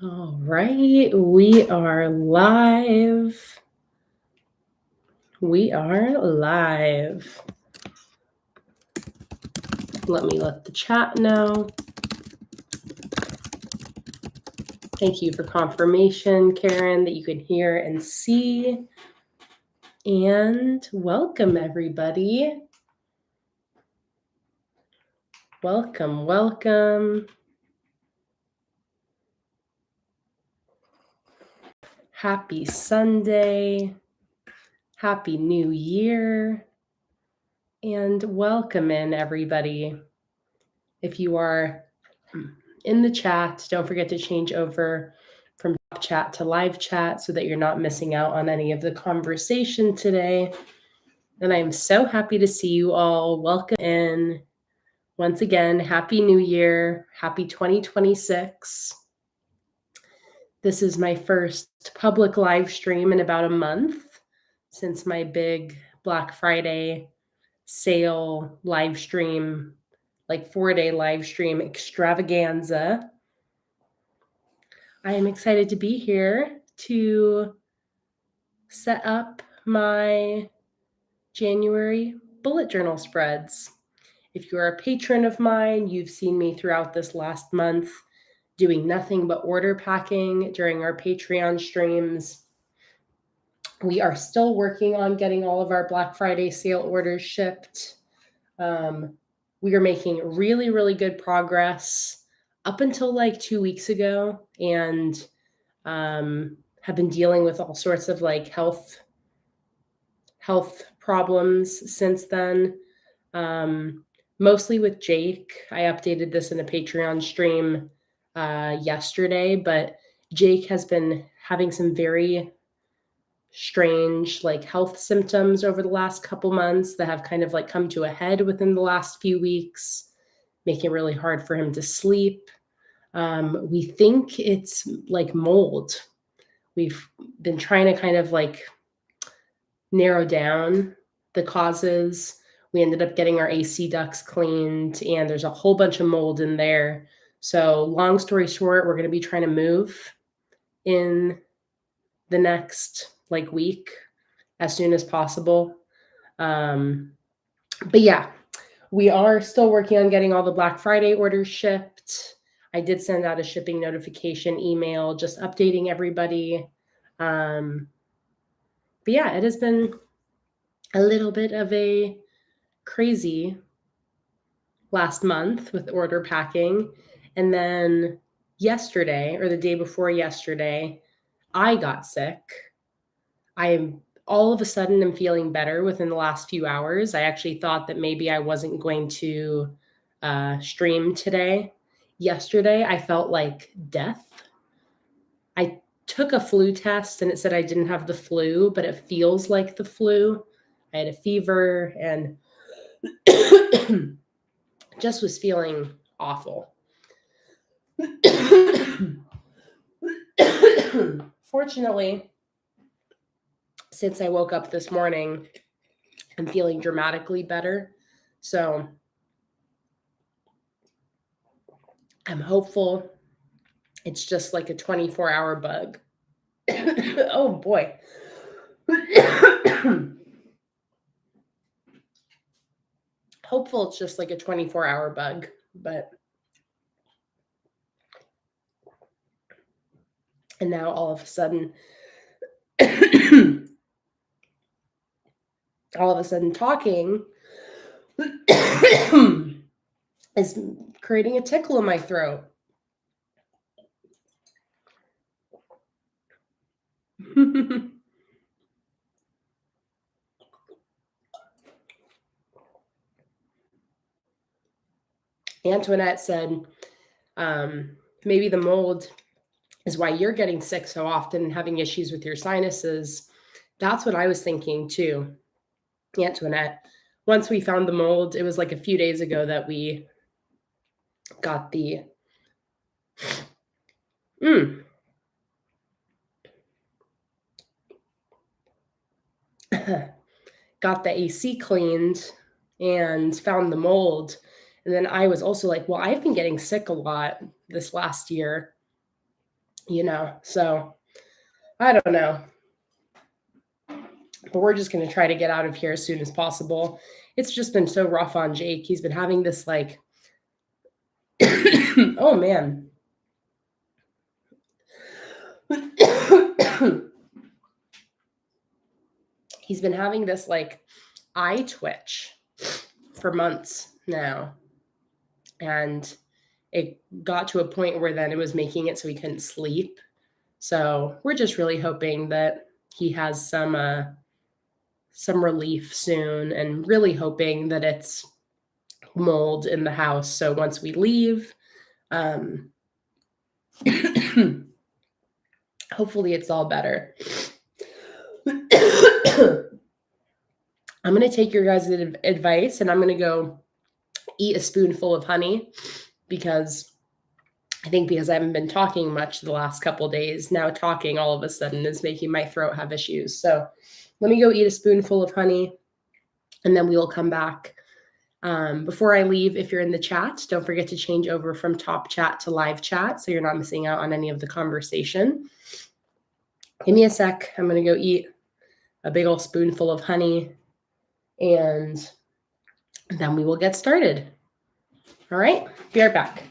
All right, we are live. We are live. Let me let the chat know. Thank you for confirmation, Karen, that you can hear and see. And welcome, everybody. Welcome, welcome. Happy Sunday. Happy New Year. And welcome in, everybody. If you are in the chat, don't forget to change over from chat to live chat so that you're not missing out on any of the conversation today. And I'm so happy to see you all. Welcome in. Once again, Happy New Year. Happy 2026. This is my first public live stream in about a month since my big Black Friday sale live stream, like 4-day live stream extravaganza. I am excited to be here to set up my January bullet journal spreads. If you're a patron of mine, you've seen me throughout this last month doing nothing but order packing during our Patreon streams. We are still working on getting all of our Black Friday sale orders shipped. We are making really, really good progress up until like 2 weeks ago, and have been dealing with all sorts of like health problems since then. Mostly with Jake. I updated this in a Patreon stream yesterday, but Jake has been having some very strange like health symptoms over the last couple months that have kind of like come to a head within the last few weeks, making it really hard for him to sleep. We think it's like mold. We've been trying to kind of like narrow down the causes. We ended up getting our AC ducts cleaned, and there's a whole bunch of mold in there. So long story short, we're going to be trying to move in the next like week as soon as possible. But yeah, we are still working on getting all the Black Friday orders shipped. I did send out a shipping notification email just updating everybody. But yeah, it has been a little bit of a crazy last month with order packing. And then yesterday, or the day before yesterday, I got sick. I'm all of a sudden am feeling better within the last few hours. I actually thought that maybe I wasn't going to stream today. Yesterday, I felt like death. I took a flu test and it said I didn't have the flu, but it feels like the flu. I had a fever and just was feeling awful. Fortunately, since I woke up this morning, I'm feeling dramatically better. So I'm hopeful it's just like a 24-hour bug. Oh boy. Hopeful it's just like a 24-hour bug, but and now all of a sudden talking is creating a tickle in my throat. Antoinette said, maybe the mold is why you're getting sick so often and having issues with your sinuses. That's what I was thinking too, Antoinette. Once we found the mold, it was like a few days ago that we got the got the AC cleaned and found the mold. And then I was also like, well, I've been getting sick a lot this last year. So I don't know. But we're just going to try to get out of here as soon as possible. It's just been so rough on Jake. He's been having this like, oh man. He's been having this like eye twitch for months now. And it got to a point where then it was making it so he couldn't sleep. So we're just really hoping that he has some relief soon, and really hoping that it's mold in the house. So once we leave, hopefully it's all better. I'm going to take your guys' advice, and I'm going to go eat a spoonful of honey, because I think because I haven't been talking much the last couple of days, now talking all of a sudden is making my throat have issues. So let me go eat a spoonful of honey, and then we will come back. Before I leave, if you're in the chat, don't forget to change over from top chat to live chat so you're not missing out on any of the conversation. Give me a sec. I'm going to go eat a big old spoonful of honey, and then we will get started. All right, be right back.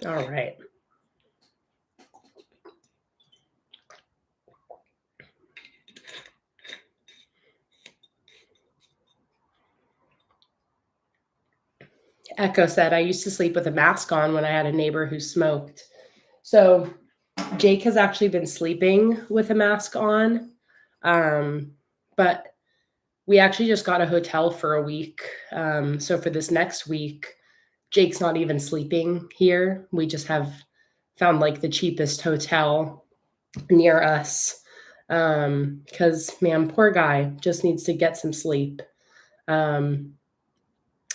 All right. Echo said, I used to sleep with a mask on when I had a neighbor who smoked. So Jake has actually been sleeping with a mask on. But we actually just got a hotel for a week. So for this next week, Jake's not even sleeping here. We just have found like the cheapest hotel near us. Because man, poor guy just needs to get some sleep.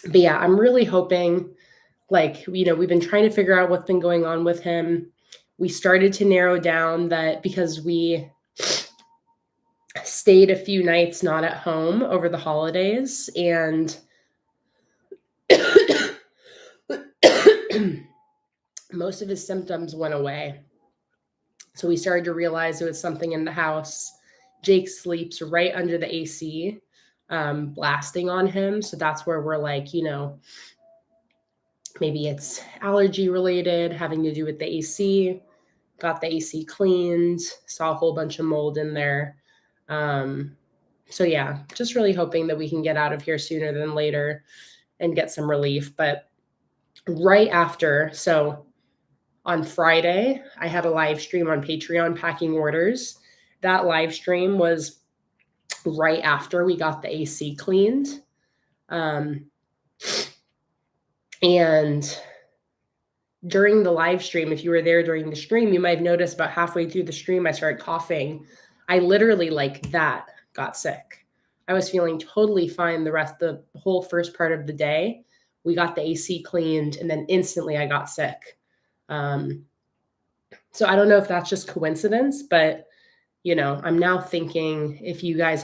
But yeah, I'm really hoping, like, we've been trying to figure out what's been going on with him. We started to narrow down that because we stayed a few nights not at home over the holidays, and most of his symptoms went away. So we started to realize there was something in the house. Jake sleeps right under the AC, blasting on him. So that's where we're like, maybe it's allergy related, having to do with the AC. Got the AC cleaned, saw a whole bunch of mold in there. So yeah, just really hoping that we can get out of here sooner than later and get some relief. But right after, so on Friday, I had a live stream on Patreon packing orders. That live stream was right after we got the AC cleaned. And during the live stream, if you were there during the stream, you might have noticed about halfway through the stream, I started coughing. I literally got sick. I was feeling totally fine the whole first part of the day. We got the AC cleaned, and then instantly I got sick. So I don't know if that's just coincidence, but I'm now thinking if you guys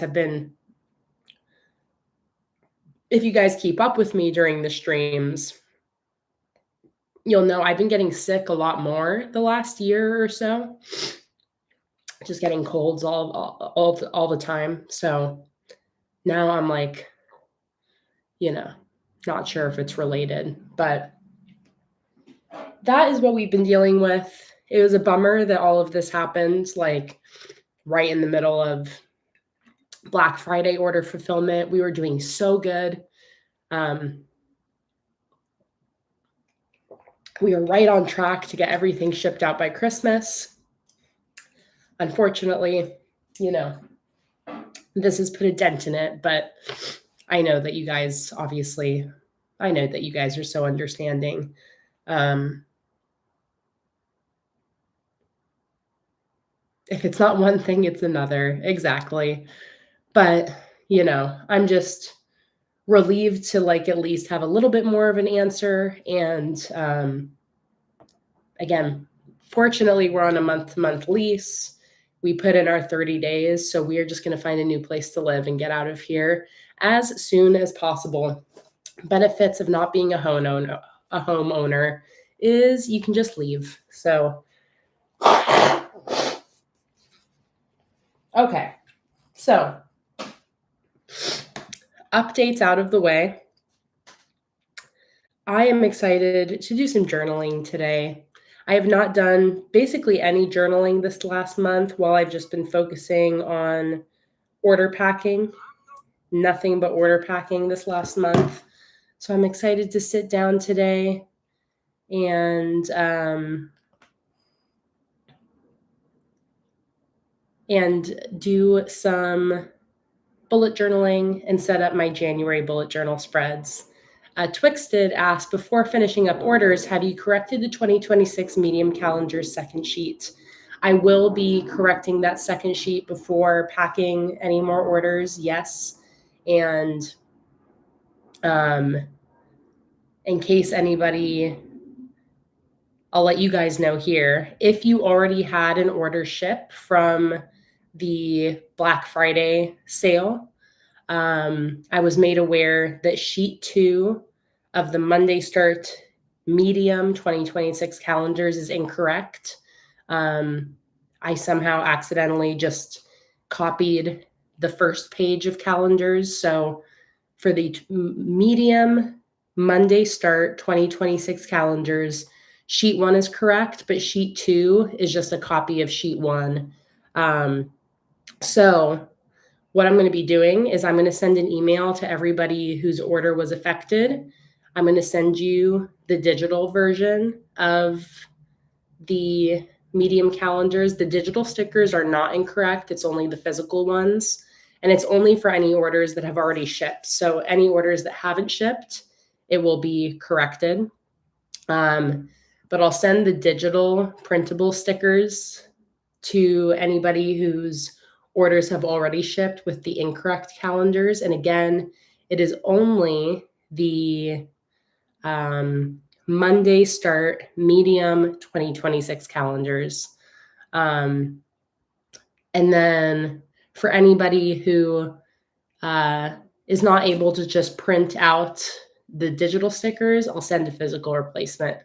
keep up with me during the streams, you'll know I've been getting sick a lot more the last year or so. Just getting colds all the time. So now I'm like, not sure if it's related, but that is what we've been dealing with. It was a bummer that all of this happened like right in the middle of Black Friday order fulfillment. We were doing so good. We were right on track to get everything shipped out by Christmas. Unfortunately, this has put a dent in it, but I know that you guys are so understanding. If it's not one thing, it's another. Exactly. But, I'm just relieved to like at least have a little bit more of an answer. And again, fortunately, we're on a month-to-month lease. We put in our 30 days, so we are just going to find a new place to live and get out of here as soon as possible. Benefits of not being a homeowner is you can just leave. So, okay. So, updates out of the way. I am excited to do some journaling today. I have not done basically any journaling this last month while I've just been focusing on order packing. Nothing but order packing this last month. So I'm excited to sit down today and do some bullet journaling and set up my January bullet journal spreads. Twixted asked, before finishing up orders, have you corrected the 2026 medium calendar's second sheet? I will be correcting that second sheet before packing any more orders, yes. And in case anybody, I'll let you guys know here, if you already had an order ship from the Black Friday sale, I was made aware that sheet 2 of the Monday Start Medium 2026 calendars is incorrect. I somehow accidentally just copied the first page of calendars. So for the medium Monday Start 2026 calendars, sheet 1 is correct, but sheet 2 is just a copy of sheet 1. So what I'm going to be doing is I'm going to send an email to everybody whose order was affected. I'm going to send you the digital version of the medium calendars. The digital stickers are not incorrect. It's only the physical ones. And it's only for any orders that have already shipped. So any orders that haven't shipped, it will be corrected. But I'll send the digital printable stickers to anybody whose orders have already shipped with the incorrect calendars. And again, it is only the Monday Start Medium 2026 calendars. And then for anybody who is not able to just print out the digital stickers, I'll send a physical replacement.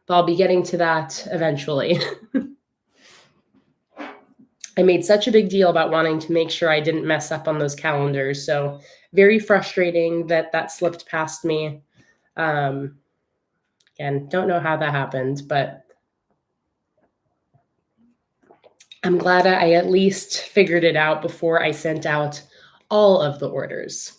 But I'll be getting to that eventually. I made such a big deal about wanting to make sure I didn't mess up on those calendars. So very frustrating that slipped past me. Again, don't know how that happened, but I'm glad I at least figured it out before I sent out all of the orders.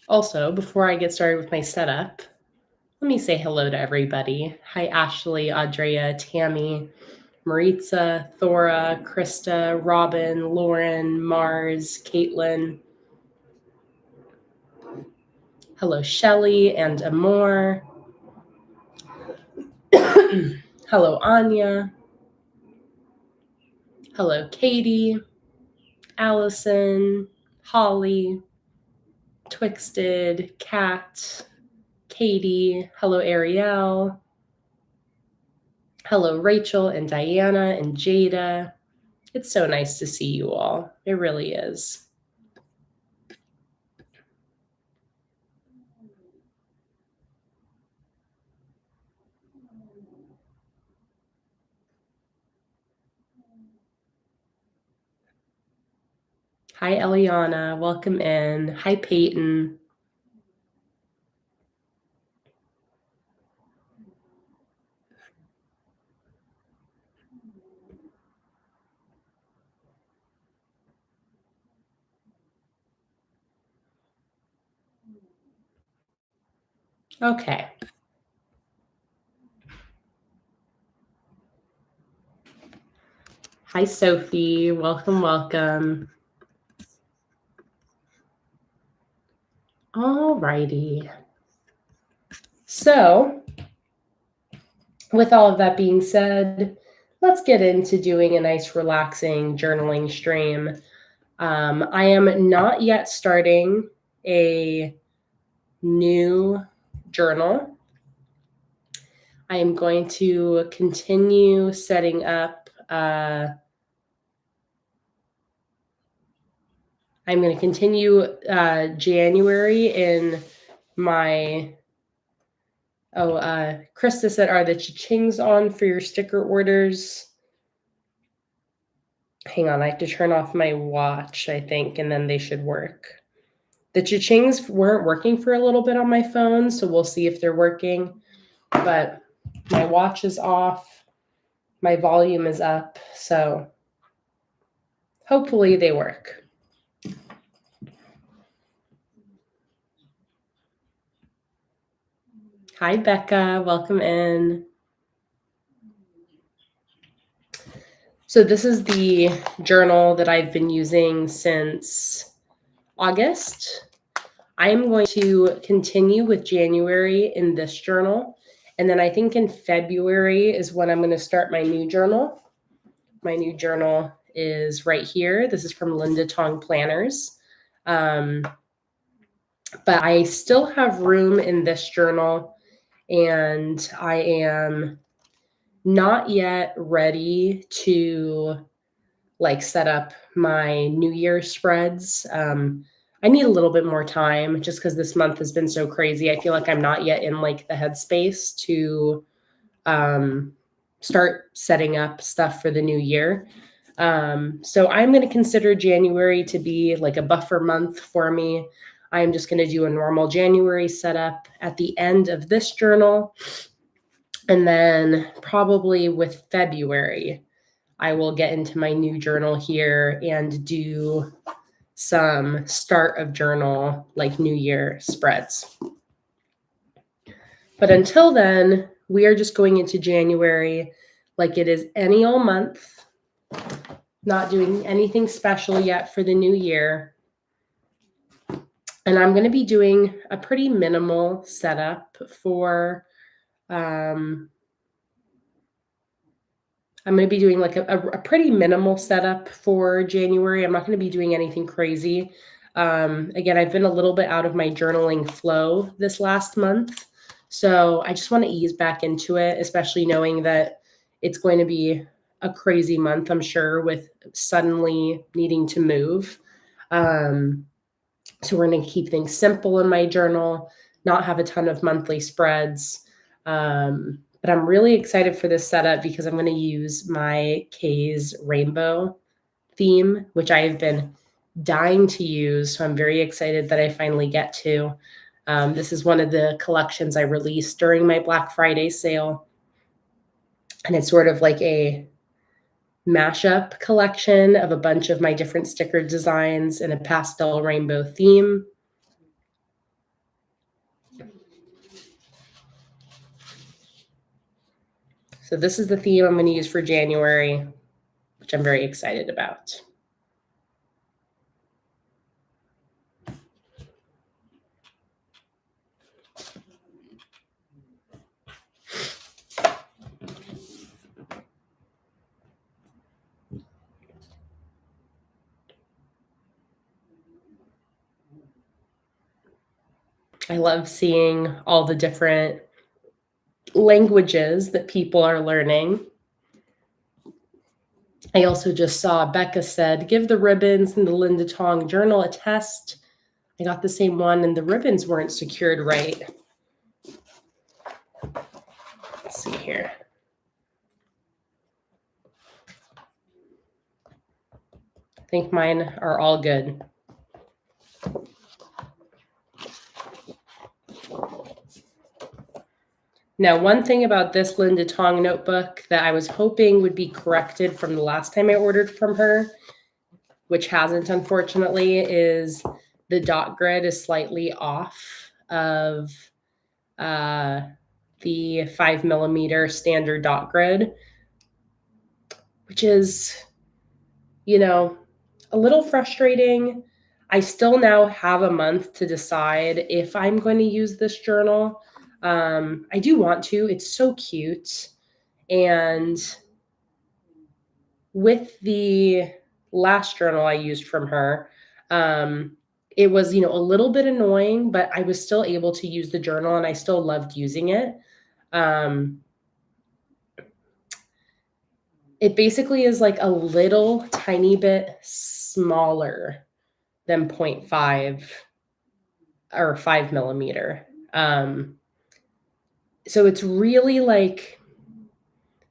Also, before I get started with my setup, let me say hello to everybody. Hi, Ashley, Audrea, Tammy, Maritza, Thora, Krista, Robin, Lauren, Mars, Caitlin. Hello, Shelly and Amor. Hello, Anya. Hello, Katie, Allison, Holly, Twixted, Kat, Katie. Hello, Ariel. Hello, Rachel and Diana and Jada. It's so nice to see you all. It really is. Hi, Eliana. Welcome in. Hi, Peyton. Okay. Hi, Sophie. Welcome, welcome. All righty. So, with all of that being said, let's get into doing a nice, relaxing journaling stream. I am not yet starting a new journal. I am going to continue setting up. I'm going to continue January in my. Krista said, are the cha-chings on for your sticker orders? Hang on, I have to turn off my watch, I think, and then they should work. The cha-chings weren't working for a little bit on my phone, so we'll see if they're working. But my watch is off. My volume is up, so hopefully they work. Hi, Becca. Welcome in. So this is the journal that I've been using since August. I am going to continue with January in this journal. And then I think in February is when I'm going to start my new journal. My new journal is right here. This is from Linda Tong Planners. But I still have room in this journal, and I am not yet ready to set up my New Year spreads. I need a little bit more time just because this month has been so crazy. I feel like I'm not yet in the headspace to start setting up stuff for the new year. So I'm going to consider January to be a buffer month for me. I'm just going to do a normal January setup at the end of this journal. And then probably with February, I will get into my new journal here and do some start of journal New Year spreads. But until then, we are just going into January like it is any old month, not doing anything special yet for the new year. And I'm going to be doing a pretty minimal setup for, I'm going to be doing a pretty minimal setup for January. I'm not going to be doing anything crazy. Again, I've been a little bit out of my journaling flow this last month. So I just want to ease back into it, especially knowing that it's going to be a crazy month, I'm sure, with suddenly needing to move. So we're going to keep things simple in my journal, not have a ton of monthly spreads. But I'm really excited for this setup because I'm going to use my Kay's rainbow theme, which I have been dying to use. So I'm very excited that I finally get to. This is one of the collections I released during my Black Friday sale. And it's sort of like a mashup collection of a bunch of my different sticker designs in a pastel rainbow theme. So this is the theme I'm going to use for January, which I'm very excited about. I love seeing all the different languages that people are learning. I also just saw Becca said, give the ribbons in the Linda Tong journal a test. I got the same one and the ribbons weren't secured right. Let's see here. think mine are all good. Now, one thing about this Linda Tong notebook that I was hoping would be corrected from the last time I ordered from her, which hasn't, unfortunately, is the dot grid is slightly off of the 5mm standard dot grid, which is, you know, a little frustrating. I still now have a month to decide if I'm going to use this journal. I do want to. It's so cute. And with the last journal I used from her, it was, a little bit annoying, but I was still able to use the journal and I still loved using it. It basically is like a little tiny bit smaller than 0.5 or 5mm. So it's really like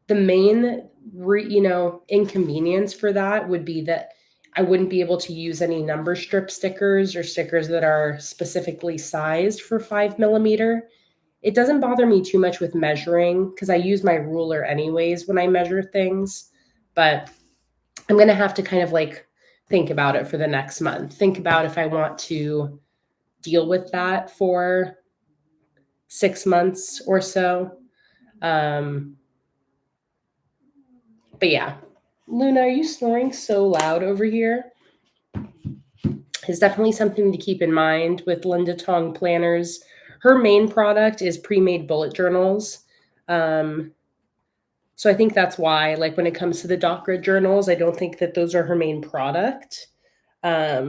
the main, inconvenience for that would be that I wouldn't be able to use any number strip stickers or stickers that are specifically sized for 5mm. It doesn't bother me too much with measuring because I use my ruler anyways when I measure things, but I'm going to have to kind of like think about it for the next month. Think about if I want to deal with that for 6 months or so. But yeah, Luna, are you snoring so loud over here? It's definitely something to keep in mind with Linda Tong planners. Her main product is pre-made bullet journals. So I think that's why, like when it comes to the dot grid journals, I don't think that those are her main product. But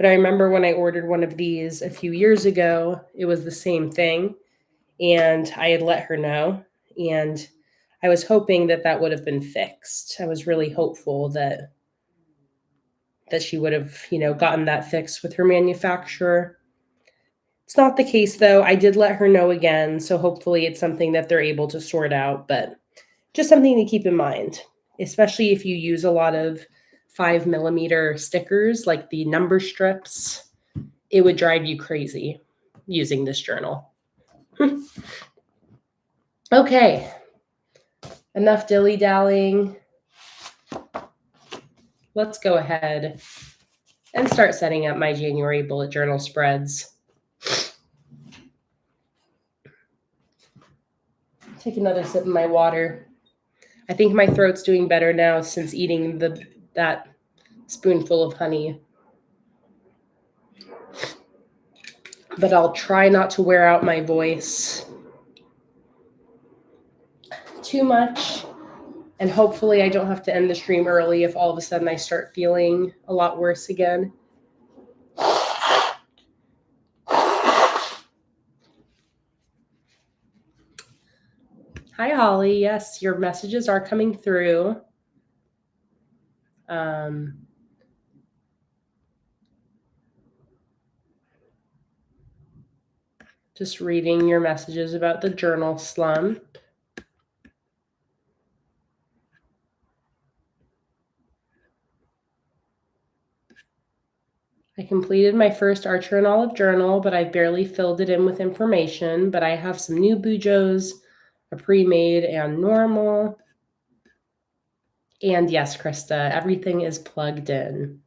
I remember when I ordered one of these a few years ago, it was the same thing. And I had let her know. And I was hoping that that would have been fixed. I was really hopeful that she would have, gotten that fixed with her manufacturer. It's not the case, though. I did let her know again, so hopefully it's something that they're able to sort out, but just something to keep in mind, especially if you use a lot of 5mm stickers, like the number strips. It would drive you crazy using this journal. Okay, enough dilly-dallying. Let's go ahead and start setting up my January bullet journal spreads. Take another sip of my water. I think my throat's doing better now since eating that spoonful of honey. But I'll try not to wear out my voice too much. And hopefully I don't have to end the stream early if all of a sudden I start feeling a lot worse again. Hi, Holly. Yes, your messages are coming through. Just reading your messages about the journal slump. I completed my first Archer and Olive journal, but I barely filled it in with information. But I have some new bujos, a pre-made and normal. And yes, Krista, everything is plugged in.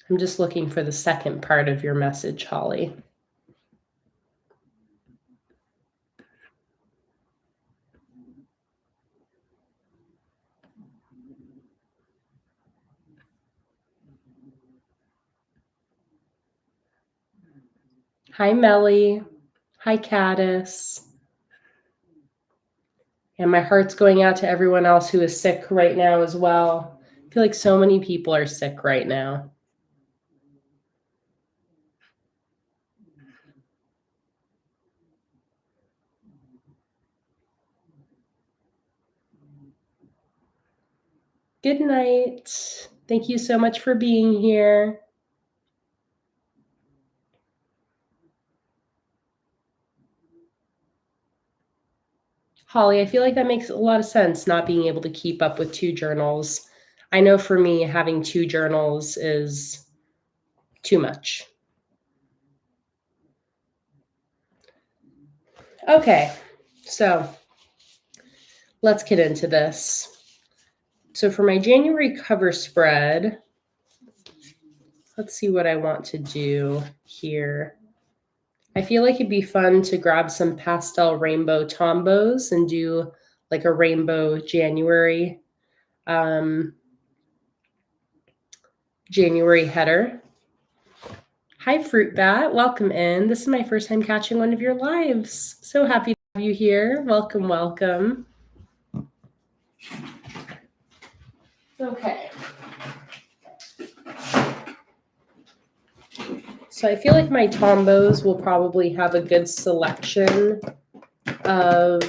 I'm just looking for the second part of your message, Holly. Hi, Melly. Hi, Caddis. And my heart's going out to everyone else who is sick right now as well. I feel like so many people are sick right now. Good night. Thank you so much for being here. Holly, I feel like that makes a lot of sense, not being able to keep up with 2 journals. I know for me, having 2 journals is too much. Okay, so let's get into this. So for my January cover spread, let's see what I want to do here. I feel like it'd be fun to grab some pastel rainbow tombos and do like a rainbow January January header. Hi, Fruit Bat. Welcome in. This is my first time catching one of your lives. So happy to have you here. Welcome, welcome. Okay. So I feel like my tombos will probably have a good selection of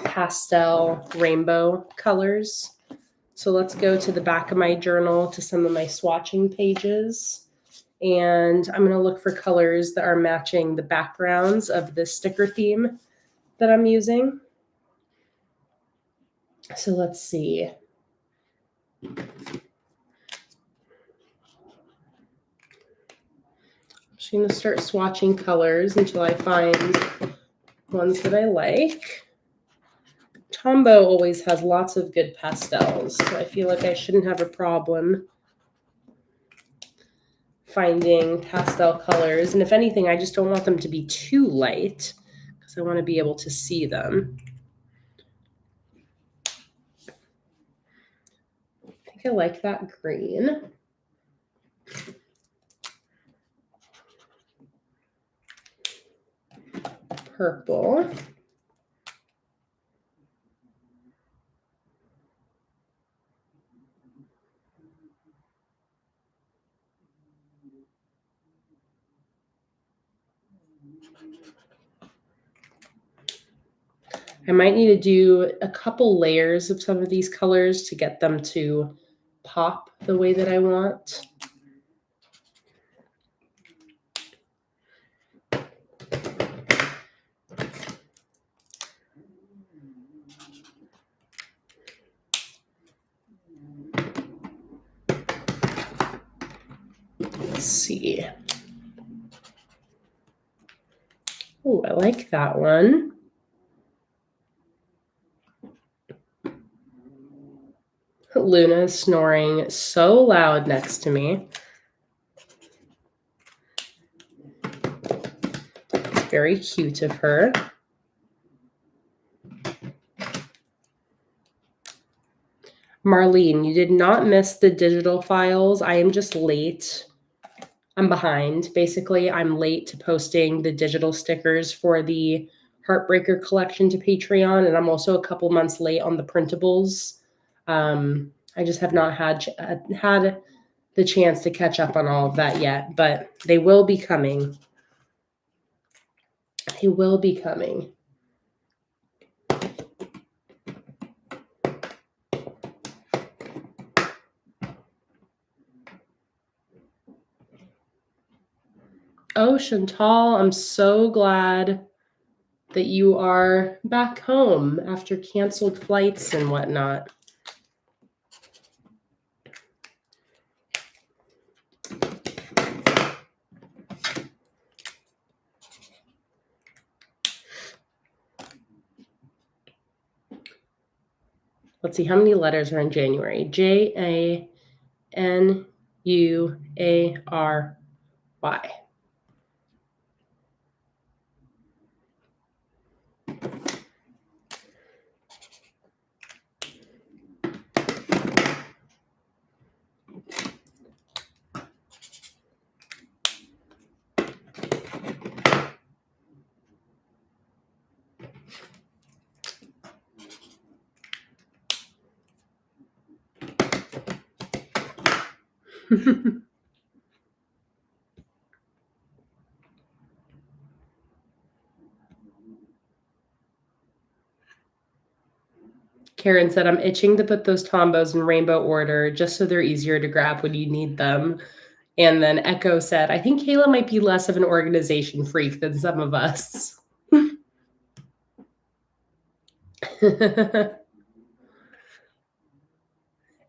pastel rainbow colors. So let's go to the back of my journal to some of my swatching pages. And I'm going to look for colors that are matching the backgrounds of this sticker theme that I'm using. So let's see. I'm just going to start swatching colors until I find ones that I like. Tombow always has lots of good pastels, so I feel like I shouldn't have a problem finding pastel colors. And if anything, I just don't want them to be too light because I want to be able to see them. I think I like that green. Purple. I might need to do a couple layers of some of these colors to get them to pop the way that I want. Let's see. Oh, I like that one. Luna is snoring so loud next to me. It's very cute of her. Marlene, you did not miss the digital files. I am just late. I'm behind. Basically, I'm late to posting the digital stickers for the Heartbreaker collection to Patreon, and I'm also a couple months late on the printables. I just have not had the chance to catch up on all of that yet, but they will be coming. They will be coming. Oh, Chantal, I'm so glad that you are back home after canceled flights and whatnot. Let's see, how many letters are in January? January. Karen said, I'm itching to put those tombos in rainbow order just so they're easier to grab when you need them. And then Echo said, I think Kayla might be less of an organization freak than some of us.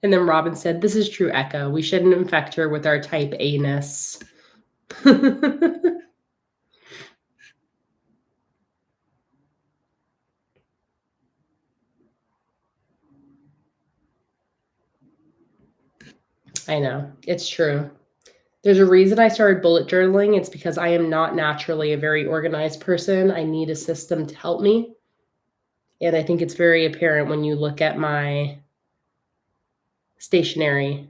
And then Robin said, "This is true, Echo. We shouldn't infect her with our type A-ness." I know. It's true. There's a reason I started bullet journaling. It's because I am not naturally a very organized person. I need a system to help me. And I think it's very apparent when you look at my stationery.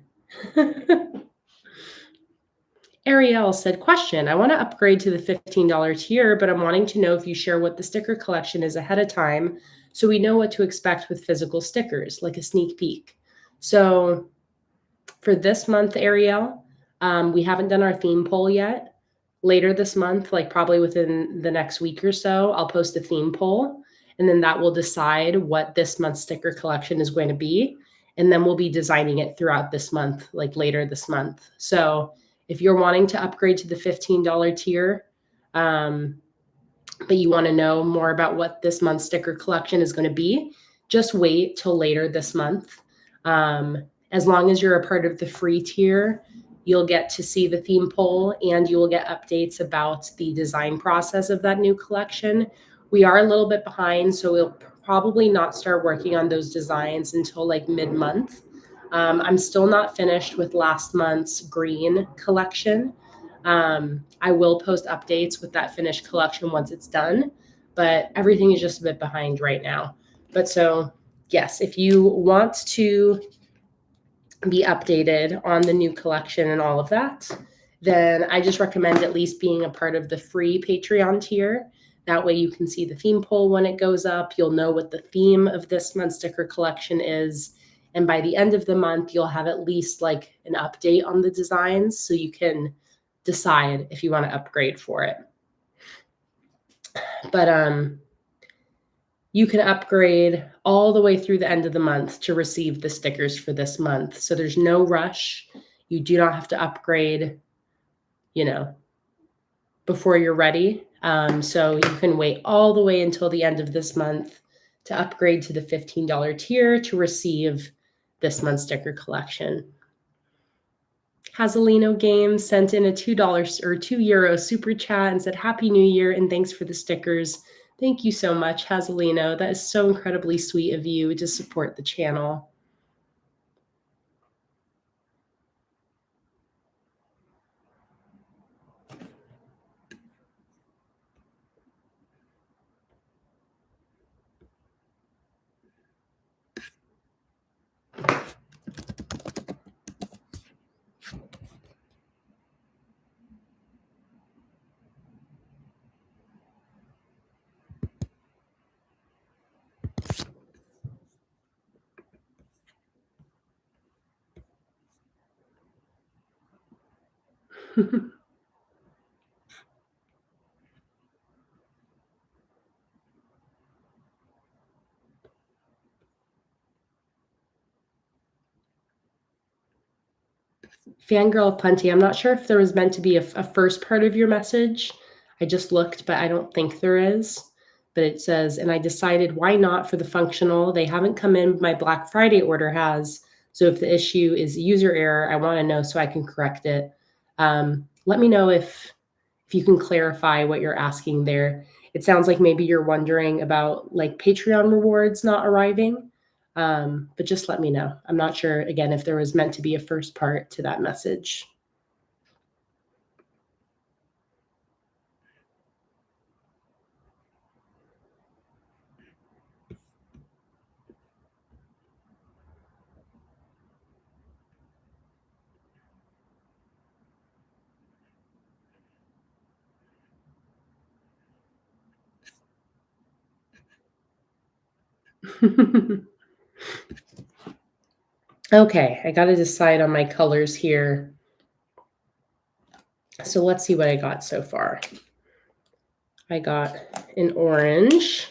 Ariel said, question, I want to upgrade to the $15 tier, but I'm wanting to know if you share what the sticker collection is ahead of time so we know what to expect with physical stickers, like a sneak peek. So for this month, Ariel, we haven't done our theme poll yet. Later this month, like probably within the next week or so, I'll post a theme poll, and then that will decide what this month's sticker collection is going to be. And then we'll be designing it throughout this month, like later this month. So if you're wanting to upgrade to the $15 tier, but you want to know more about what this month's sticker collection is going to be, just wait till later this month. As long as you're a part of the free tier, you'll get to see the theme poll and you will get updates about the design process of that new collection. We are a little bit behind, so we'll probably not start working on those designs until like mid-month. I'm still not finished with last month's green collection. I will post updates with that finished collection once it's done, but everything is just a bit behind right now. But so, yes, if you want to be updated on the new collection and all of that, then I just recommend at least being a part of the free Patreon tier. That way you can see the theme poll when it goes up. You'll know what the theme of this month's sticker collection is. And by the end of the month, you'll have at least like an update on the designs so you can decide if you want to upgrade for it. But you can upgrade all the way through the end of the month to receive the stickers for this month. So there's no rush. You do not have to upgrade, before you're ready. So you can wait all the way until the end of this month to upgrade to the $15 tier to receive this month's sticker collection. Hazelino Games sent in a $2 or €2 super chat and said, Happy New Year and thanks for the stickers. Thank you so much, Hazelino. That is so incredibly sweet of you to support the channel. Fangirl Punty, I'm not sure if there was meant to be a first part of your message. I just looked, but I don't think there is. But it says, and I decided why not for the functional. They haven't come in, my Black Friday order has. So if the issue is user error, I want to know so I can correct it. Let me know if you can clarify what you're asking there. It sounds like maybe you're wondering about like Patreon rewards not arriving. But just let me know. I'm not sure, again, if there was meant to be a first part to that message. Okay, I got to decide on my colors here. So let's see what I got so far. I got an orange,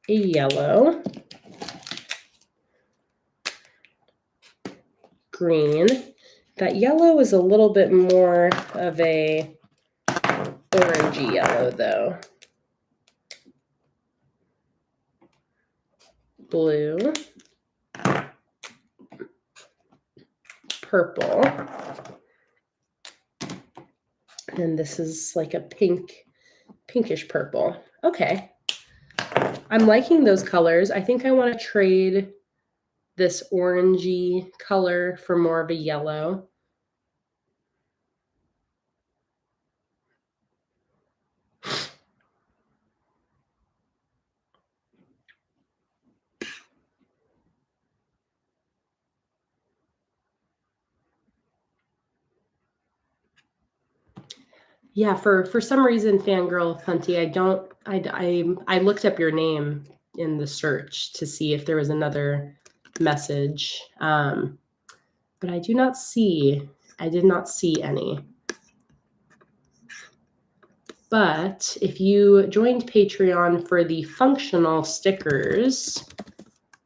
a yellow, green. That yellow is a little bit more of a orangey yellow though. blue, purple, and this is like a pinkish purple. Okay. I'm liking those colors. I think I want to trade this orangey color for more of a yellow. Yeah, for some reason, Fangirl Hunty, I looked up your name in the search to see if there was another message, but I did not see any. But if you joined Patreon for the functional stickers,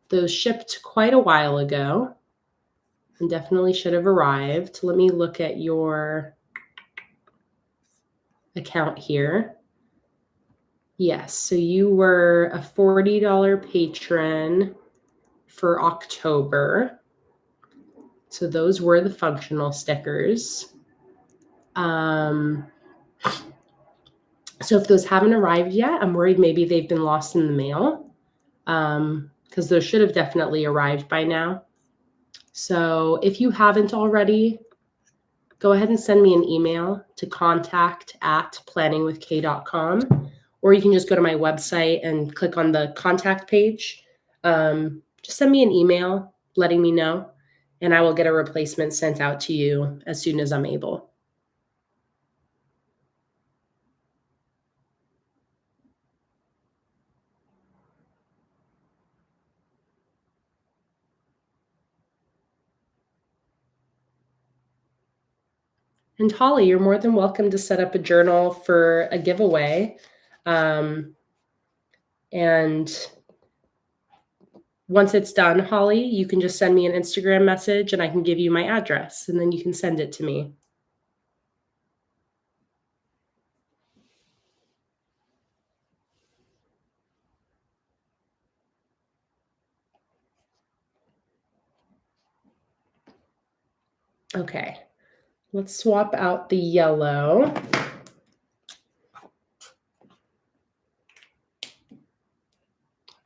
those shipped quite a while ago and definitely should have arrived. Let me look at your account here. Yes, so you were a $40 patron for October. So those were the functional stickers. So if those haven't arrived yet, I'm worried maybe they've been lost in the mail, because those should have definitely arrived by now. So if you haven't already, go ahead and send me an email to contact@planningwithkay.com, or you can just go to my website and click on the contact page. Just send me an email letting me know, and I will get a replacement sent out to you as soon as I'm able. And Holly, you're more than welcome to set up a journal for a giveaway. And once it's done, Holly, you can just send me an Instagram message and I can give you my address and then you can send it to me. Okay, let's swap out the yellow.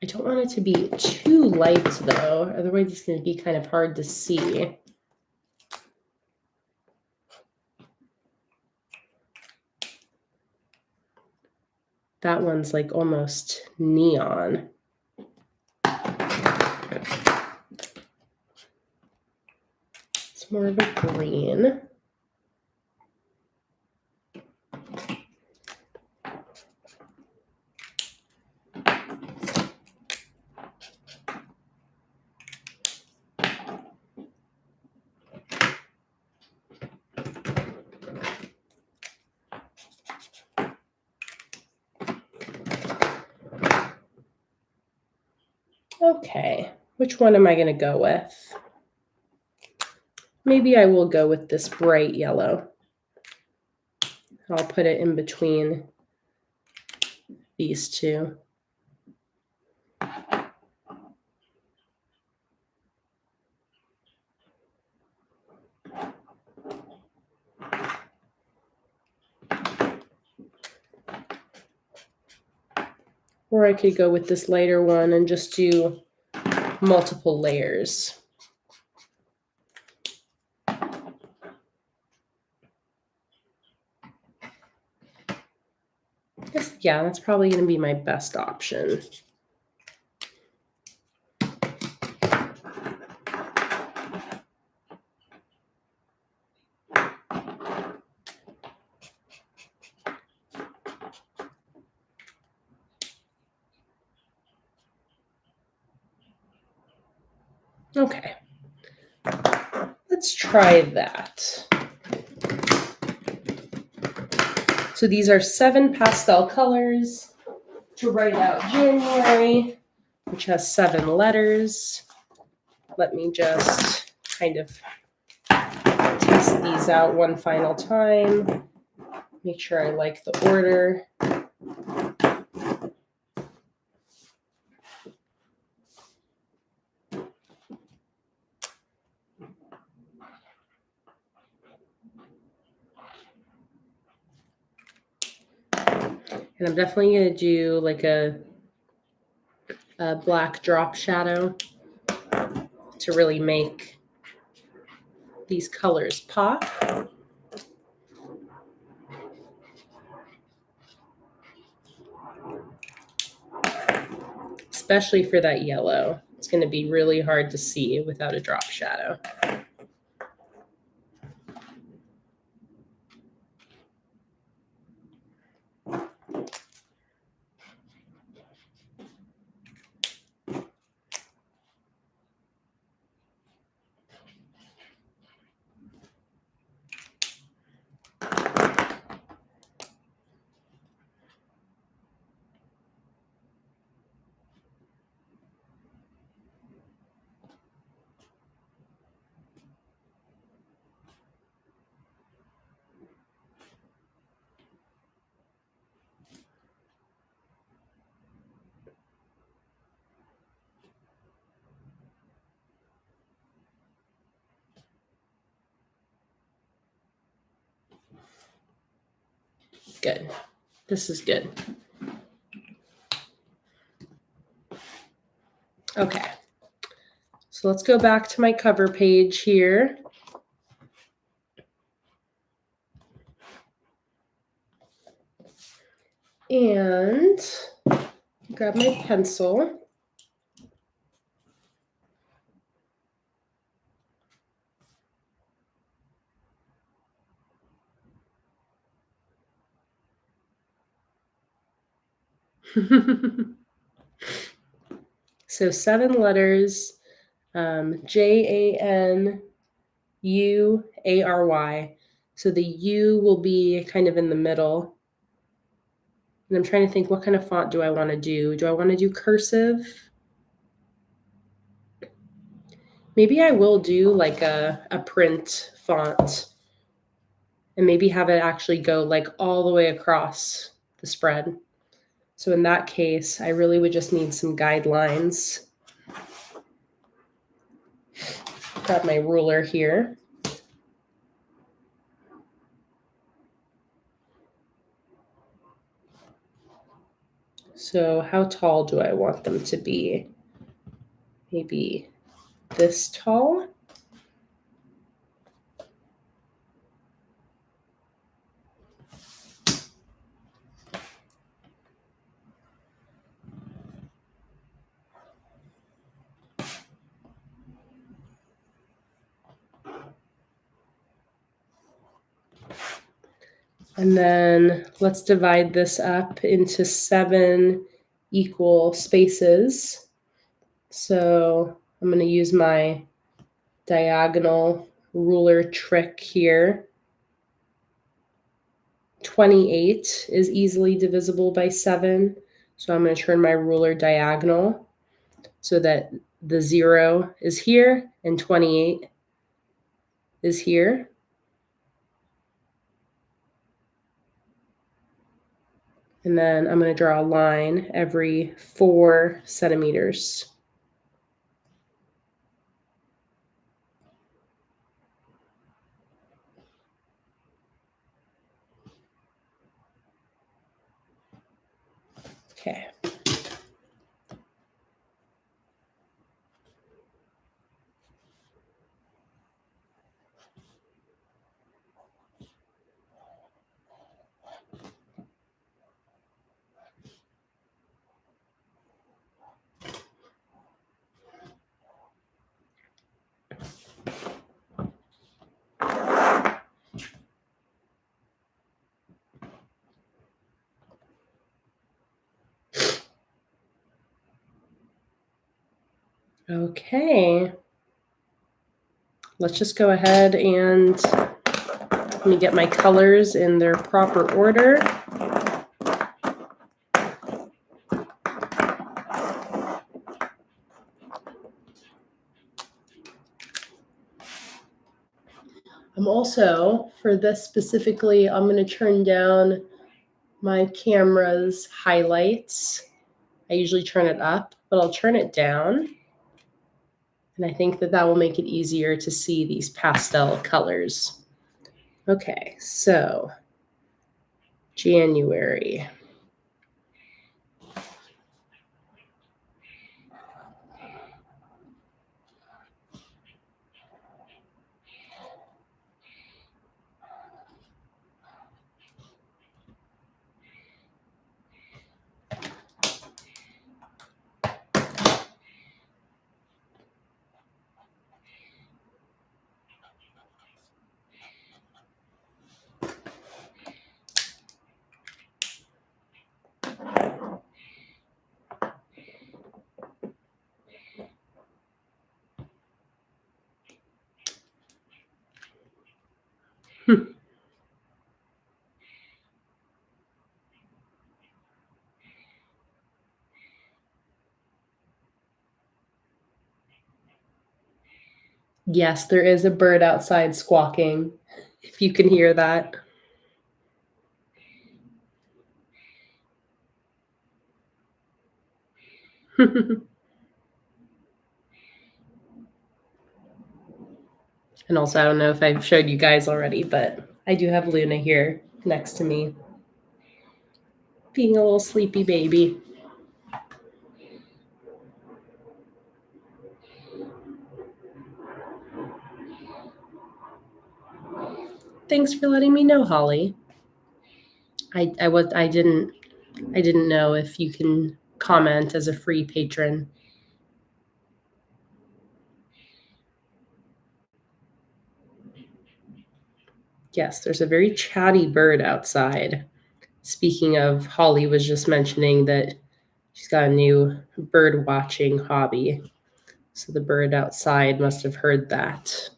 I don't want it to be too light though, otherwise it's going to be kind of hard to see. That one's like almost neon. It's more of a green. Okay, which one am I going to go with? Maybe I will go with this bright yellow. I'll put it in between these two. Or I could go with this lighter one and just do multiple layers. Yeah, that's probably going to be my best option. Okay, let's try that. So these are 7 pastel colors to write out January, which has 7 letters. Let me just kind of test these out one final time. Make sure I like the order. And I'm definitely going to do like a black drop shadow to really make these colors pop. Especially for that yellow. It's going to be really hard to see without a drop shadow. Good. This is good. Okay. So let's go back to my cover page here. And grab my pencil. So 7 letters, J-A-N-U-A-R-Y. So the U will be kind of in the middle. And I'm trying to think, what kind of font do I want to do? Do I want to do cursive? Maybe I will do like a print font and maybe have it actually go like all the way across the spread. So in that case, I really would just need some guidelines. Grab my ruler here. So how tall do I want them to be? Maybe this tall? And then let's divide this up into 7 equal spaces. So I'm going to use my diagonal ruler trick here. 28 is easily divisible by 7. So I'm going to turn my ruler diagonal so that the 0 is here and 28 is here. And then I'm going to draw a line every 4 centimeters. Okay. Okay. Let's just go ahead and let me get my colors in their proper order. I'm also, for this specifically, I'm going to turn down my camera's highlights. I usually turn it up, but I'll turn it down. And I think that that will make it easier to see these pastel colors. Okay, so January. Yes, there is a bird outside squawking, if you can hear that. And also, I don't know if I've showed you guys already, but I do have Luna here next to me, being a little sleepy baby. Thanks for letting me know, Holly. I didn't know if you can comment as a free patron. Yes, there's a very chatty bird outside. Speaking of, Holly was just mentioning that she's got a new bird watching hobby. So the bird outside must have heard that.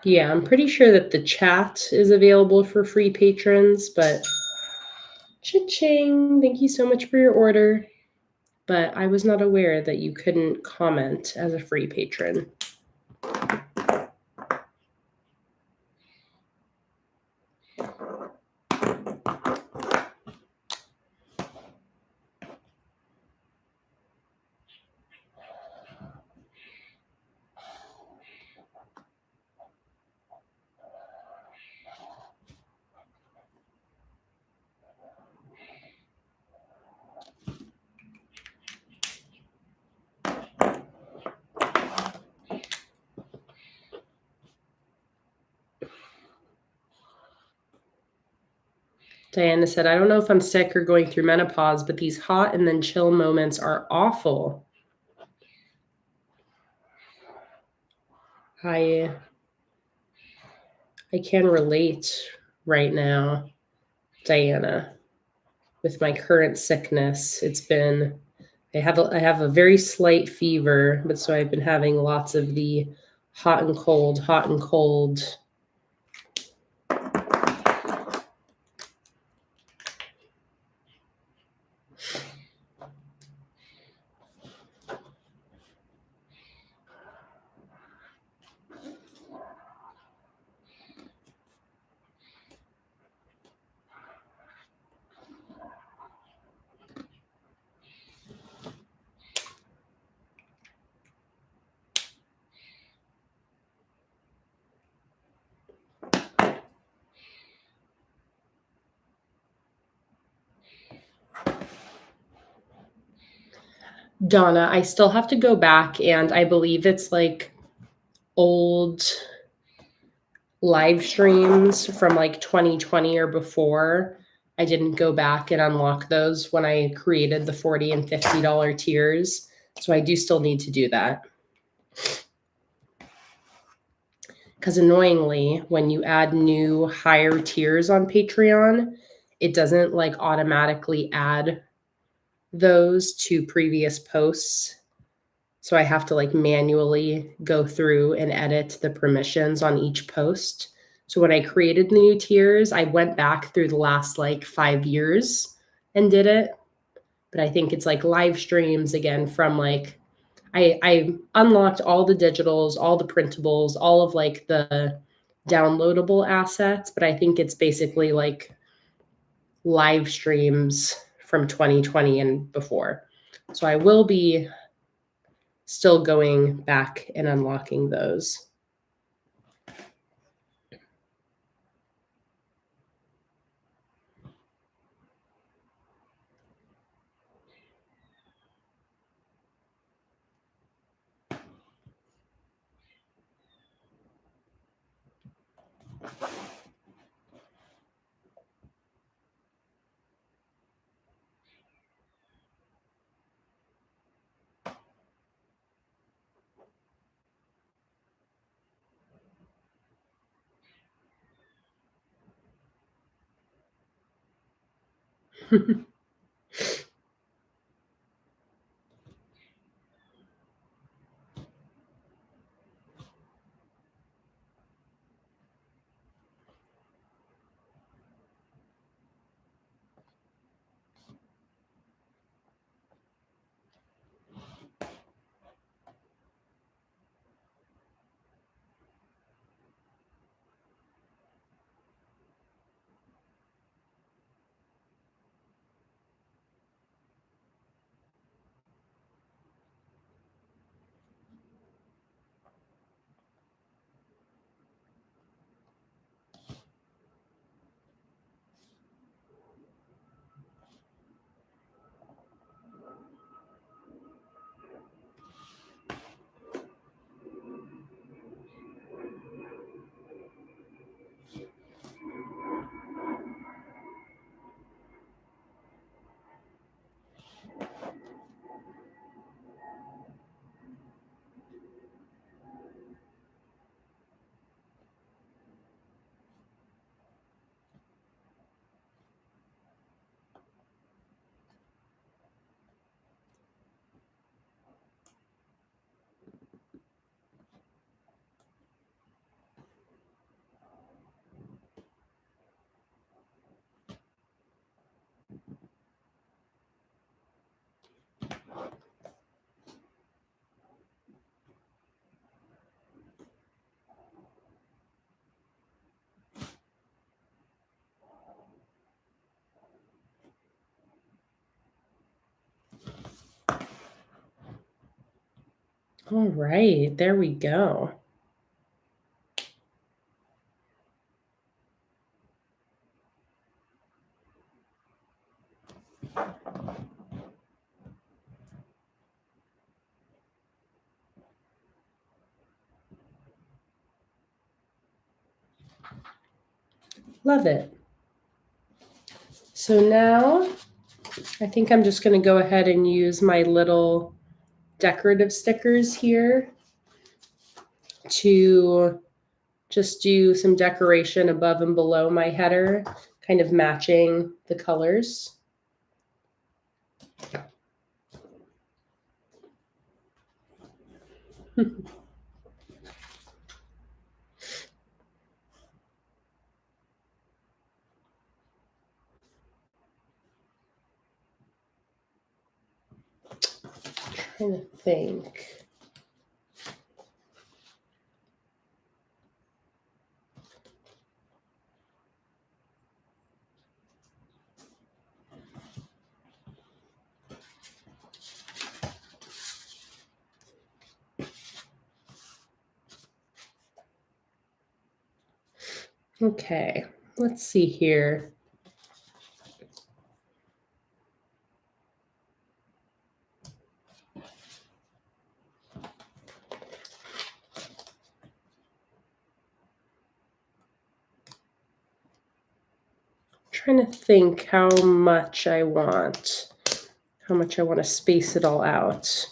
Yeah, I'm pretty sure that the chat is available for free patrons, but cha-ching, thank you so much for your order. But I was not aware that you couldn't comment as a free patron. Diana said, I don't know if I'm sick or going through menopause, but these hot and then chill moments are awful. I can relate right now, Diana, with my current sickness. It's been I have a very slight fever, but so I've been having lots of the hot and cold, hot and cold. Donna, I still have to go back, and I believe it's like old live streams from like 2020 or before. I didn't go back and unlock those when I created the $40 and $50 tiers. So I do still need to do that. Because annoyingly, when you add new higher tiers on Patreon, it doesn't like automatically add those to previous posts. So I have to like manually go through and edit the permissions on each post. So when I created the new tiers, I went back through the last like 5 years and did it. But I think it's like live streams again from like I unlocked all the digitals, all the printables, all of like the downloadable assets, but I think it's basically like live streams from 2020 and before. So I will be still going back and unlocking those. All right, there we go. Love it. So now I think I'm just going to go ahead and use my little decorative stickers here to just do some decoration above and below my header, kind of matching the colors. Trying to think. Okay, let's see here. Trying to think how much I want to space it all out.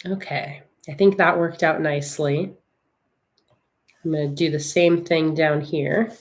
Okay, I think that worked out nicely. I'm going to do the same thing down here.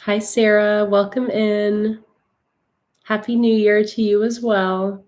Hi, Sarah. Welcome in. Happy New Year to you as well.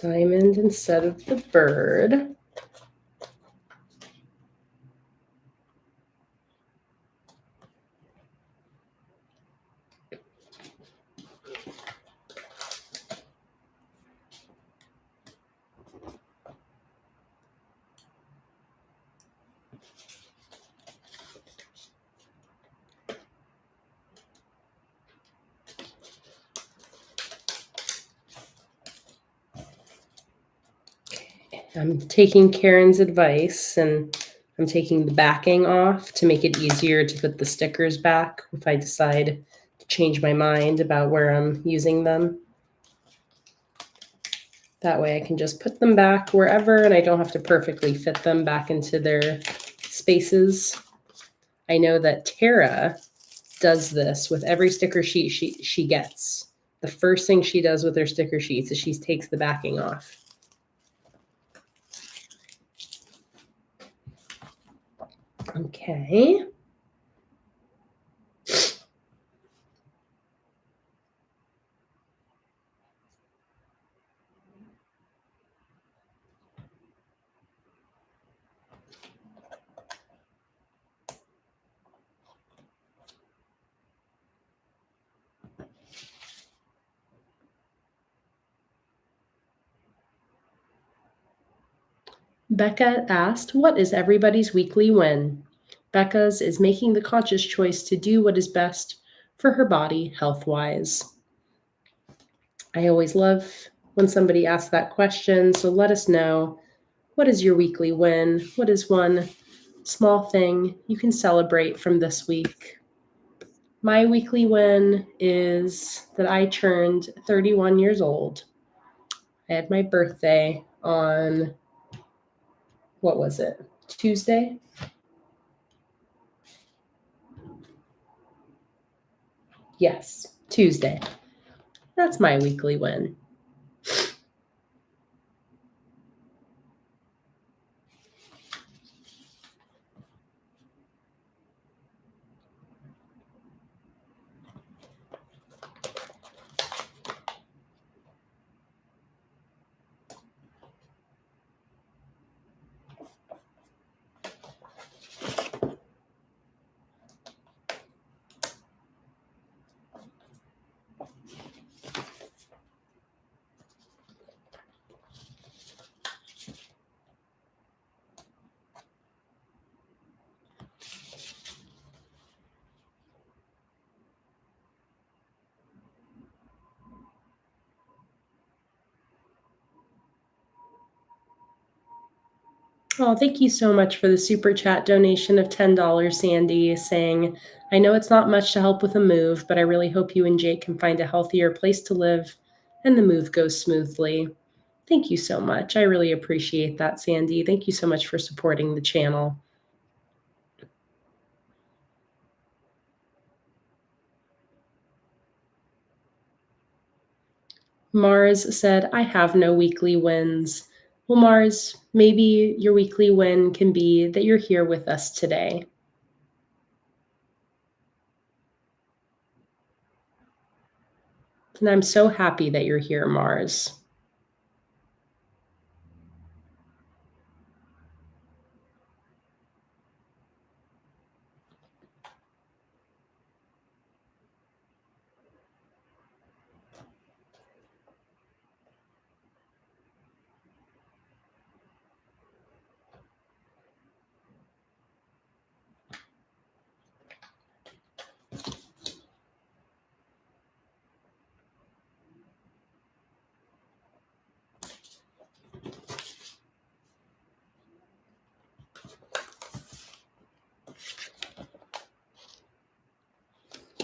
Diamond instead of the bird. I'm taking Karen's advice and I'm taking the backing off to make it easier to put the stickers back if I decide to change my mind about where I'm using them. That way I can just put them back wherever and I don't have to perfectly fit them back into their spaces. I know that Tara does this with every sticker sheet she gets. The first thing she does with her sticker sheets is she takes the backing off. Okay. Becca asked, what is everybody's weekly win? Becca's is making the conscious choice to do what is best for her body health-wise. I always love when somebody asks that question, so let us know, what is your weekly win? What is one small thing you can celebrate from this week? My weekly win is that I turned 31 years old. I had my birthday on, what was it, Tuesday? Yes, Tuesday. That's my weekly win. Oh, thank you so much for the super chat donation of $10, Sandy, saying, I know it's not much to help with a move, but I really hope you and Jake can find a healthier place to live and the move goes smoothly. Thank you so much. I really appreciate that, Sandy. Thank you so much for supporting the channel. Mars said, I have no weekly wins. Well, Mars, maybe your weekly win can be that you're here with us today. And I'm so happy that you're here, Mars.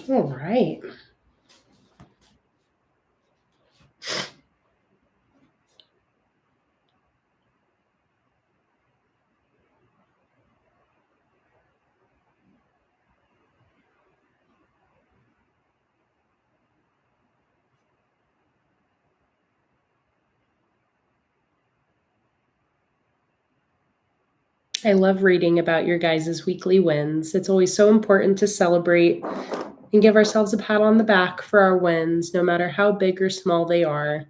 All right. I love reading about your guys' weekly wins. It's always so important to celebrate and give ourselves a pat on the back for our wins, no matter how big or small they are.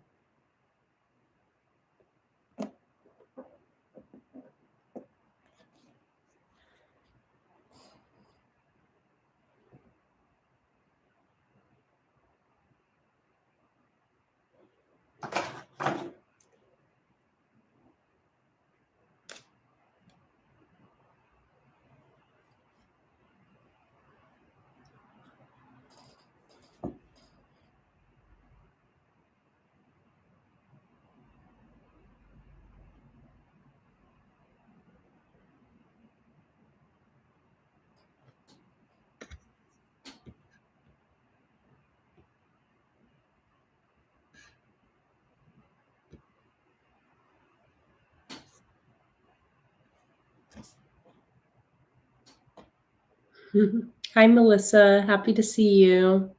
Hi, Melissa. Happy to see you.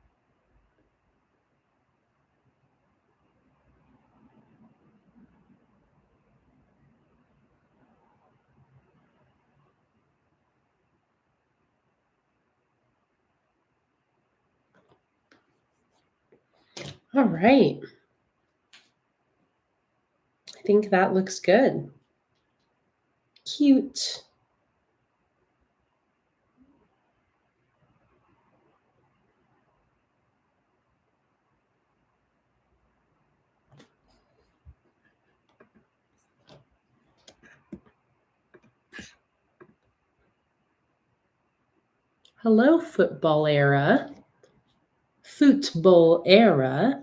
All right. I think that looks good. Cute. Hello, football era. Football era.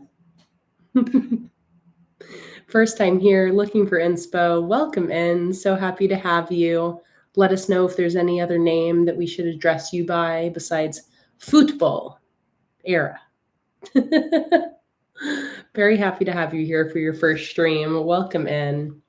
First time here, looking for inspo. Welcome in. So happy to have you. Let us know if there's any other name that we should address you by besides football era. Very happy to have you here for your first stream. Welcome in.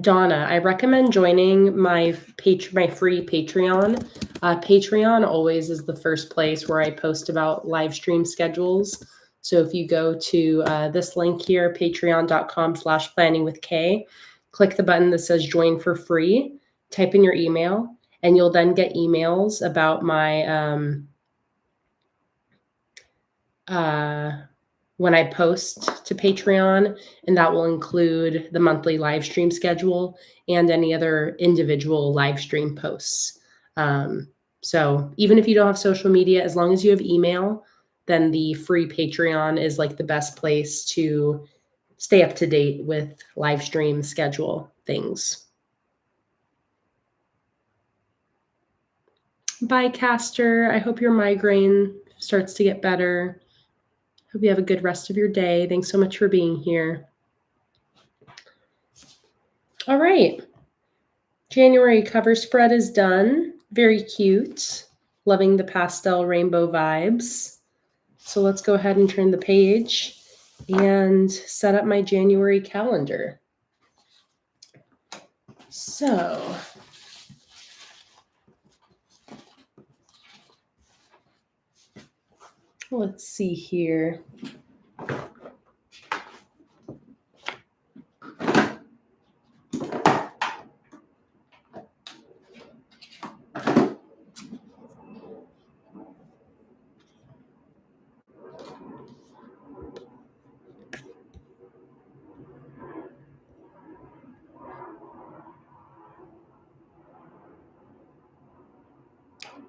Donna, I recommend joining my free Patreon. Patreon always is the first place where I post about live stream schedules. So if you go to this link here, patreon.com/planningwithkay, click the button that says join for free, type in your email, and you'll then get emails about my when I post to Patreon, and that will include the monthly live stream schedule and any other individual live stream posts. So even if you don't have social media, as long as you have email, then the free Patreon is like the best place to stay up to date with live stream schedule things. Bye, Caster. I hope your migraine starts to get better. Hope you have a good rest of your day. Thanks so much for being here. All right. January cover spread is done. Very cute. Loving the pastel rainbow vibes. So let's go ahead and turn the page and set up my January calendar. So let's see here.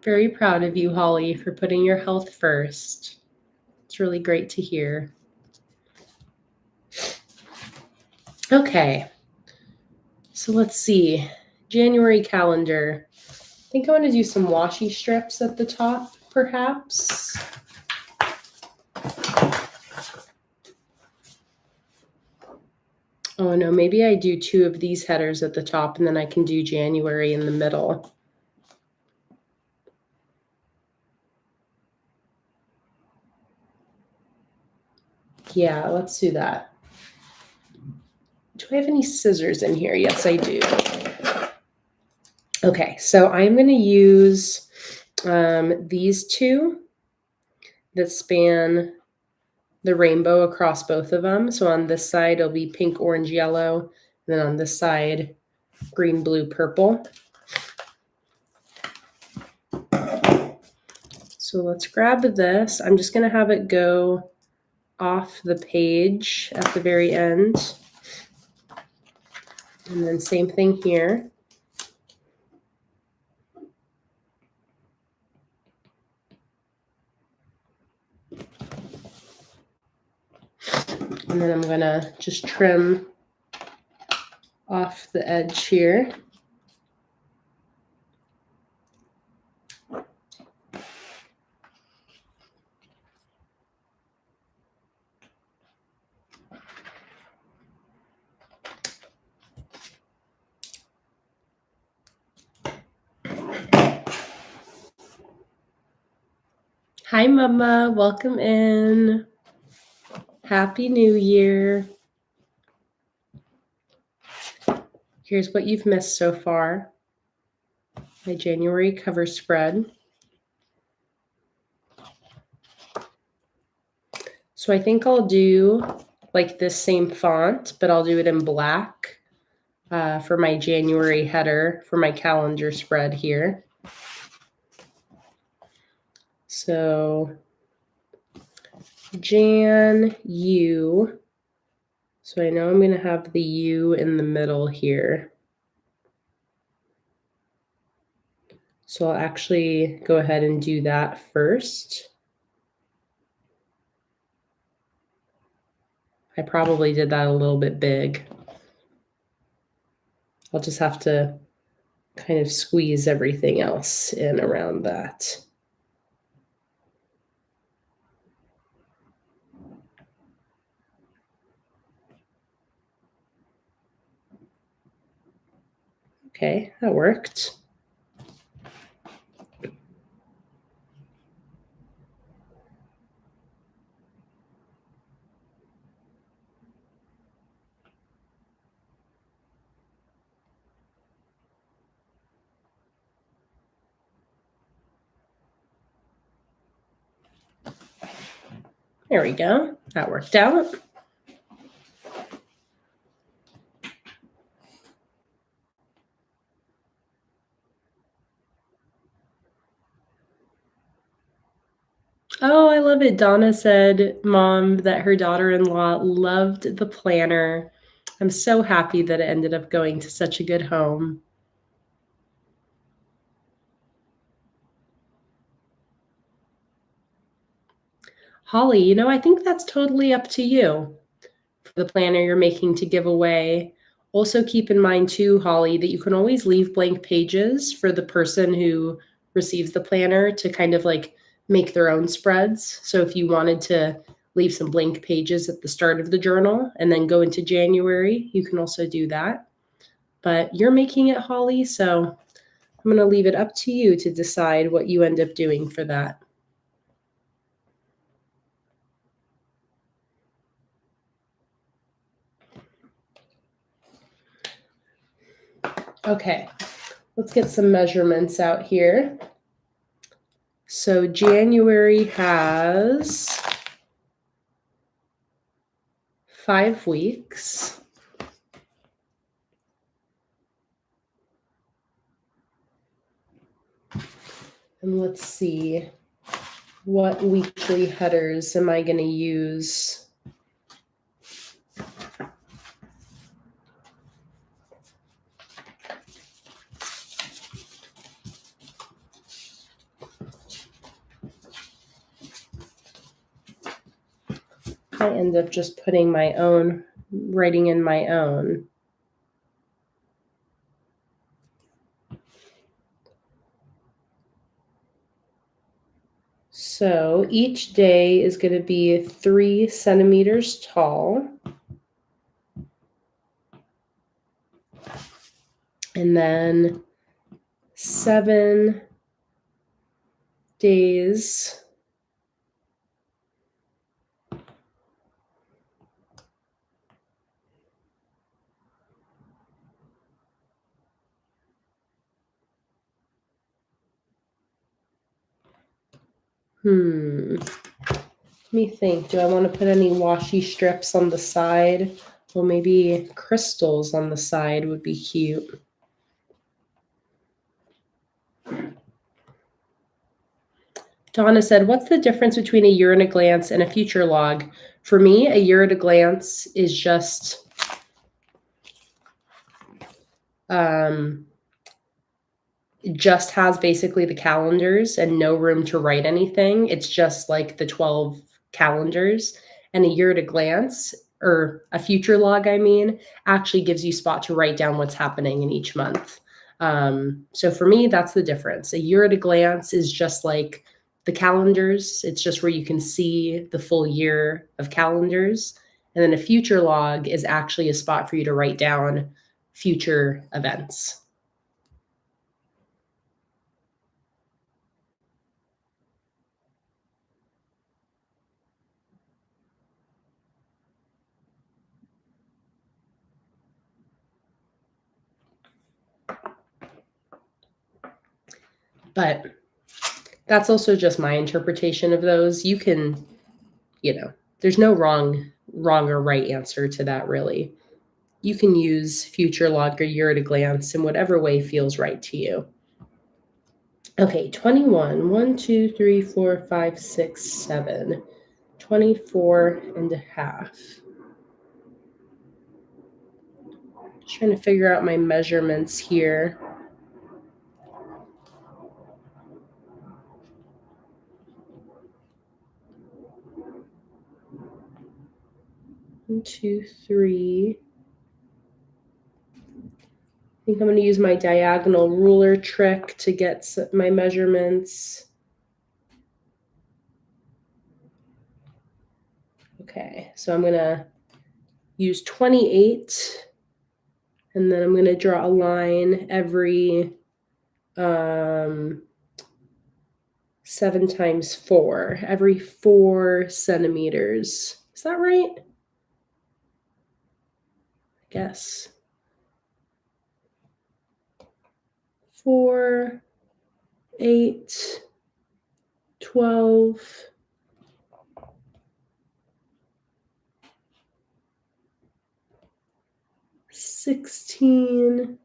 Very proud of you, Holly, for putting your health first. It's really great to hear. Okay. So let's see. January calendar. I think I want to do some washi strips at the top, perhaps. Oh no, maybe I do 2 of these headers at the top and then I can do January in the middle. Yeah, let's do that. Do I have any scissors in here? Yes, I do. Okay, so I'm going to use these 2 that span the rainbow across both of them. So on this side, it'll be pink, orange, yellow. And then on this side, green, blue, purple. So let's grab this. I'm just going to have it go off the page at the very end. And then same thing here. And then I'm going to just trim off the edge here. Hi, Mama. Welcome in. Happy New Year. Here's what you've missed so far. My January cover spread. So I think I'll do like this same font, but I'll do it in black for my January header for my calendar spread here. So Jan U. So I know I'm going to have the U in the middle here. So I'll actually go ahead and do that first. I probably did that a little bit big. I'll just have to kind of squeeze everything else in around that. Okay, that worked. There we go. That worked out. Oh, I love it. Donna said, Mom, that her daughter-in-law loved the planner. I'm so happy that it ended up going to such a good home. Holly, I think that's totally up to you for the planner you're making to give away. Also, keep in mind, too, Holly, that you can always leave blank pages for the person who receives the planner to kind of like make their own spreads. So, if you wanted to leave some blank pages at the start of the journal and then go into January, you can also do that. But you're making it, Holly, so I'm going to leave it up to you to decide what you end up doing for that. Okay, let's get some measurements out here. So January has 5 weeks. And let's see, what weekly headers am I going to use? I end up just putting my own, writing in my own. So each day is going to be 3 centimeters tall. And then 7 days Let me think. Do I want to put any washi strips on the side? Well, maybe crystals on the side would be cute. Donna said, what's the difference between a year at a glance and a future log? For me, a year at a glance is just it just has basically the calendars and no room to write anything. It's just like the 12 calendars. And a year at a glance, or a future log, I mean, actually gives you spot to write down what's happening in each month. So for me, that's the difference. A year at a glance is just like the calendars. It's just where you can see the full year of calendars. And then a future log is actually a spot for you to write down future events. But that's also just my interpretation of those. You can, there's no wrong or right answer to that, really. You can use future log or year at a glance in whatever way feels right to you. Okay, 21. 1, 2, 3, 4, 5, 6, 7. 24 and a half. Just trying to figure out my measurements here. 1, 2, 3. I think I'm going to use my diagonal ruler trick to get my measurements. Okay, so I'm going to use 28, and then I'm going to draw a line every 7 times 4, every 4 centimeters. Is that right? I guess. 4, 8, 12, 16,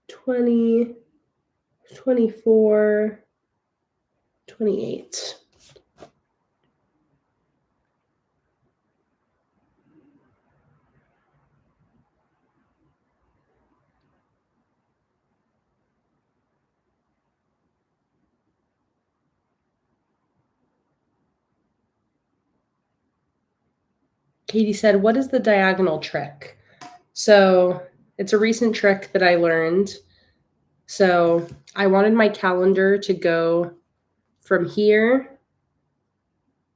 20, 24, 28. Katie said, what is the diagonal trick? So it's a recent trick that I learned. So I wanted my calendar to go from here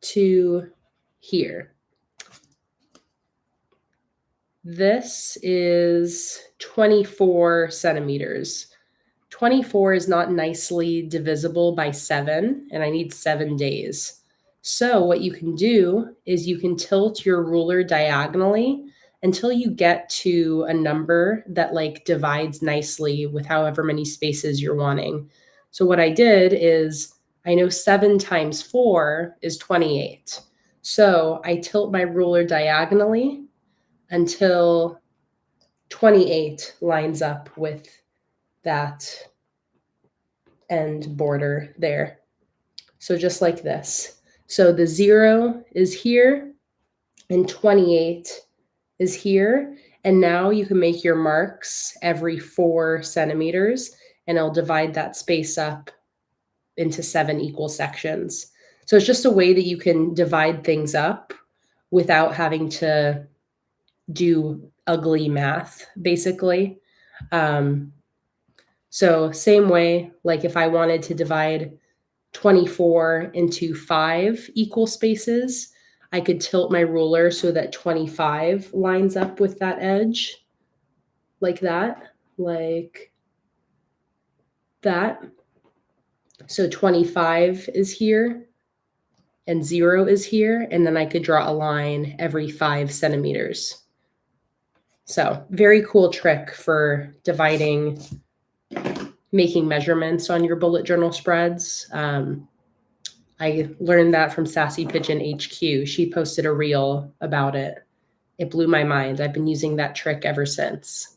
to here. This is 24 centimeters. 24 is not nicely divisible by 7, and I need 7 days. So what you can do is you can tilt your ruler diagonally until you get to a number that like divides nicely with however many spaces you're wanting. So what I did is I know 7 times 4 is 28. So I tilt my ruler diagonally until 28 lines up with that end border there. So just like this. So the 0 is here and 28 is here. And now you can make your marks every 4 centimeters, and I'll divide that space up into 7 equal sections. So it's just a way that you can divide things up without having to do ugly math, basically. So same way, like if I wanted to divide 24 into 5 equal spaces, I could tilt my ruler so that 25 lines up with that edge, like that. So 25 is here and 0 is here, and then I could draw a line every 5 centimeters. So very cool trick for dividing, making measurements on your bullet journal spreads. I learned that from Sassy Pigeon HQ. She posted a reel about it. It blew my mind. I've been using that trick ever since.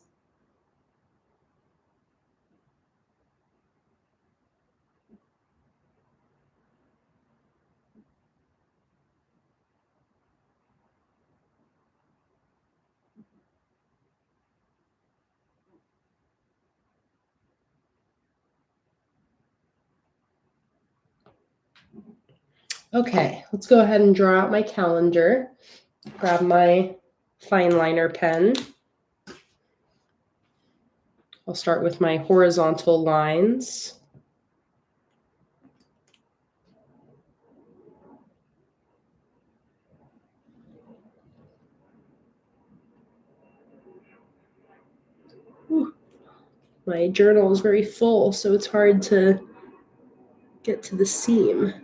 Okay, let's go ahead and draw out my calendar. Grab my fine liner pen. I'll start with my horizontal lines. Whew. My journal is very full, so it's hard to get to the seam.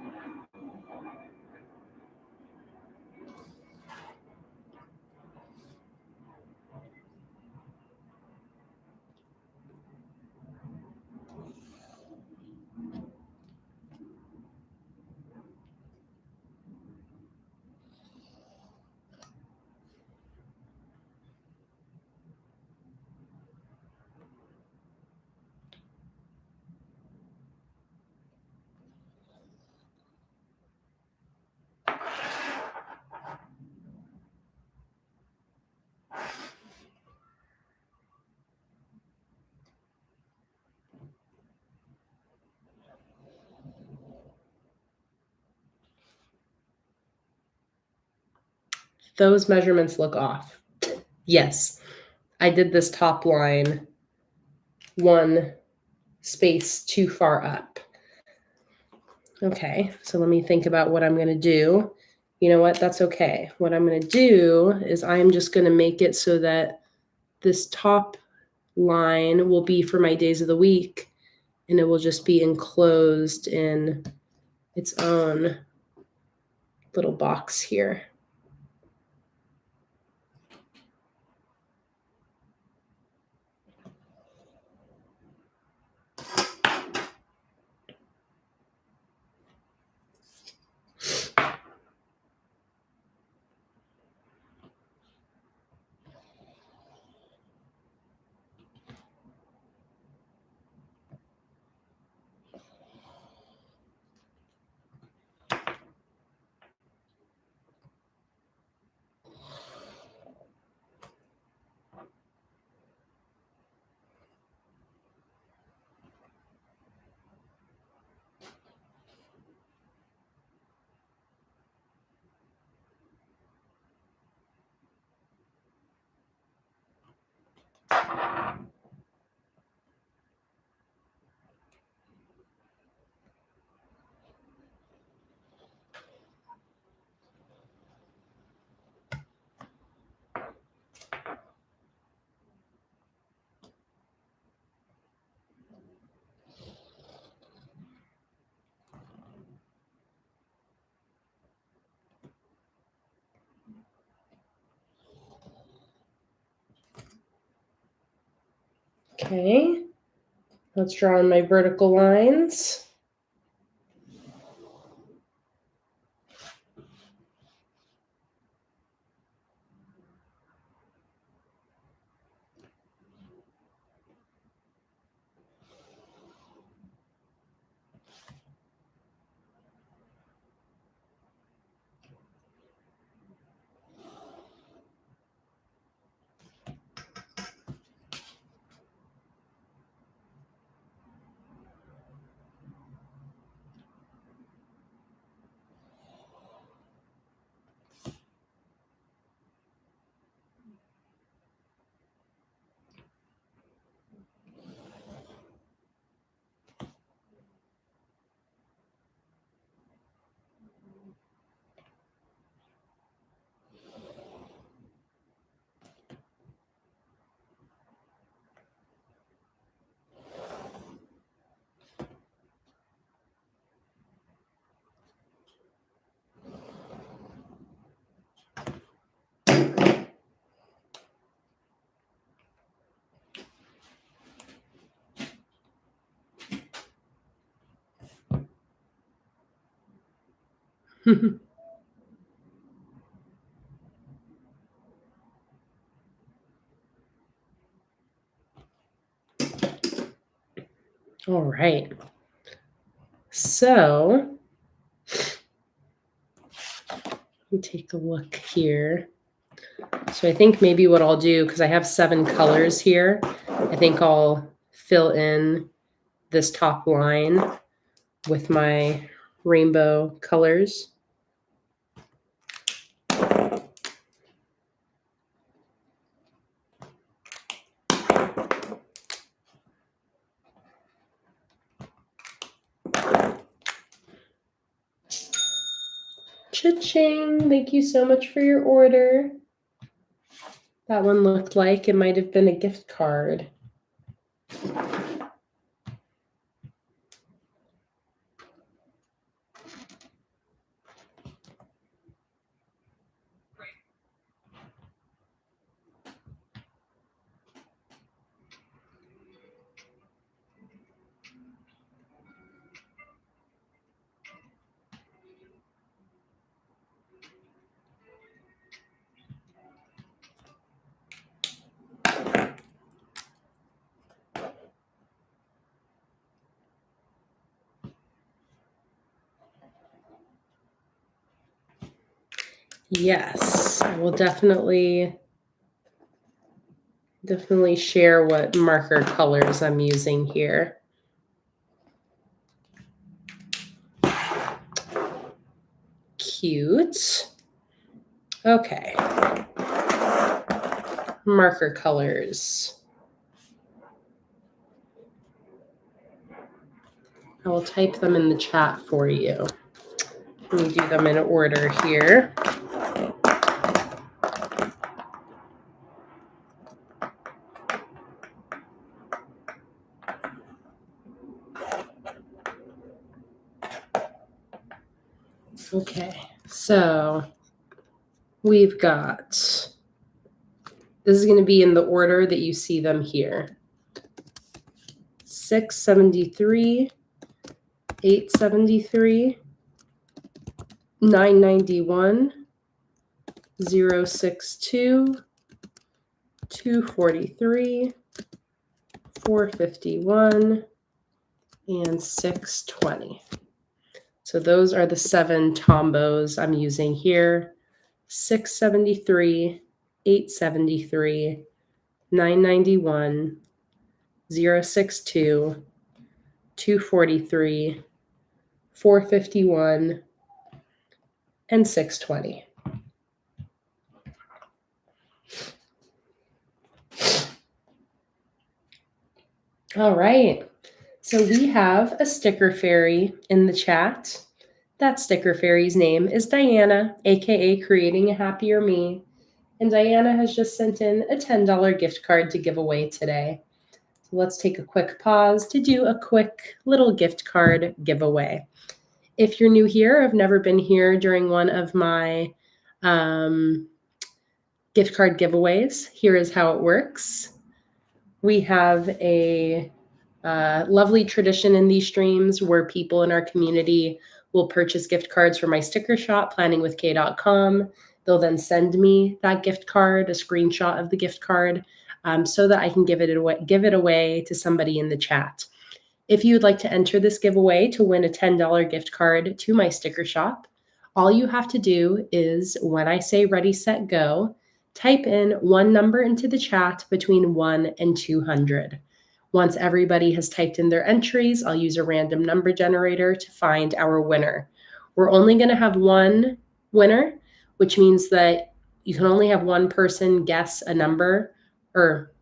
those measurements look off. Yes, I did this top line one space too far up. Okay, so let me think about what I'm going to do. You know what? That's okay. What I'm going to do is I'm just going to make it so that this top line will be for my days of the week, and it will just be enclosed in its own little box here. Okay, let's draw on my vertical lines. All right. So let me take a look here. So I think maybe what I'll do, because I have 7 colors here, I think I'll fill in this top line with my rainbow colors. Cha-ching! Thank you so much for your order. That one looked like it might have been a gift card. Yes, I will definitely share what marker colors I'm using here. Cute. Okay. Marker colors. I will type them in the chat for you. Let me do them in order here. Okay, so we've got, this is going to be in the order that you see them here. 673, 873, 991, 062, 243, 451, and 620. So those are the 7 tombos I'm using here. 673, 873, 991, 062, 243, 451, and 620. All right. So we have a sticker fairy in the chat. That sticker fairy's name is Diana, aka Creating a Happier Me. And Diana has just sent in a $10 gift card to give away today. So let's take a quick pause to do a quick little gift card giveaway. If you're new here, I've never been here during one of my gift card giveaways. Here is how it works. We have a lovely tradition in these streams where people in our community will purchase gift cards from my sticker shop, PlanningWithKay.com. They'll then send me that gift card, a screenshot of the gift card, so that I can give it away to somebody in the chat. If you would like to enter this giveaway to win a $10 gift card to my sticker shop, all you have to do is, when I say ready, set, go, type in one number into the chat between 1 and 200. Once everybody has typed in their entries, I'll use a random number generator to find our winner. We're only going to have one winner, which means that you can only have one person guess a number, or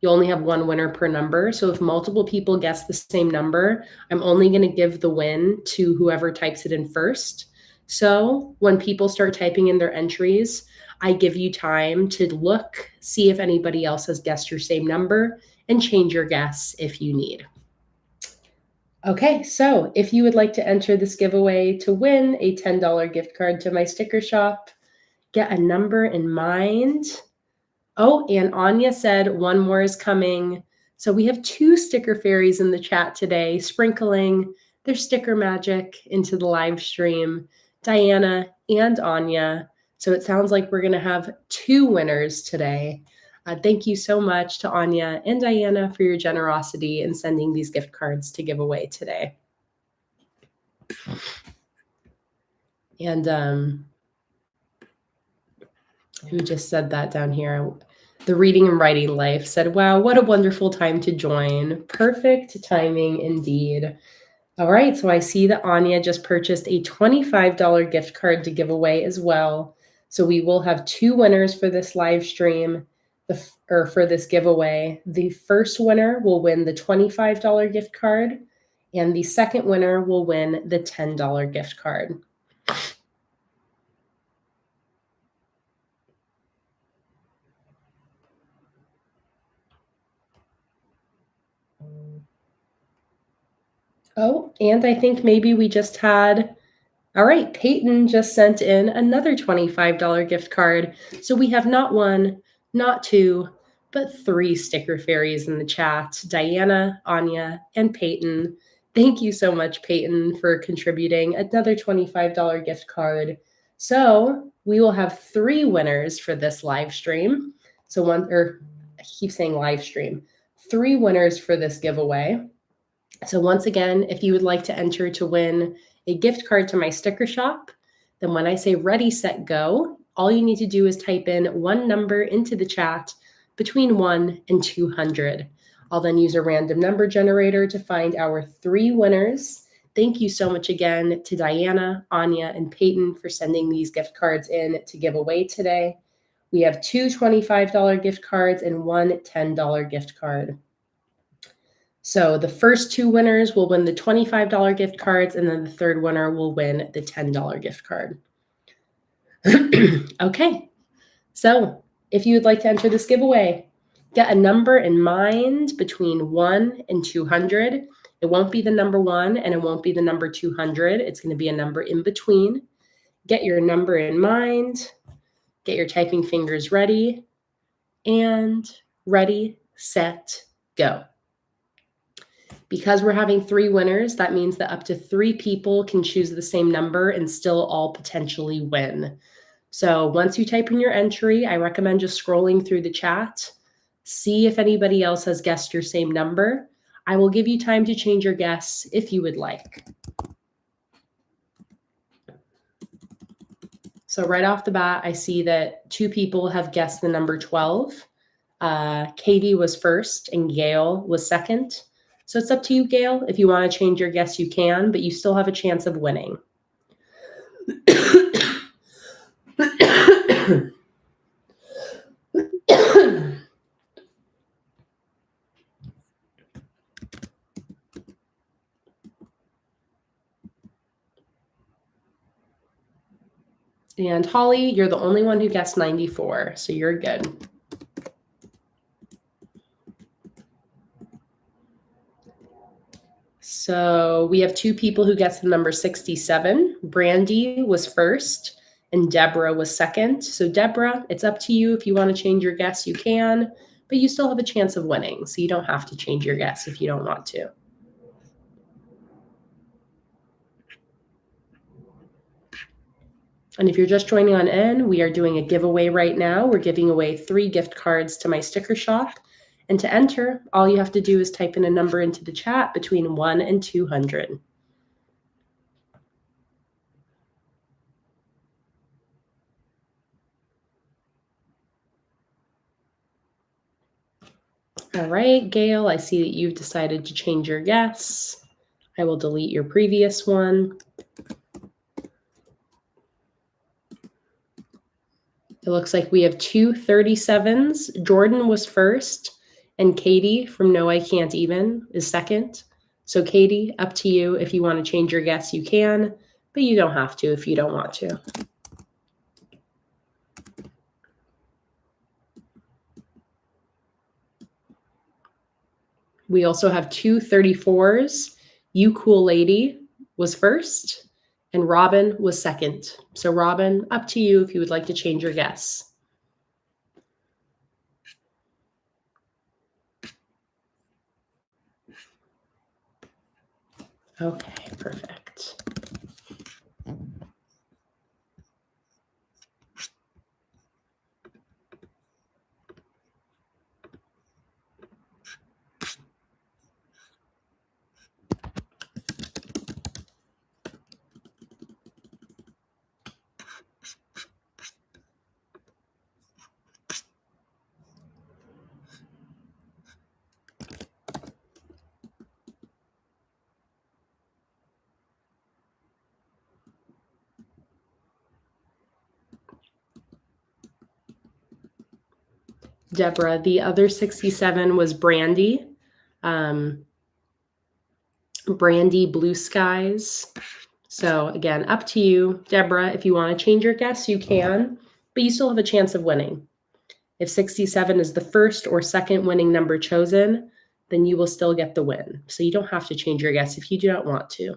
you only have one winner per number. So if multiple people guess the same number, I'm only going to give the win to whoever types it in first. So when people start typing in their entries, I give you time to look, see if anybody else has guessed your same number, and change your guess if you need. Okay, so if you would like to enter this giveaway to win a $10 gift card to my sticker shop, get a number in mind. Oh, and Anya said one more is coming. So we have 2 sticker fairies in the chat today, sprinkling their sticker magic into the live stream, Diana and Anya. So it sounds like we're going to have 2 winners today. Thank you so much to Anya and Diana for your generosity in sending these gift cards to give away today. And who just said that down here? The Reading and Writing Life said, wow, what a wonderful time to join. Perfect timing indeed. All right, so I see that Anya just purchased a $25 gift card to give away as well. So we will have 2 winners for this live stream, or for this giveaway. The first winner will win the $25 gift card, and the second winner will win the $10 gift card. Oh, and I think maybe we just had, all right, Peyton just sent in another $25 gift card. So we have not 1, not 2, but 3 sticker fairies in the chat, Diana, Anya, and Peyton. Thank you so much, Peyton, for contributing another $25 gift card. So we will have 3 winners for this live stream. So I keep saying live stream, 3 winners for this giveaway. So once again, if you would like to enter to win a gift card to my sticker shop, then when I say ready, set, go, all you need to do is type in one number into the chat between 1 and 200. I'll then use a random number generator to find our 3 winners. Thank you so much again to Diana, Anya, and Peyton for sending these gift cards in to give away today. We have 2 $25 gift cards and 1 $10 gift card. So the first 2 winners will win the $25 gift cards, and then the third winner will win the $10 gift card. Okay, so if you would like to enter this giveaway, get a number in mind between 1 and 200. It won't be the number 1 and it won't be the number 200. It's going to be a number in between. Get your number in mind, get your typing fingers ready, and ready, set, go. Because we're having 3 winners, that means that up to 3 people can choose the same number and still all potentially win. So once you type in your entry, I recommend just scrolling through the chat. See if anybody else has guessed your same number. I will give you time to change your guess if you would like. So right off the bat, I see that 2 people have guessed the number 12. Katie was first and Gail was second. So it's up to you, Gail. If you want to change your guess, you can, but you still have a chance of winning. And Holly, you're the only one who guessed 94, so you're good. So we have 2 people who guessed the number 67. Brandy was first and Deborah was second. So Deborah, it's up to you. If you want to change your guess, you can, but you still have a chance of winning. So you don't have to change your guess if you don't want to. And if you're just joining on in, we are doing a giveaway right now. We're giving away 3 gift cards to my sticker shop. And to enter, all you have to do is type in a number into the chat between 1 and 200. All right, Gail, I see that you've decided to change your guess. I will delete your previous one. It looks like we have 2 37s. Jordan was first, and Katie from No I Can't Even is second. So Katie, up to you. If you want to change your guess, you can, but you don't have to if you don't want to. We also have 2 34s. You Cool Lady was first, and Robin was second. So Robin, up to you if you would like to change your guess. Okay, perfect. Deborah, the other 67 was Brandy. Brandy Blue Skies. So again, up to you, Deborah. If you want to change your guess, you can, but you still have a chance of winning. If 67 is the first or second winning number chosen, then you will still get the win. So you don't have to change your guess if you do not want to.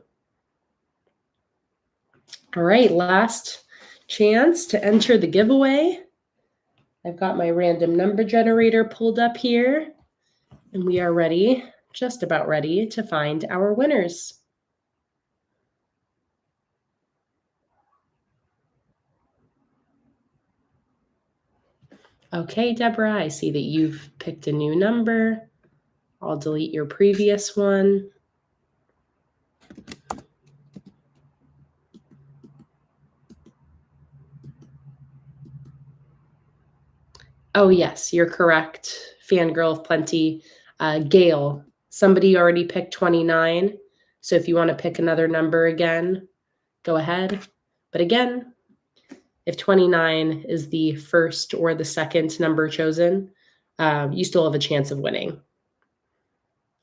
All right, last chance to enter the giveaway. I've got my random number generator pulled up here, and we are ready, just about ready, to find our winners. Okay, Deborah, I see that you've picked a new number. I'll delete your previous one. Oh, yes, you're correct. Fangirl of Plenty. Gail, somebody already picked 29. So if you want to pick another number again, go ahead. But again, if 29 is the first or the second number chosen, you still have a chance of winning.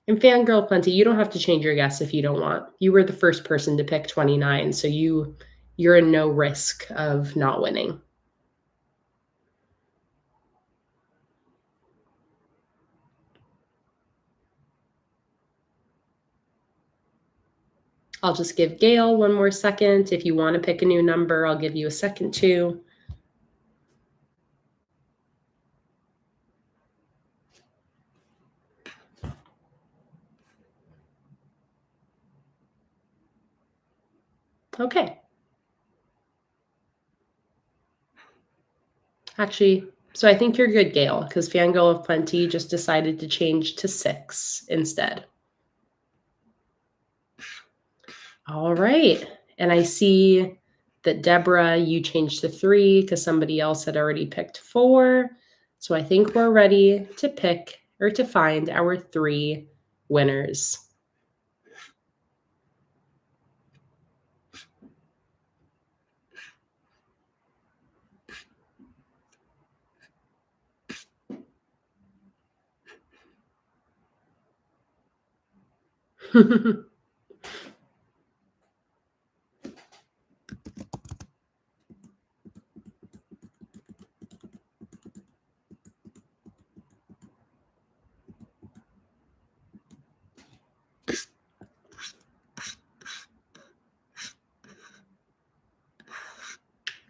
And Fangirl Plenty, you don't have to change your guess if you don't want. You were the first person to pick 29, so you're in no risk of not winning. I'll just give Gail one more second. If you want to pick a new number, I'll give you a second too. Okay. Actually, so I think you're good, Gail, because Fangirl of Plenty just decided to change to 6 instead. All right. And I see that Deborah, you changed to 3 because somebody else had already picked 4. So I think we're ready to pick or to find our 3 winners.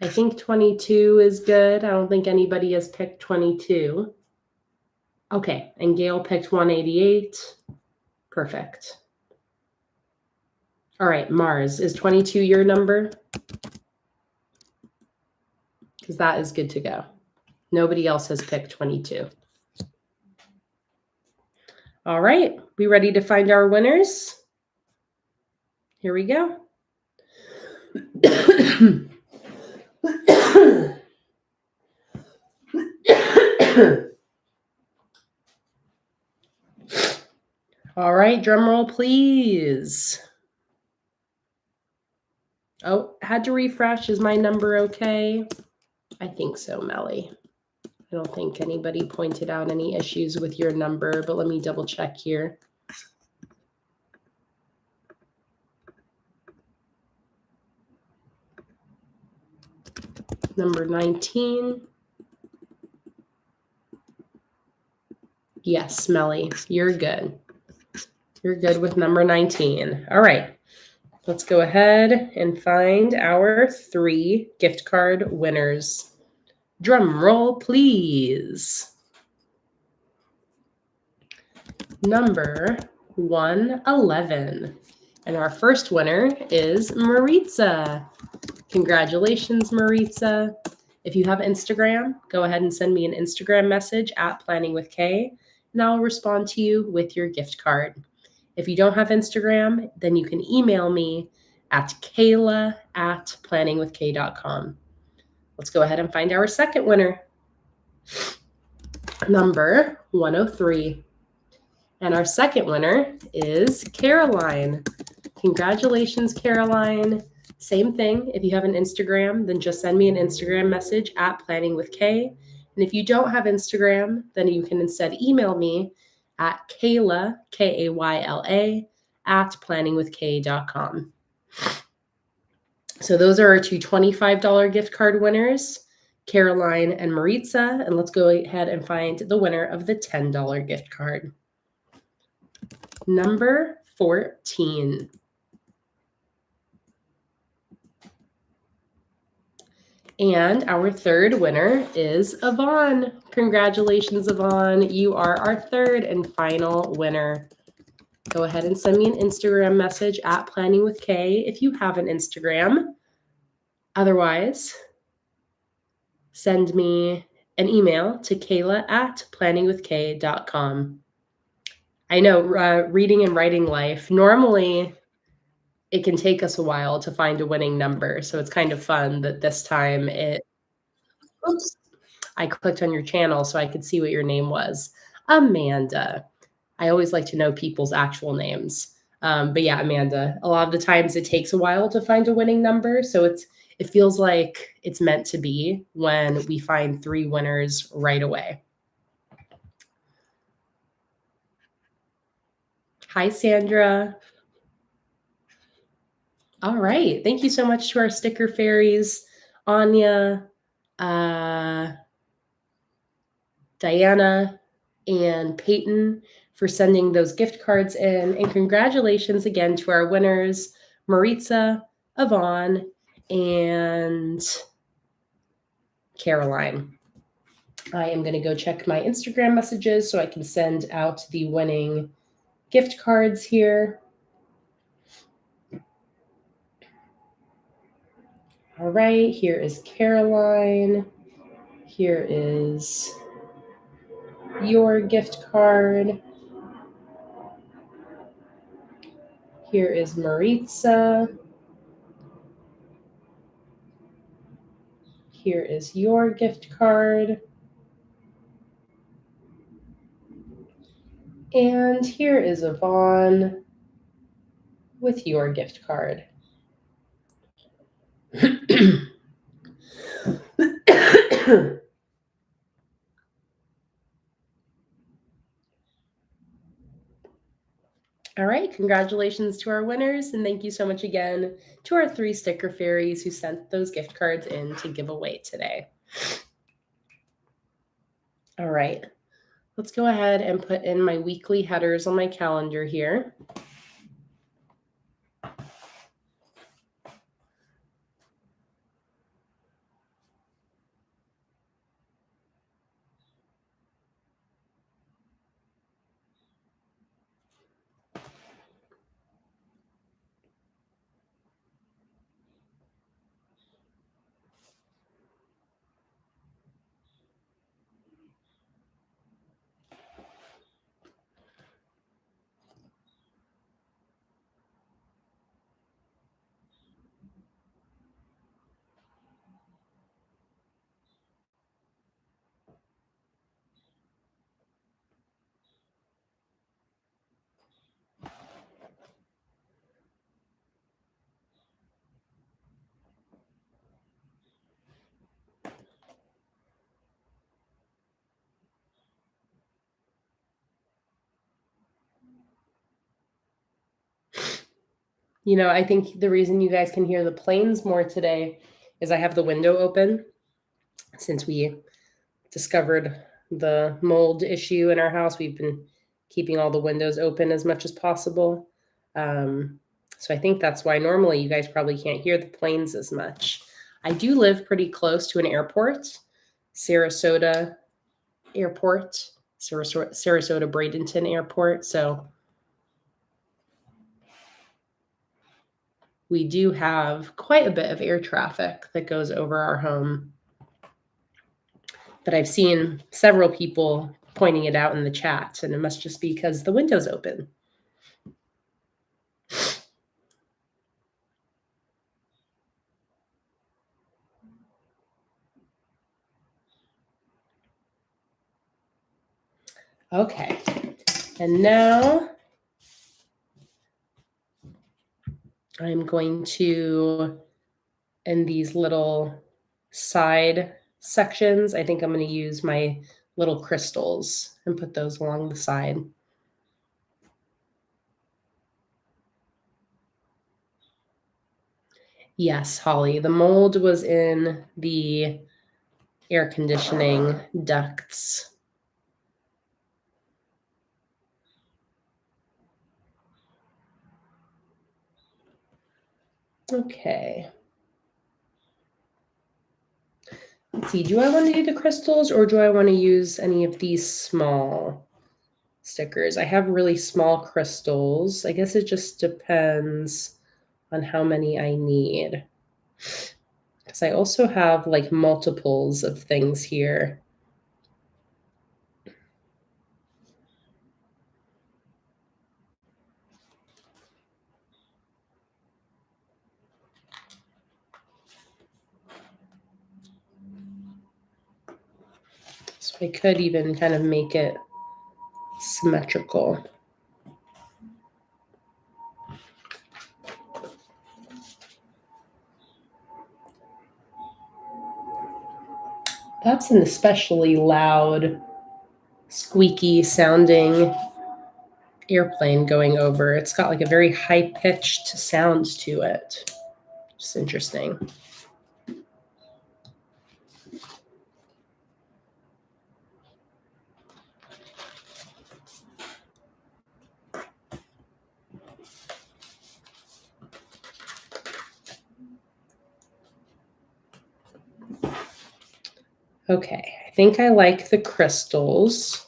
I think 22 is good. I don't think anybody has picked 22. Okay, and Gail picked 188. Perfect. All right, Mars, is 22 your number? Because that is good to go. Nobody else has picked 22. All right, we ready to find our winners? Here we go. All right, drum roll, please. Oh, had to refresh. Is my number okay? I think so, Melly. I don't think anybody pointed out any issues with your number, but let me double check here. Number 19. Yes, Melly, you're good. You're good with number 19. All right, let's go ahead and find our 3 gift card winners. Drum roll, please. Number 111. And our first winner is Maritza. Congratulations, Maritza. If you have Instagram, go ahead and send me an Instagram message at PlanningWithKay, and I'll respond to you with your gift card. If you don't have Instagram, then you can email me at kayla@planningwithkay.com. Let's go ahead and find our second winner. Number 103. And our second winner is Caroline. Congratulations, Caroline. Same thing. If you have an Instagram, then just send me an Instagram message at PlanningWithKay. And if you don't have Instagram, then you can instead email me at Kayla, Kayla, @planningwithkay.com. So those are our 2 $25 gift card winners, Caroline and Maritza. And let's go ahead and find the winner of the $10 gift card. Number 14. And our third winner is Yvonne. Congratulations, Yvonne. You are our third and final winner. Go ahead and send me an Instagram message at PlanningWithKay if you have an Instagram. Otherwise, send me an email to kayla@planningwithkay.com. I know reading and writing life, normally it can take us a while to find a winning number. So it's kind of fun that this time oops, I clicked on your channel so I could see what your name was. Amanda. I always like to know people's actual names. But yeah, Amanda, a lot of the times it takes a while to find a winning number. So it feels like it's meant to be when we find 3 winners right away. Hi, Sandra. All right. Thank you so much to our sticker fairies, Anya, Diana, and Peyton for sending those gift cards in. And congratulations again to our winners, Maritza, Yvonne, and Caroline. I am going to go check my Instagram messages so I can send out the winning gift cards here. All right, here is Caroline. Here is your gift card. Here is Maritza. Here is your gift card. And here is Yvonne with your gift card. All right, congratulations to our winners, and thank you so much again to our 3 sticker fairies who sent those gift cards in to give away today. All right, let's go ahead and put in my weekly headers on my calendar here. You know, I think the reason you guys can hear the planes more today is I have the window open since we discovered the mold issue in our house. We've been keeping all the windows open as much as possible. So I think that's why normally you guys probably can't hear the planes as much. I do live pretty close to an airport, Sarasota Airport, Sarasota Bradenton Airport. So we do have quite a bit of air traffic that goes over our home. But I've seen several people pointing it out in the chat, and it must just be because the window's open. Okay, and now I'm going to, in these little side sections, I think I'm going to use my little crystals and put those along the side. Yes, Holly, the mold was in the air conditioning ducts. Okay. Let's see, do I want to do the crystals or do I want to use any of these small stickers? I have really small crystals. I guess it just depends on how many I need. Because I also have like multiples of things here. So I could even kind of make it symmetrical. That's an especially loud, squeaky sounding airplane going over. It's got like a very high-pitched sound to it. Just interesting. Okay, I think I like the crystals.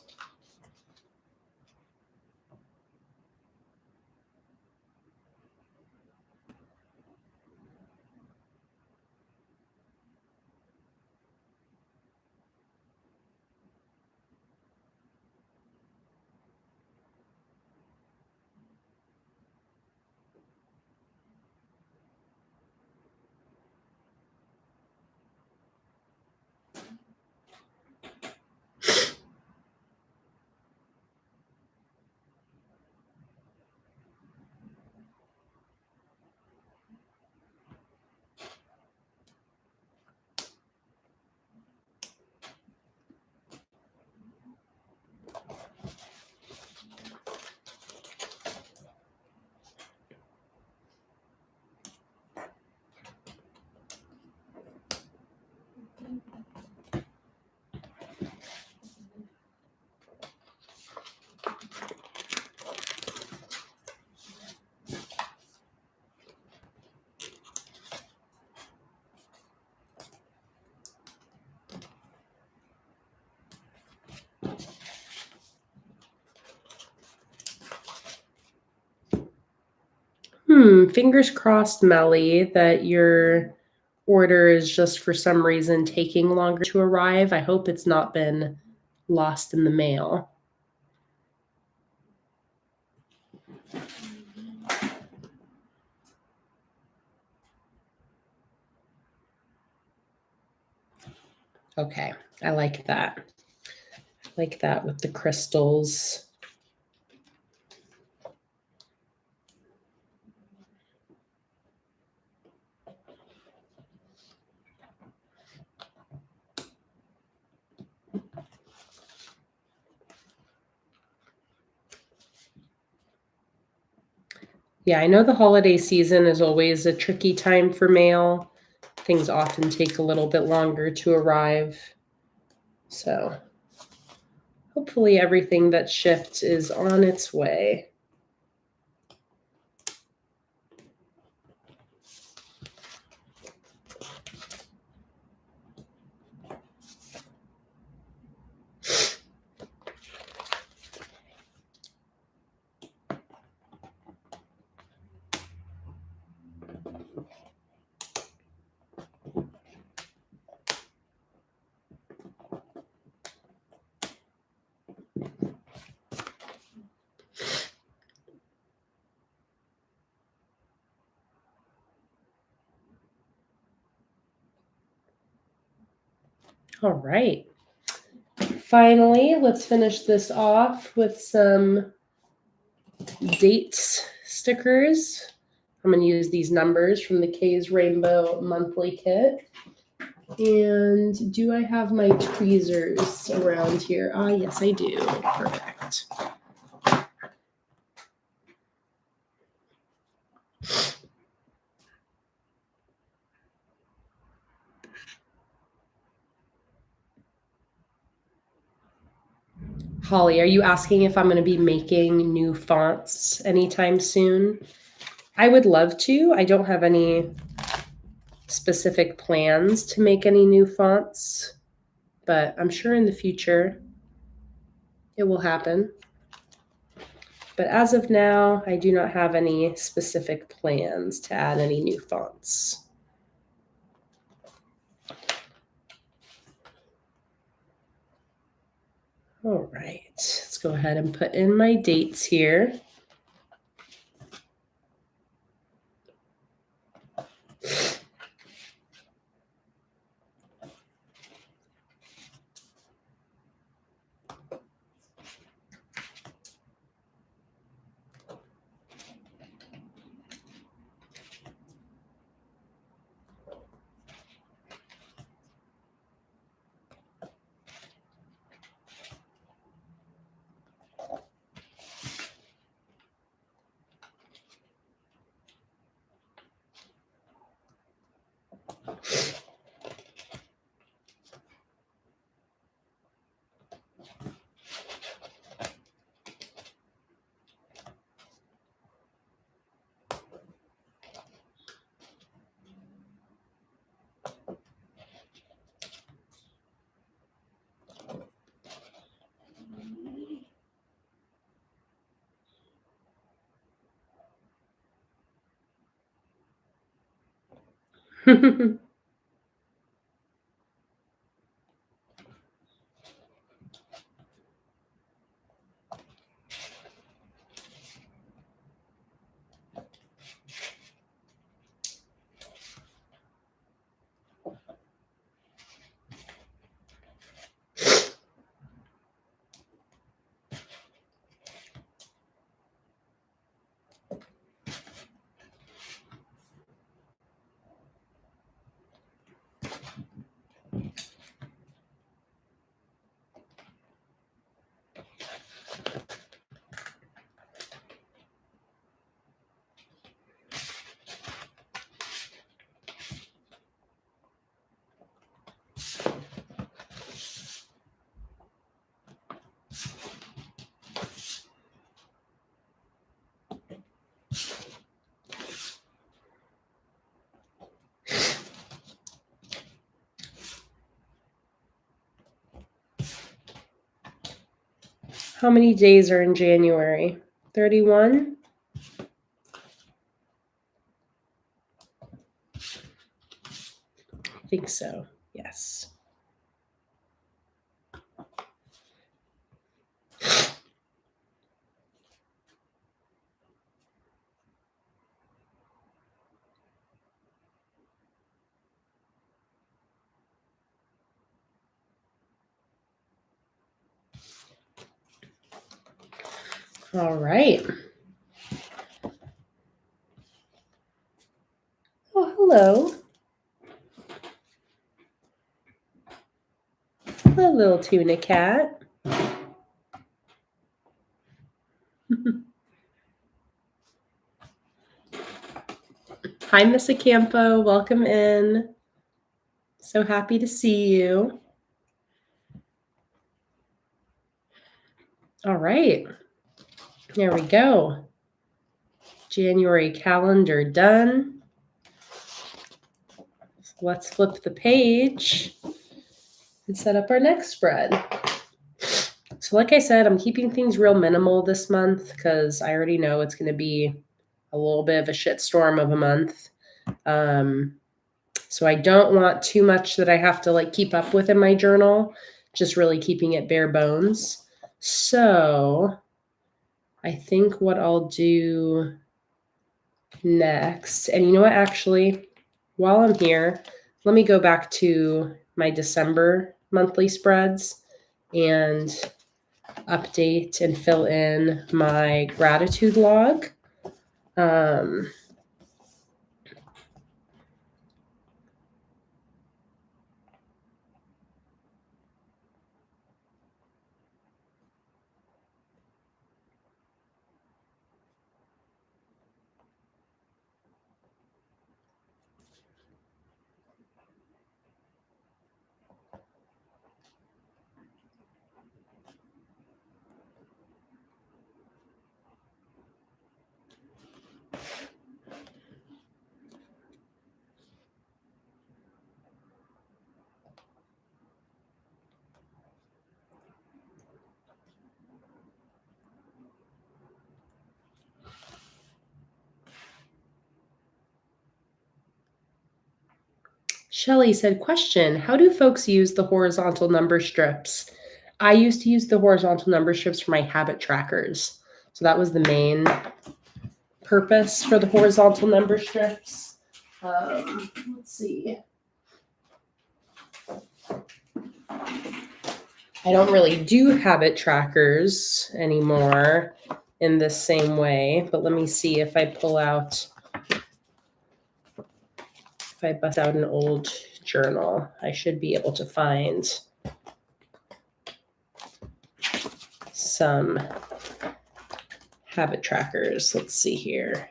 Fingers crossed, Melly, that your order is just for some reason taking longer to arrive. I hope it's not been lost in the mail. Okay, I like that. I like that with the crystals. Yeah, I know the holiday season is always a tricky time for mail. Things often take a little bit longer to arrive. So hopefully everything that's shipped is on its way. All right. Finally, let's finish this off with some dates stickers. I'm going to use these numbers from the Kay's Rainbow Monthly Kit. And do I have my tweezers around here? Ah, yes, I do. Perfect. Holly, are you asking if I'm going to be making new fonts anytime soon? I would love to. I don't have any specific plans to make any new fonts, but I'm sure in the future it will happen. But as of now, I do not have any specific plans to add any new fonts. All right, let's go ahead and put in my dates here. How many days are in January? 31? I think so, yes. All right. Oh, hello. Hello, little tuna cat. Hi, Miss Acampo. Welcome in. So happy to see you. All right. There we go. January calendar done. So let's flip the page and set up our next spread. So like I said, I'm keeping things real minimal this month because I already know it's going to be a little bit of a shitstorm of a month. So I don't want too much that I have to like keep up with in my journal, just really keeping it bare bones. So I think what I'll do next, and you know what, actually, while I'm here, let me go back to my December monthly spreads and update and fill in my gratitude log. Shelly said, question, how do folks use the horizontal number strips? I used to use the horizontal number strips for my habit trackers. So that was the main purpose for the horizontal number strips. Let's see. I don't really do habit trackers anymore in this same way, but let me see if I pull out, if I bust out an old journal, I should be able to find some habit trackers. Let's see here.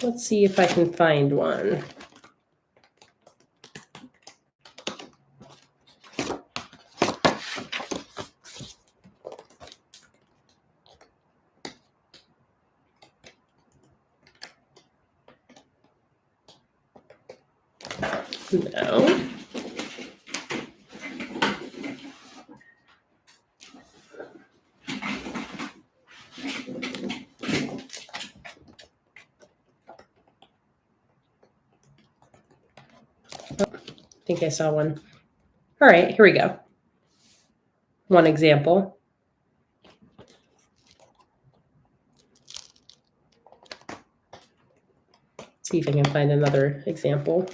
Let's see if I can find one. No. I think I saw one. All right, here we go. One example. See if I can find another example.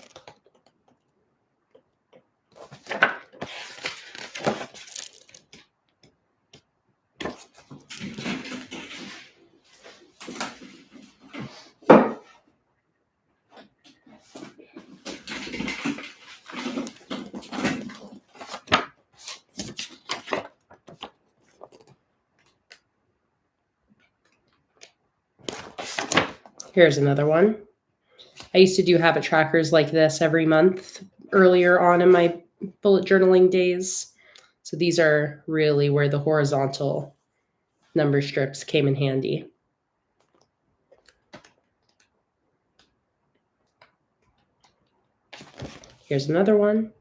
Here's another one. I used to do habit trackers like this every month earlier on in my bullet journaling days. So these are really where the horizontal number strips came in handy. Here's another one.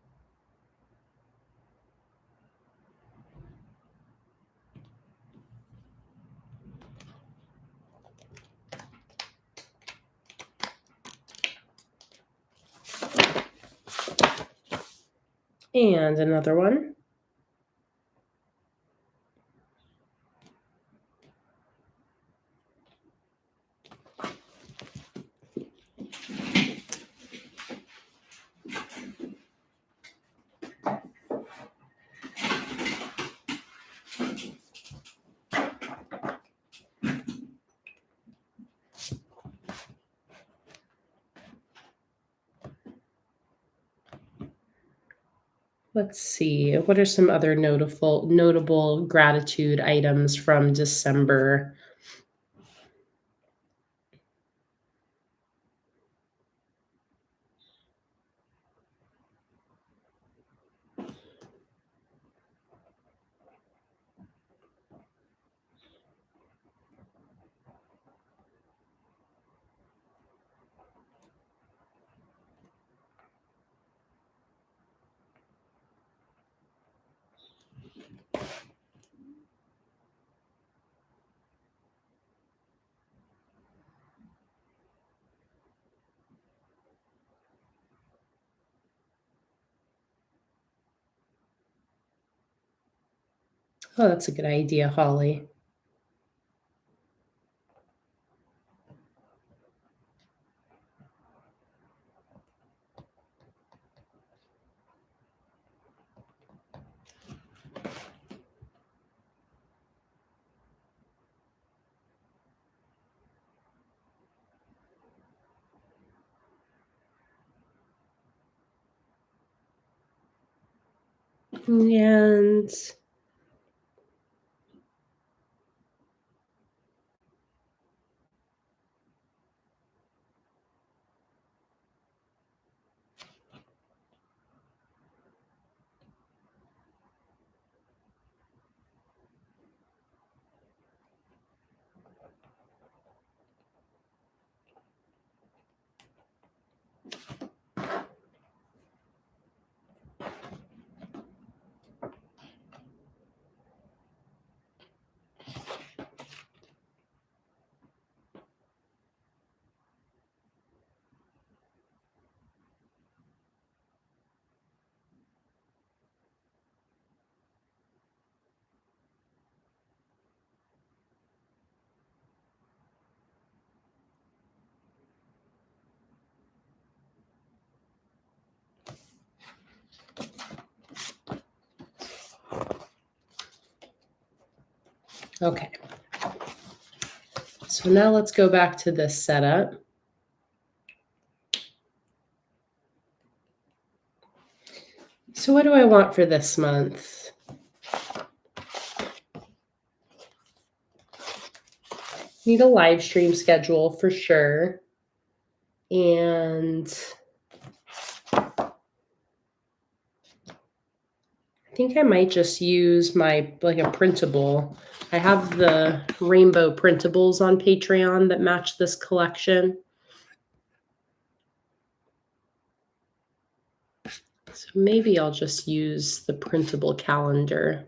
And another one. Let's see, what are some other notable gratitude items from December? Oh, that's a good idea, Holly. And okay. So now let's go back to this setup. So what do I want for this month? Need a live stream schedule for sure. And I think I might just use like a printable. I have the rainbow printables on Patreon that match this collection. So maybe I'll just use the printable calendar.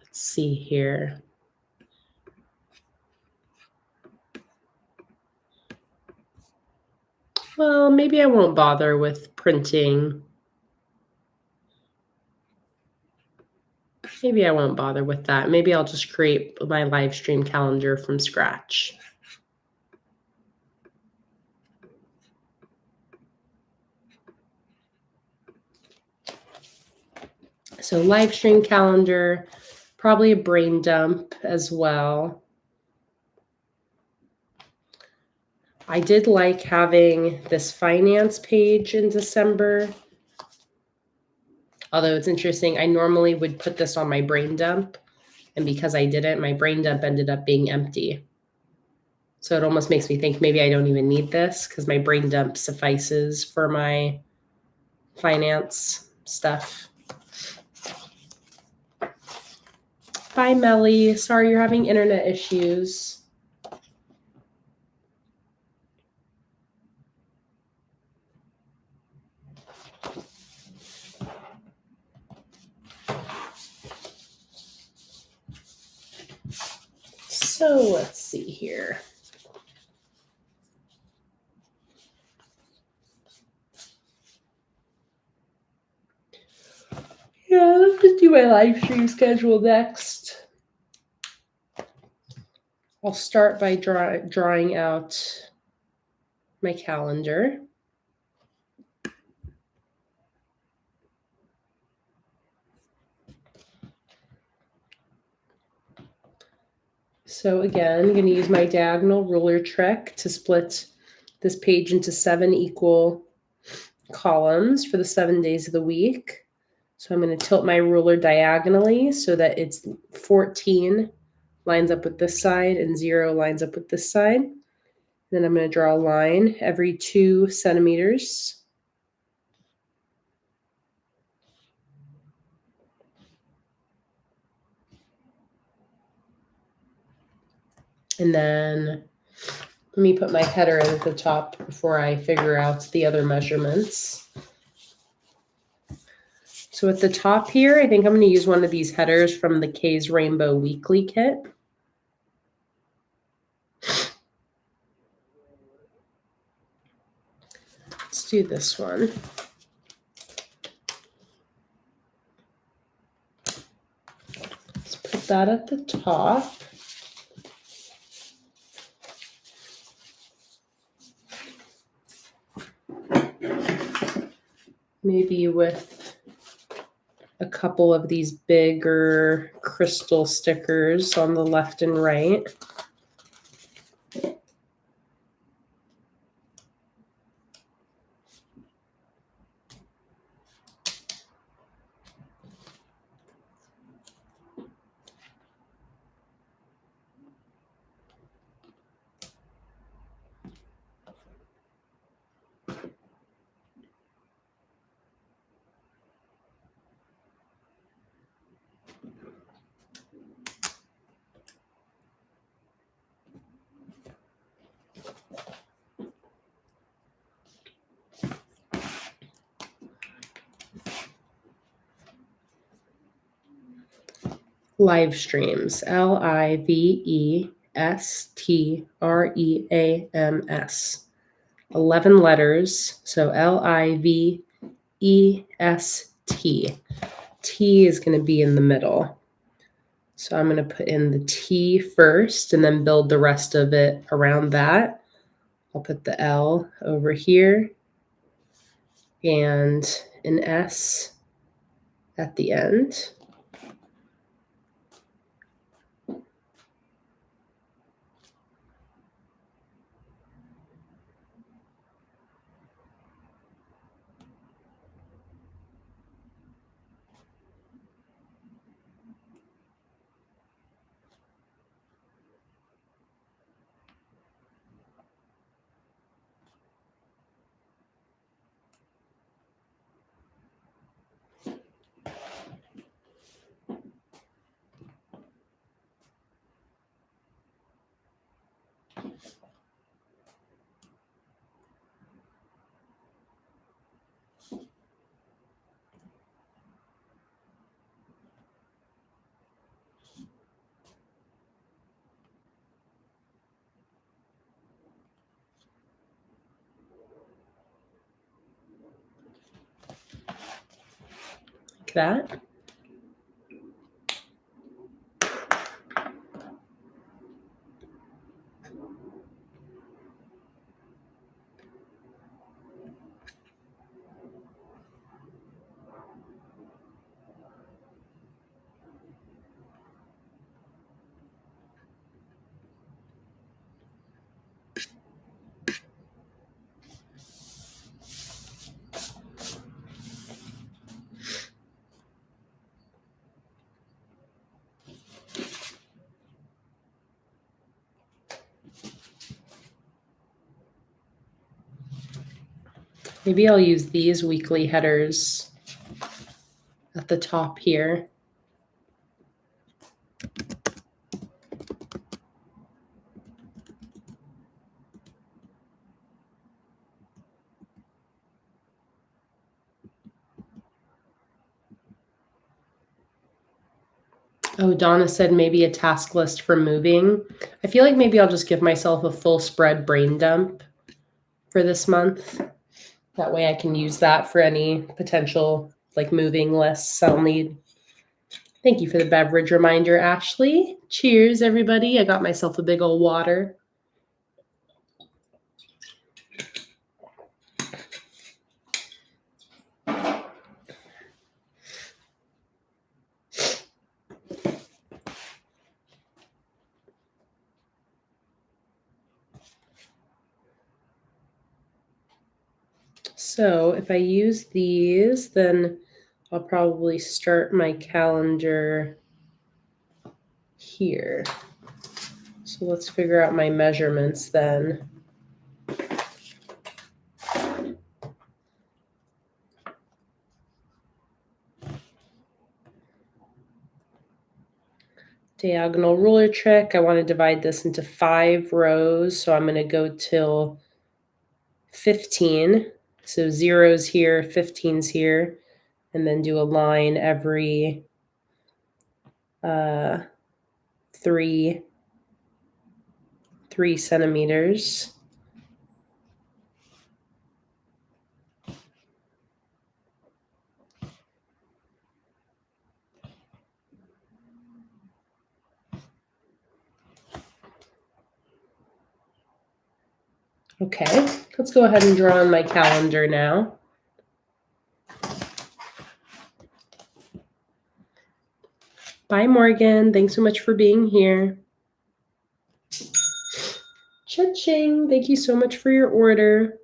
Let's see here. Well, maybe I won't bother with printing. Maybe I won't bother with that. Maybe I'll just create my live stream calendar from scratch. So live stream calendar, probably a brain dump as well. I did like having this finance page in December. Although it's interesting, I normally would put this on my brain dump. And because I didn't, my brain dump ended up being empty. So it almost makes me think maybe I don't even need this because my brain dump suffices for my finance stuff. Bye, Melly. Sorry you're having internet issues. So let's see here. Yeah, let's just do my live stream schedule next. I'll start by drawing out my calendar. So again, I'm going to use my diagonal ruler trick to split this page into 7 equal columns for the 7 days of the week. So I'm going to tilt my ruler diagonally so that it's 14 lines up with this side and 0 lines up with this side. Then I'm going to draw a line every 2 centimeters. And then let me put my header at the top before I figure out the other measurements. So at the top here, I think I'm going to use one of these headers from the Kay's Rainbow Weekly Kit. Let's do this one. Let's put that at the top. Maybe with a couple of these bigger crystal stickers on the left and right. Live streams, Livestreams, 11 letters, so Livest. T is going to be in the middle. So I'm going to put in the T first and then build the rest of it around that. I'll put the L over here and an S at the end. Like that. Maybe I'll use these weekly headers at the top here. Oh, Donna said maybe a task list for moving. I feel like maybe I'll just give myself a full spread brain dump for this month. That way I can use that for any potential like moving lists I'll need. Thank you for the beverage reminder, Ashley. Cheers, everybody. I got myself a big old water. So if I use these, then I'll probably start my calendar here. So let's figure out my measurements then. Diagonal ruler trick. I want to divide this into 5 rows. So I'm going to go till 15. So 0's here, 15's here, and then do a line every 3 centimeters. Okay, let's go ahead and draw on my calendar now. Bye, Morgan. Thanks so much for being here. Cha-ching. Thank you so much for your order.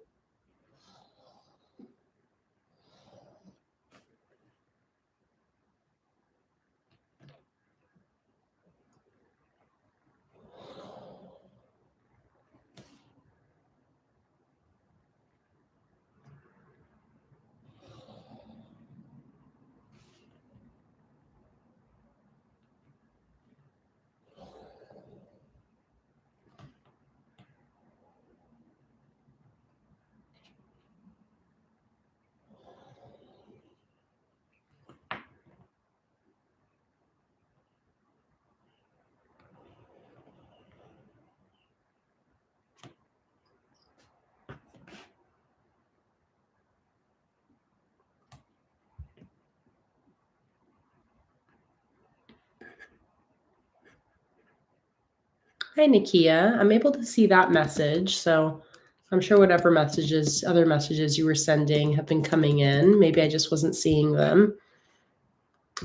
Hi, Nakia. I'm able to see that message, so I'm sure whatever other messages you were sending have been coming in. Maybe I just wasn't seeing them.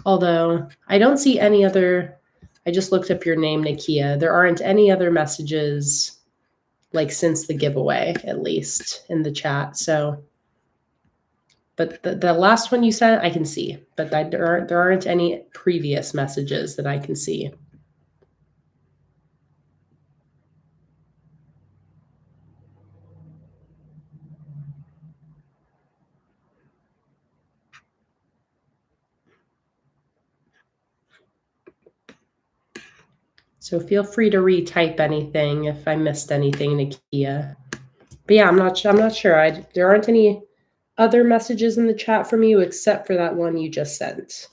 Although I don't see any other, I just looked up your name, Nakia. There aren't any other messages like since the giveaway, at least in the chat. So, but the last one you sent, I can see, but there aren't any previous messages that I can see. So feel free to retype anything if I missed anything, Nakia. But yeah, I'm not sure. There aren't any other messages in the chat from you except for that one you just sent.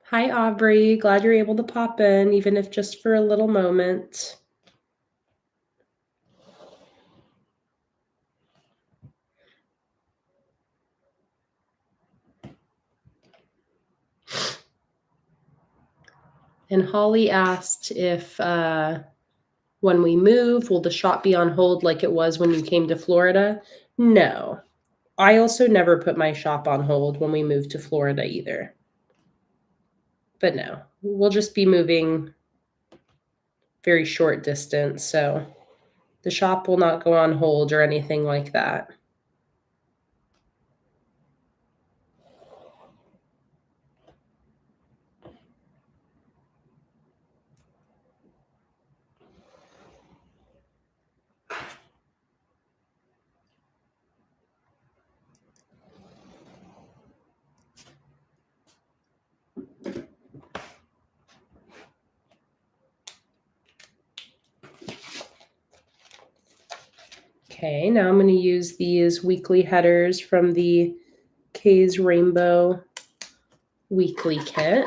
Hi, Aubrey. Glad you're able to pop in, even if just for a little moment. And Holly asked if when we move, will the shop be on hold like it was when you came to Florida? No. I also never put my shop on hold when we moved to Florida either. But no, we'll just be moving very short distance, so the shop will not go on hold or anything like that. Okay, now I'm going to use these weekly headers from the Kay's Rainbow Weekly Kit.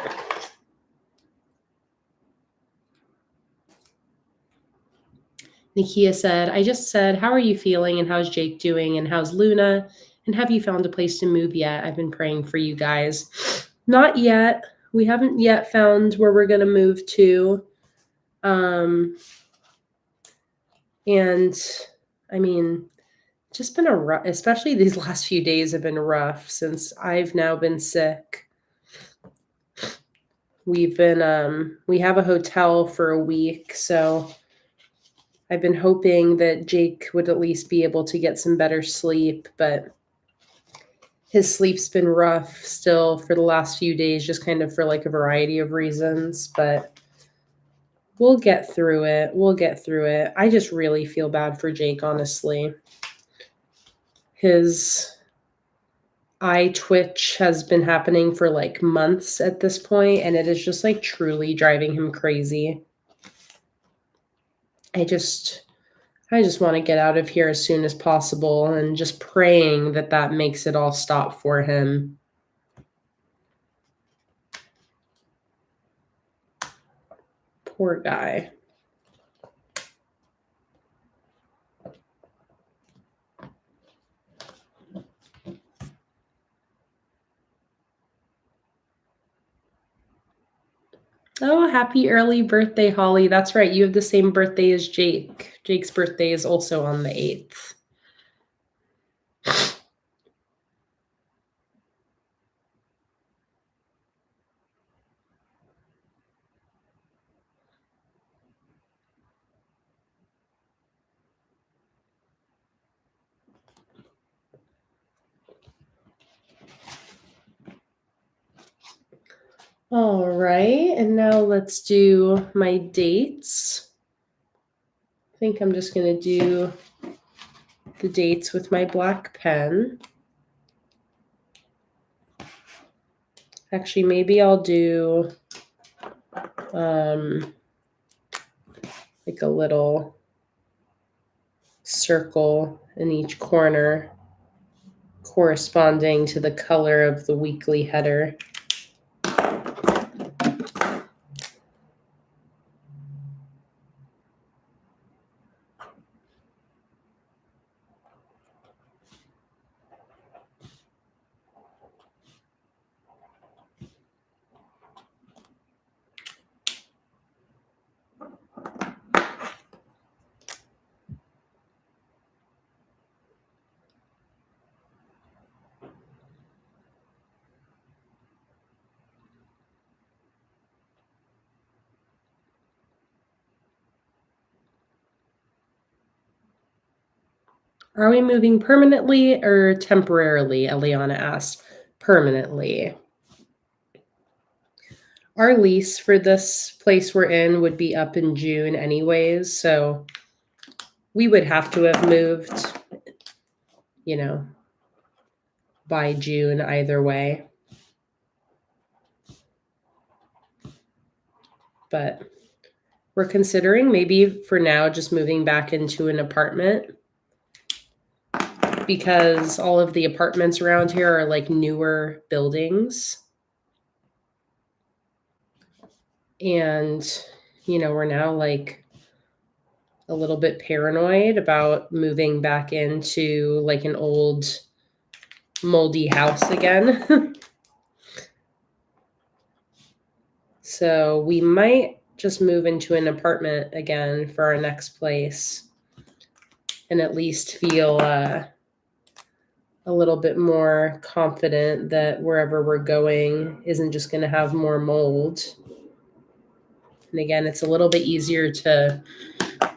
Nakia said, I just said, how are you feeling and how's Jake doing and how's Luna? And have you found a place to move yet? I've been praying for you guys. Not yet. We haven't yet found where we're going to move to. And I mean, just been a rough, especially these last few days have been rough since I've now been sick. We've been, we have a hotel for a week, so I've been hoping that Jake would at least be able to get some better sleep, but his sleep's been rough still for the last few days, just kind of for like a variety of reasons, but we'll get through it. We'll get through it. I just really feel bad for Jake, honestly. His eye twitch has been happening for like months at this point, and it is just like truly driving him crazy. I just want to get out of here as soon as possible and just praying that that makes it all stop for him. Poor guy. Oh, happy early birthday, Holly. That's right. You have the same birthday as Jake. Jake's birthday is also on the 8th. All right, and now let's do my dates. I think I'm just going to do the dates with my black pen. Actually, maybe I'll do like a little circle in each corner corresponding to the color of the weekly header. Are we moving permanently or temporarily? Eliana asked. Permanently. Our lease for this place we're in would be up in June anyways, so we would have to have moved, you know, by June either way. But we're considering maybe for now just moving back into an apartment because all of the apartments around here are like newer buildings. And, we're now like a little bit paranoid about moving back into like an old moldy house again. So we might just move into an apartment again for our next place and at least feel a little bit more confident that wherever we're going isn't just going to have more mold. And again, it's a little bit easier to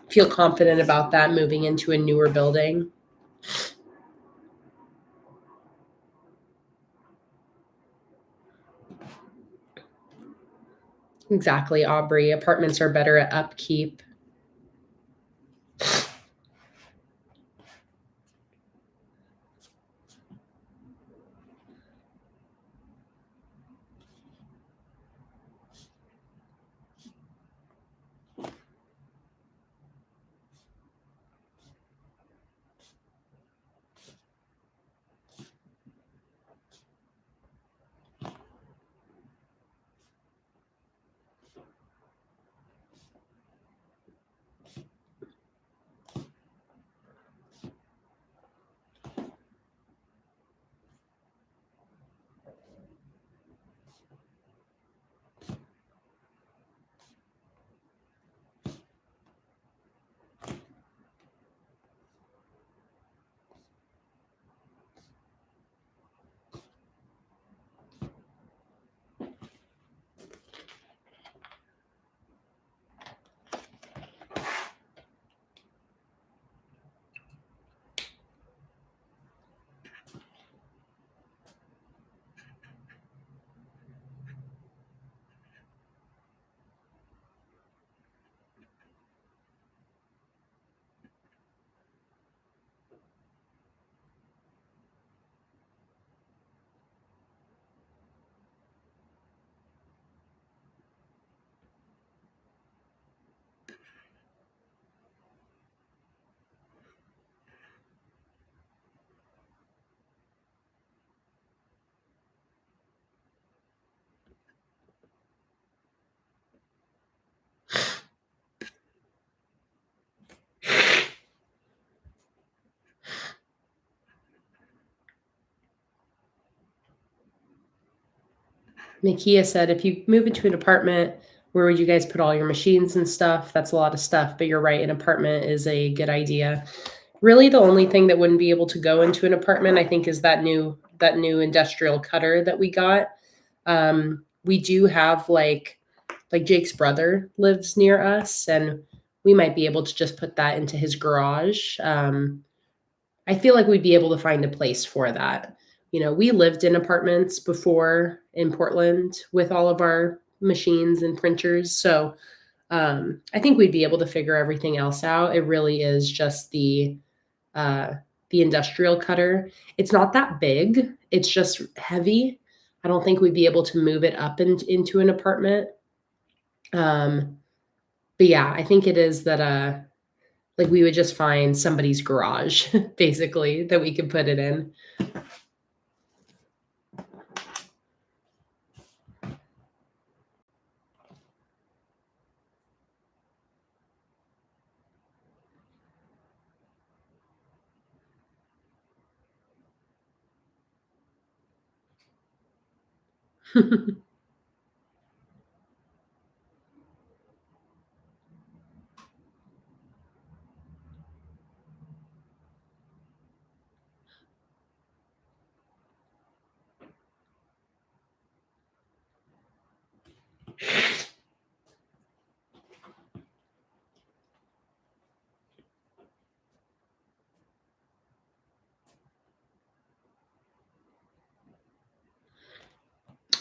feel confident about that moving into a newer building. Exactly, Aubrey. Apartments are better at upkeep. Nakia said, if you move into an apartment, where would you guys put all your machines and stuff? That's a lot of stuff, but you're right, an apartment is a good idea. Really, the only thing that wouldn't be able to go into an apartment, I think, is that new industrial cutter that we got. We do have like Jake's brother lives near us, and we might be able to just put that into his garage. I feel like we'd be able to find a place for that. We lived in apartments before in Portland with all of our machines and printers. So I think we'd be able to figure everything else out. It really is just uh, the industrial cutter. It's not that big. It's just heavy. I don't think we'd be able to move it up into an apartment. But yeah, I think it is that like we would just find somebody's garage basically that we could put it in.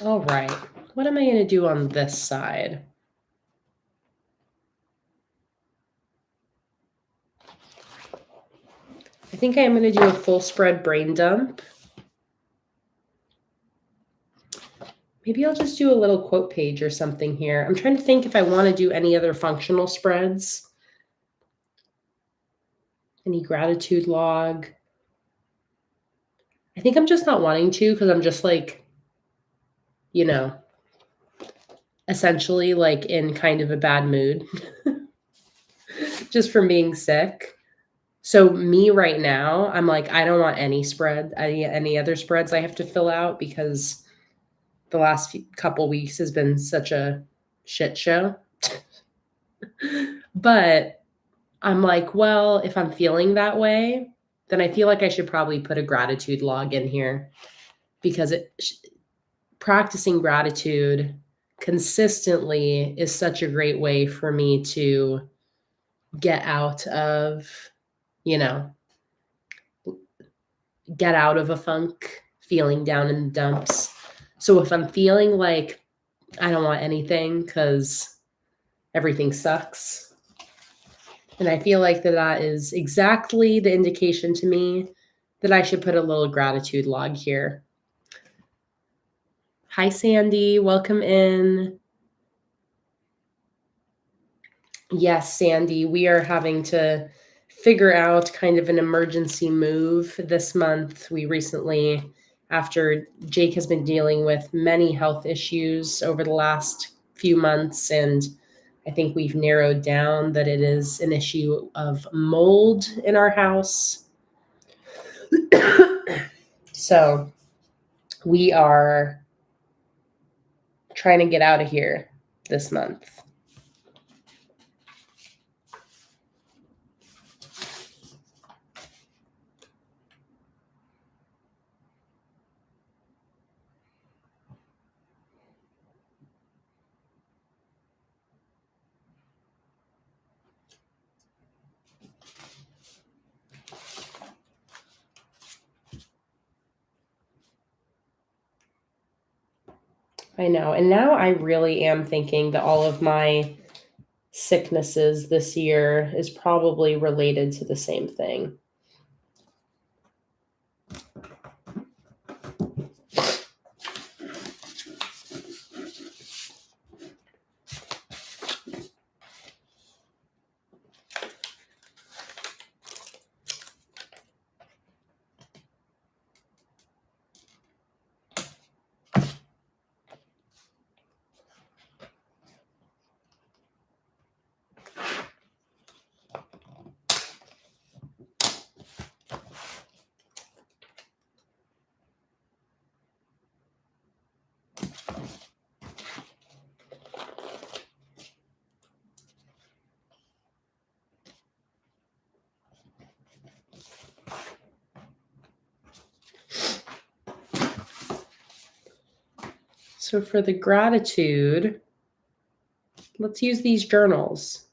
All right. what am I going to do on this side? I think I'm going to do a full spread brain dump. Maybe I'll just do a little quote page or something here. I'm trying to think if I want to do any other functional spreads. Any gratitude log. I think I'm just not wanting to because I'm just like, you know, essentially like in kind of a bad mood just from being sick. So me right now, I'm like, I don't want any other spreads I have to fill out because the last couple weeks has been such a shit show. But I'm like, well, if I'm feeling that way, then I feel like I should probably put a gratitude log in here because practicing gratitude consistently is such a great way for me to get out of, get out of a funk, feeling down in the dumps. So if I'm feeling like I don't want anything because everything sucks, and I feel like that is exactly the indication to me that I should put a little gratitude log here. Hi, Sandy. Welcome in. Yes, Sandy, we are having to figure out kind of an emergency move this month. We recently, after Jake has been dealing with many health issues over the last few months, and I think we've narrowed down that it is an issue of mold in our house. So we are trying to get out of here this month. I know. And now I really am thinking that all of my sicknesses this year is probably related to the same thing. So for the gratitude, let's use these journals.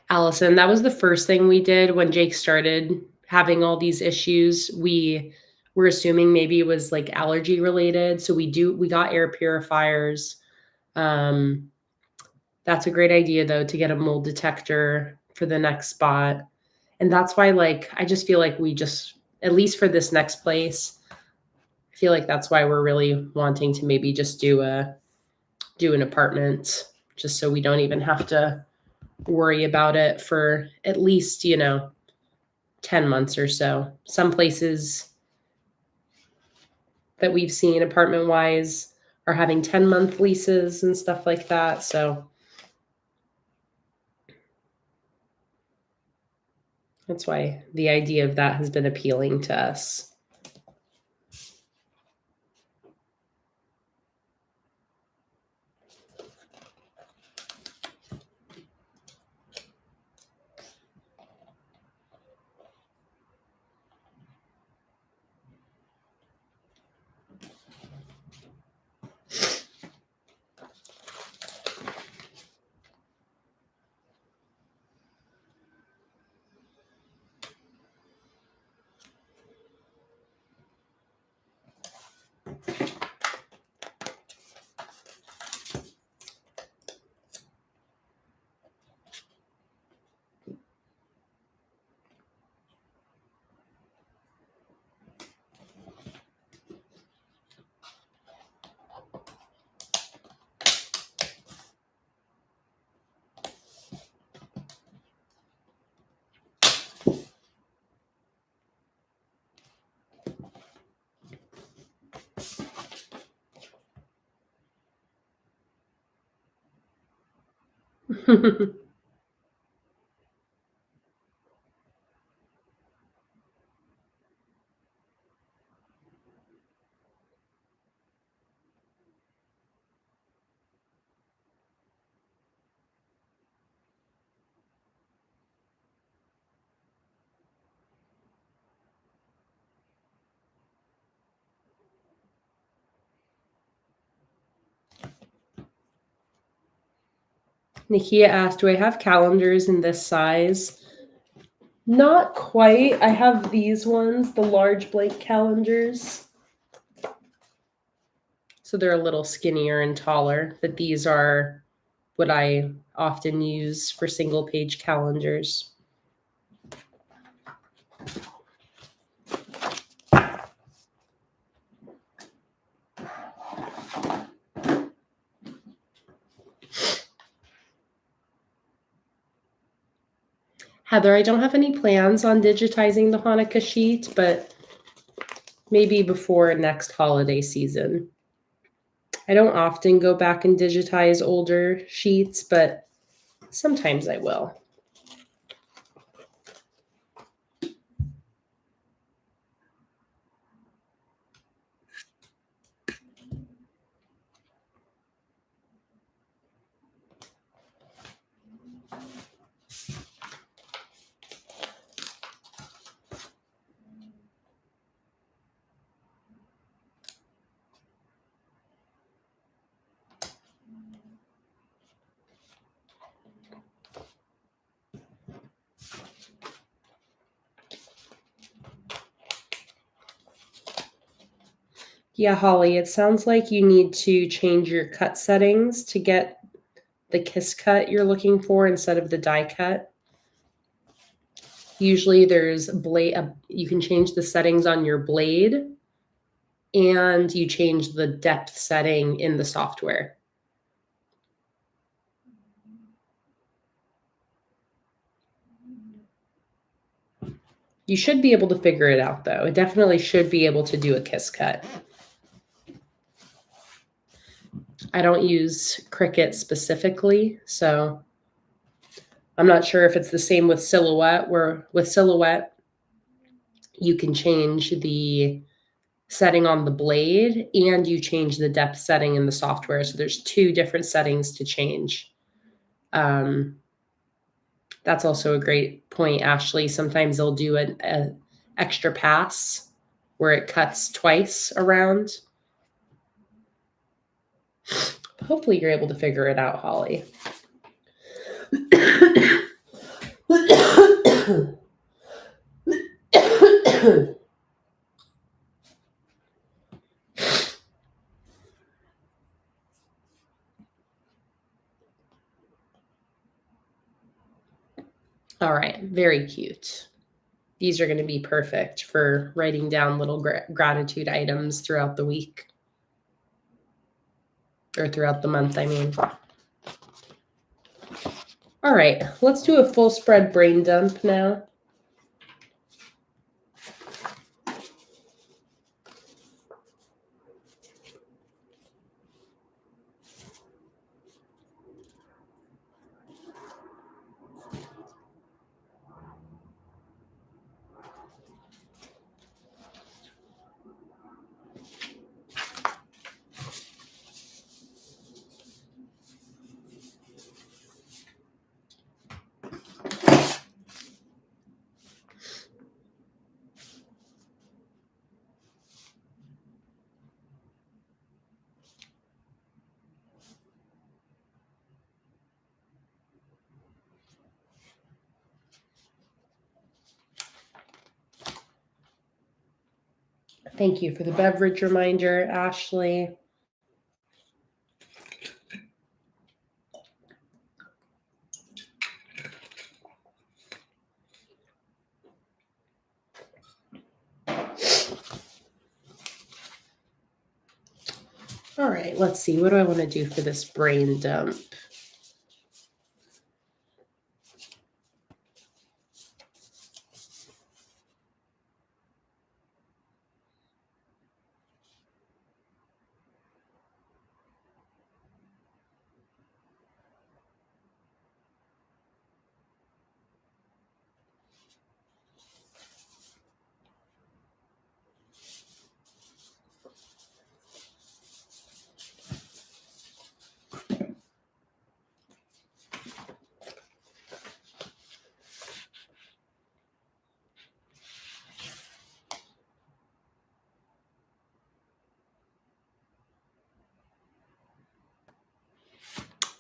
Allison, that was the first thing we did when Jake started having all these issues. We were assuming maybe it was like allergy related. So we got air purifiers. That's a great idea though, to get a mold detector for the next spot. And that's why, like, I just feel like at least for this next place, I feel like that's why we're really wanting to maybe just do an apartment, just so we don't even have to worry about it for at least, 10 months or so. Some places that we've seen apartment wise are having 10-month leases and stuff like that. So that's why the idea of that has been appealing to us. Nikia asked, do I have calendars in this size? Not quite. I have these ones, the large blank calendars. So they're a little skinnier and taller, but these are what I often use for single page calendars. Heather, I don't have any plans on digitizing the Hanukkah sheet, but maybe before next holiday season. I don't often go back and digitize older sheets, but sometimes I will. Yeah, Holly, it sounds like you need to change your cut settings to get the kiss cut you're looking for instead of the die cut. Usually there's you can change the settings on your blade and you change the depth setting in the software. You should be able to figure it out though. It definitely should be able to do a kiss cut. I don't use Cricut specifically, so I'm not sure if it's the same with Silhouette, where with Silhouette, you can change the setting on the blade and you change the depth setting in the software. So there's two different settings to change. That's also a great point, Ashley. Sometimes they'll do an extra pass where it cuts twice around. Hopefully you're able to figure it out, Holly. All right, very cute. These are going to be perfect for writing down little gratitude items throughout the week. Or throughout the month, I mean. All right, let's do a full spread brain dump now. Thank you for the beverage reminder, Ashley. All right, let's see. What do I want to do for this brain dump?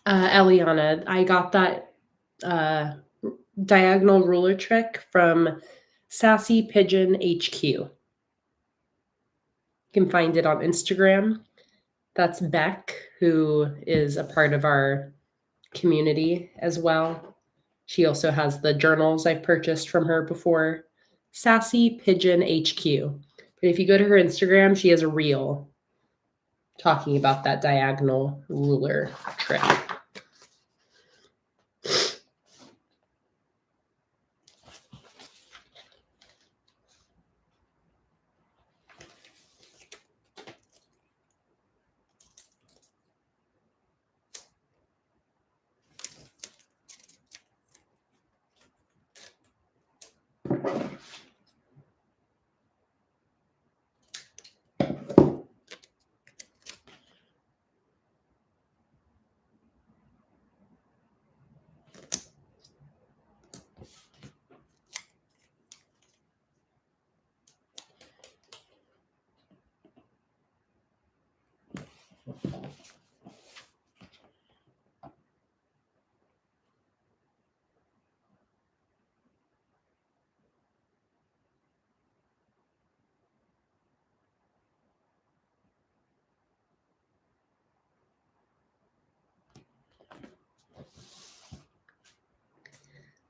Eliana, I got that diagonal ruler trick from Sassy Pigeon HQ. You can find it on Instagram. That's Beck, who is a part of our community as well. She also has the journals I've purchased from her before. Sassy Pigeon HQ. But if you go to her Instagram, she has a reel talking about that diagonal ruler trick.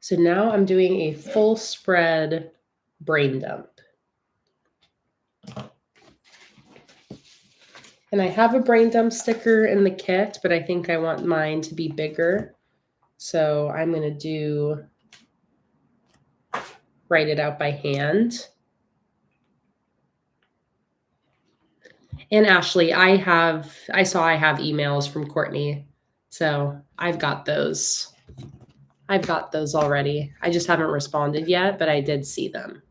So now I'm doing a full spread brain dump. And I have a brain dump sticker in the kit, but I think I want mine to be bigger. So I'm going to write it out by hand. And Ashley, I saw I have emails from Courtney. So I've got those. I've got those already. I just haven't responded yet, but I did see them.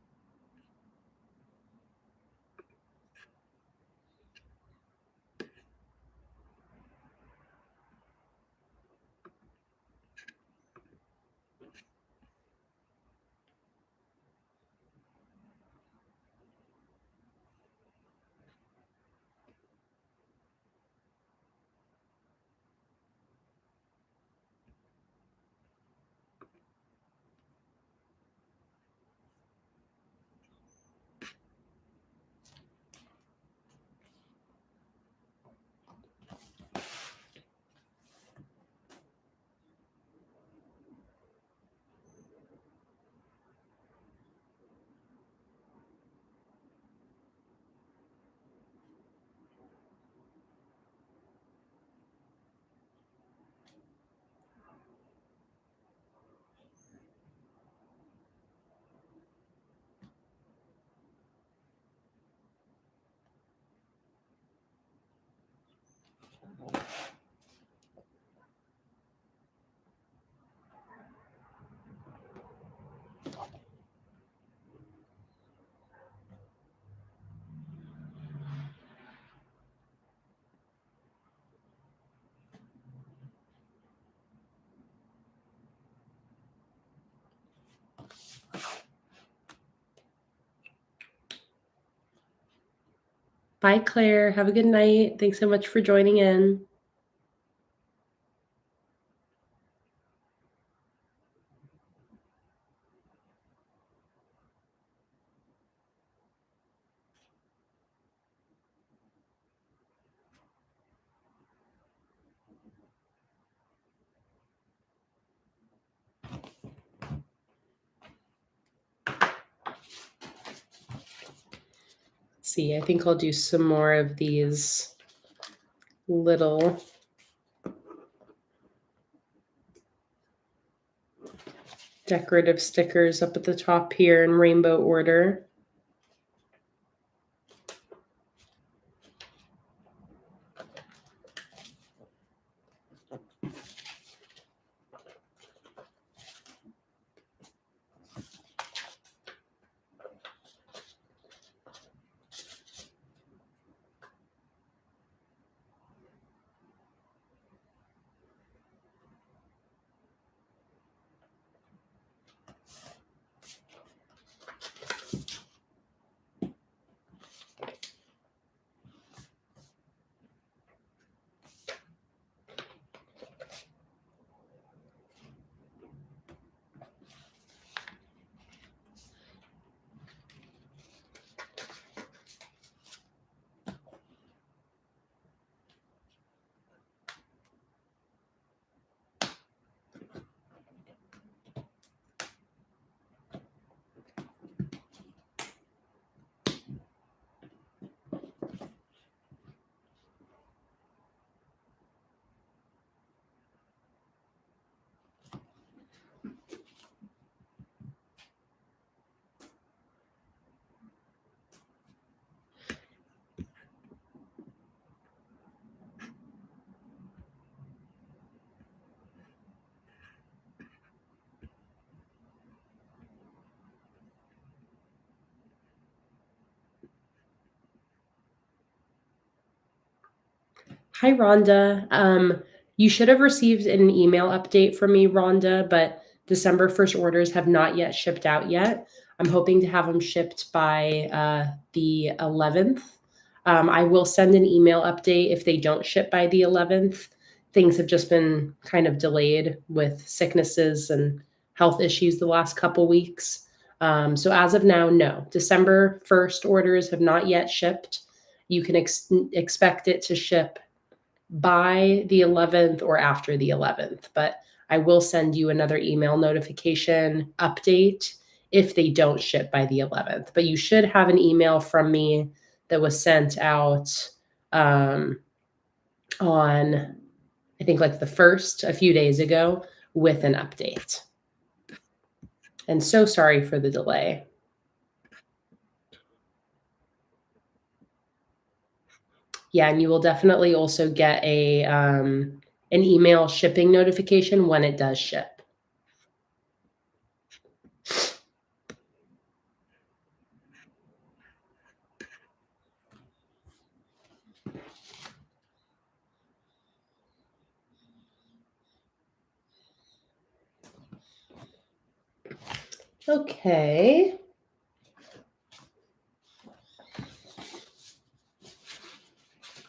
Bye, Claire. Have a good night. Thanks so much for joining in. Let's see, I think I'll do some more of these little decorative stickers up at the top here in rainbow order. Hi, Rhonda. You should have received an email update from me, Rhonda, but December 1st orders have not yet shipped out yet. I'm hoping to have them shipped by the 11th. I will send an email update if they don't ship by the 11th. Things have just been kind of delayed with sicknesses and health issues the last couple weeks. So as of now, no. December 1st orders have not yet shipped. You can expect it to ship by the 11th or after the 11th, but I will send you another email notification update if they don't ship by the 11th. But you should have an email from me that was sent out on, I think, like the 1st, a few days ago, with an update. And so sorry for the delay. Yeah, and you will definitely also get an email shipping notification when it does ship. Okay.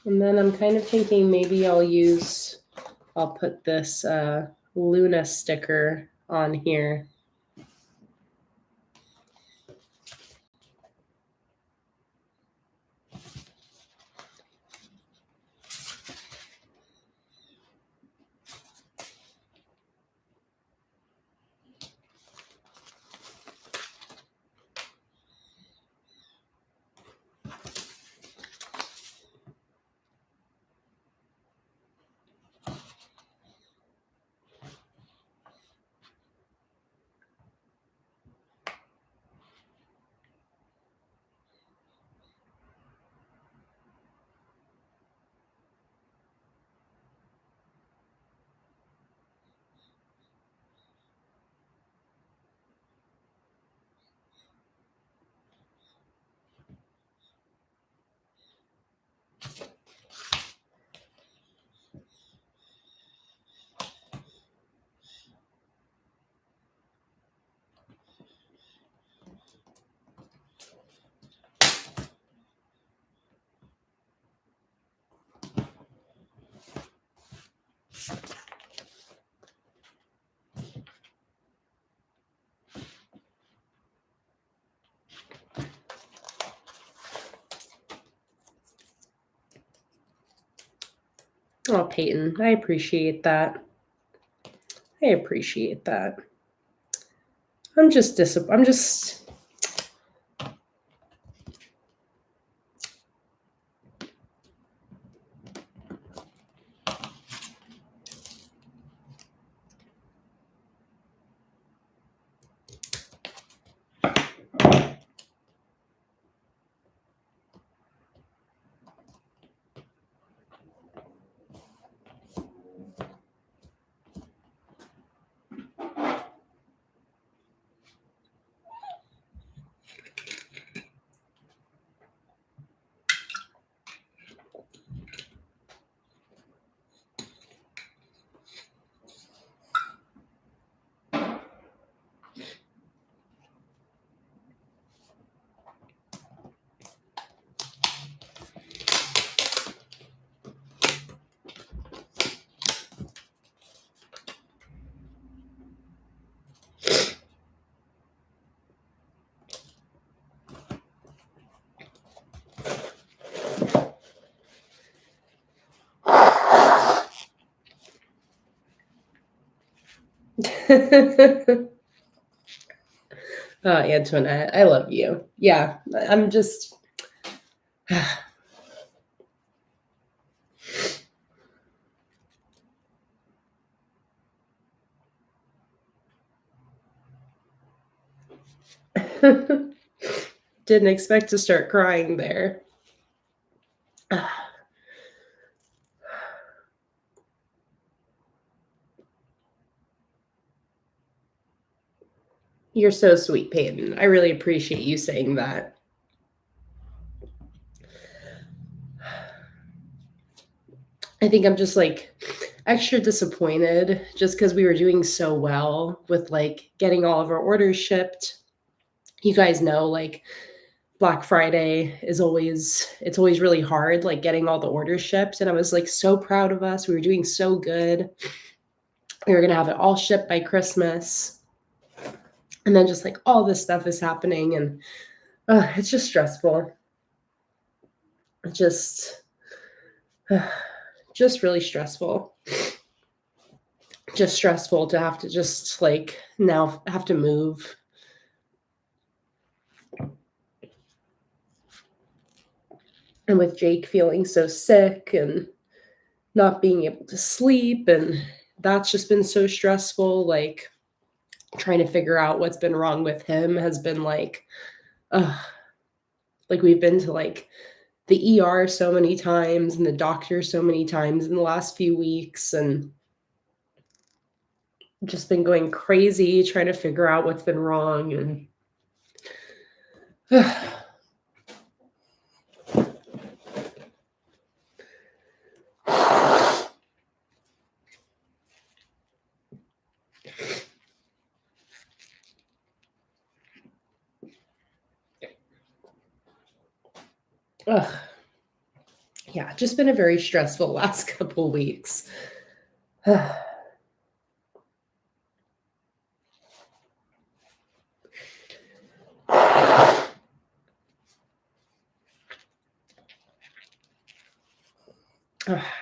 And then I'm kind of thinking maybe I'll put this Luna sticker on here. Oh, Peyton, I appreciate that. I appreciate that. I'm just Oh, Antoinette, I love you. Yeah, I'm just didn't expect to start crying there. You're so sweet, Peyton. I really appreciate you saying that. I think I'm just like extra disappointed just because we were doing so well with like getting all of our orders shipped. You guys know, like Black Friday is always it's always really hard, like getting all the orders shipped. And I was like so proud of us. We were doing so good. We were gonna have it all shipped by Christmas. And then just like all this stuff is happening, and it's just stressful. Just just really stressful. Just stressful to have to just like now have to move. And with Jake feeling so sick and not being able to sleep, and that's just been so stressful. Like trying to figure out what's been wrong with him has been uh like we've been to like the ER so many times and the doctor so many times in the last few weeks, and just been going crazy trying to figure out what's been wrong. And yeah, just been a very stressful last couple weeks. I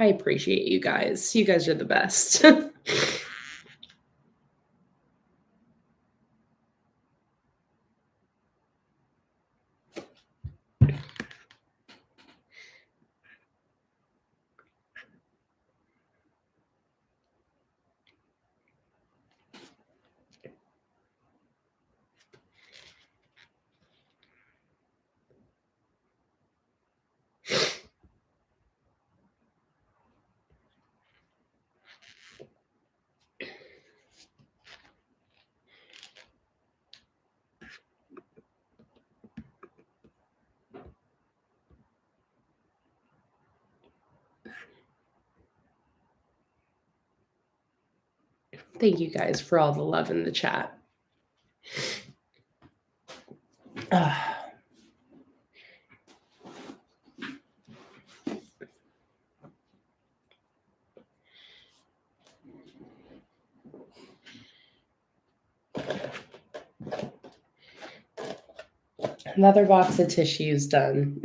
appreciate you guys. You guys are the best. Thank you guys for all the love in the chat. Another box of tissues done.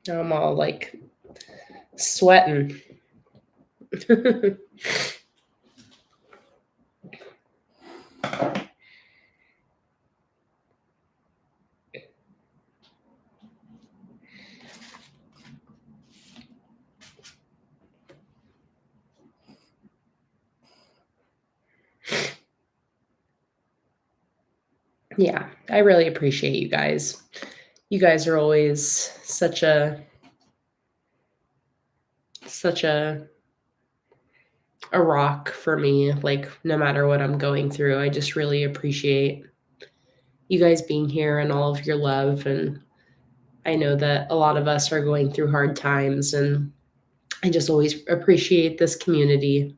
I'm all like sweating. Yeah, I really appreciate you guys. You guys are always such a rock for me. Like no matter what I'm going through, I just really appreciate you guys being here and all of your love. And I know that a lot of us are going through hard times, and I just always appreciate this community.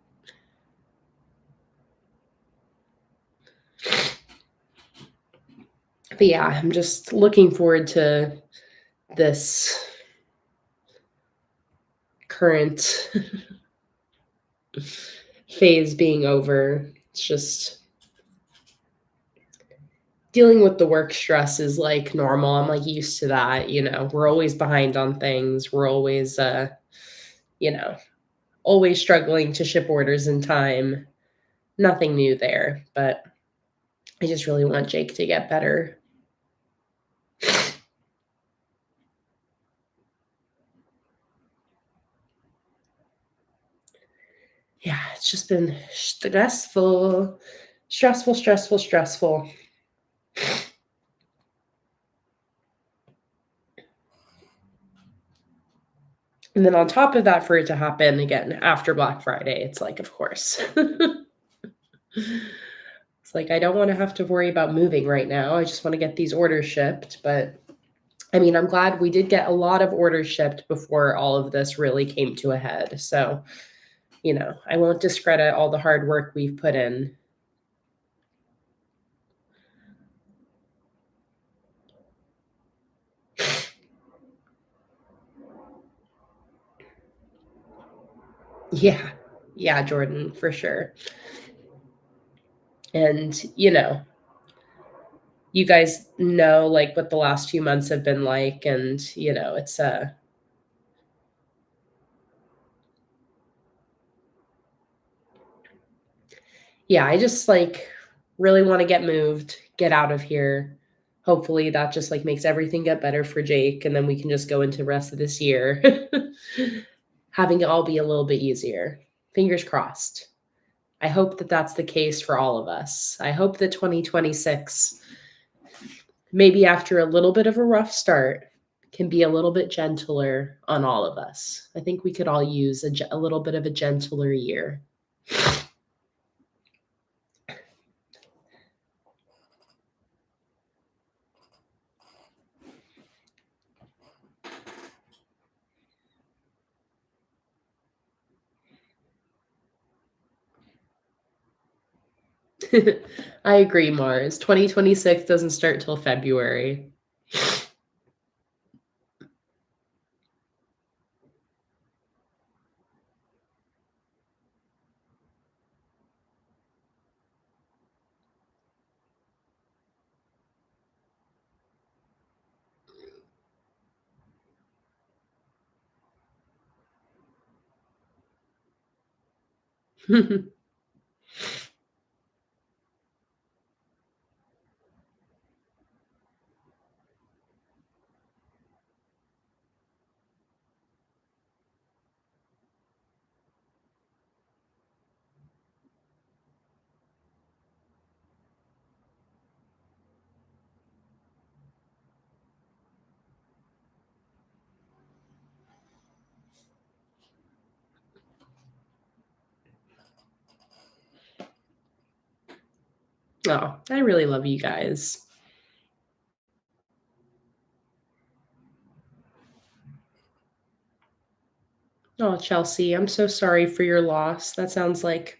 But yeah, I'm just looking forward to this current phase being over. It's just dealing with the work stress is like normal. I'm like used to that, We're always behind on things. We're always you know, always struggling to ship orders in time. Nothing new there, but I just really want Jake to get better. Yeah, it's just been stressful, stressful, stressful, stressful. And then on top of that, for it to happen again after Black Friday, it's like, of course. It's like, I don't want to have to worry about moving right now. I just want to get these orders shipped. But I mean, I'm glad we did get a lot of orders shipped before all of this really came to a head. So, I won't discredit all the hard work we've put in. Yeah. Yeah, Jordan, for sure. And, you guys know like what the last few months have been like, and it's yeah, I just like really want to get moved, get out of here. Hopefully that just like makes everything get better for Jake, and then we can just go into the rest of this year having it all be a little bit easier. Fingers crossed. I hope that that's the case for all of us. I hope that 2026, maybe after a little bit of a rough start, can be a little bit gentler on all of us. I think we could all use a little bit of a gentler year. I agree, Mars. 2026 doesn't start till February. Oh, I really love you guys. Oh, Chelsea, I'm so sorry for your loss. That sounds like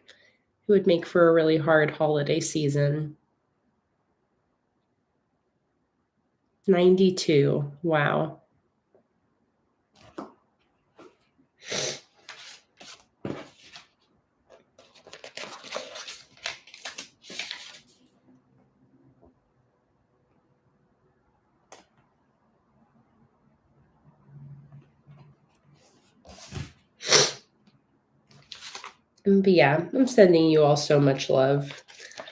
it would make for a really hard holiday season. 92. Wow. But yeah, I'm sending you all so much love.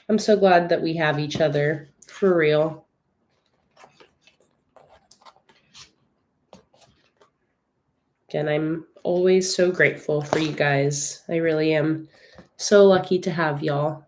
I'm so glad that we have each other, for real. And I'm always so grateful for you guys. I really am so lucky to have y'all.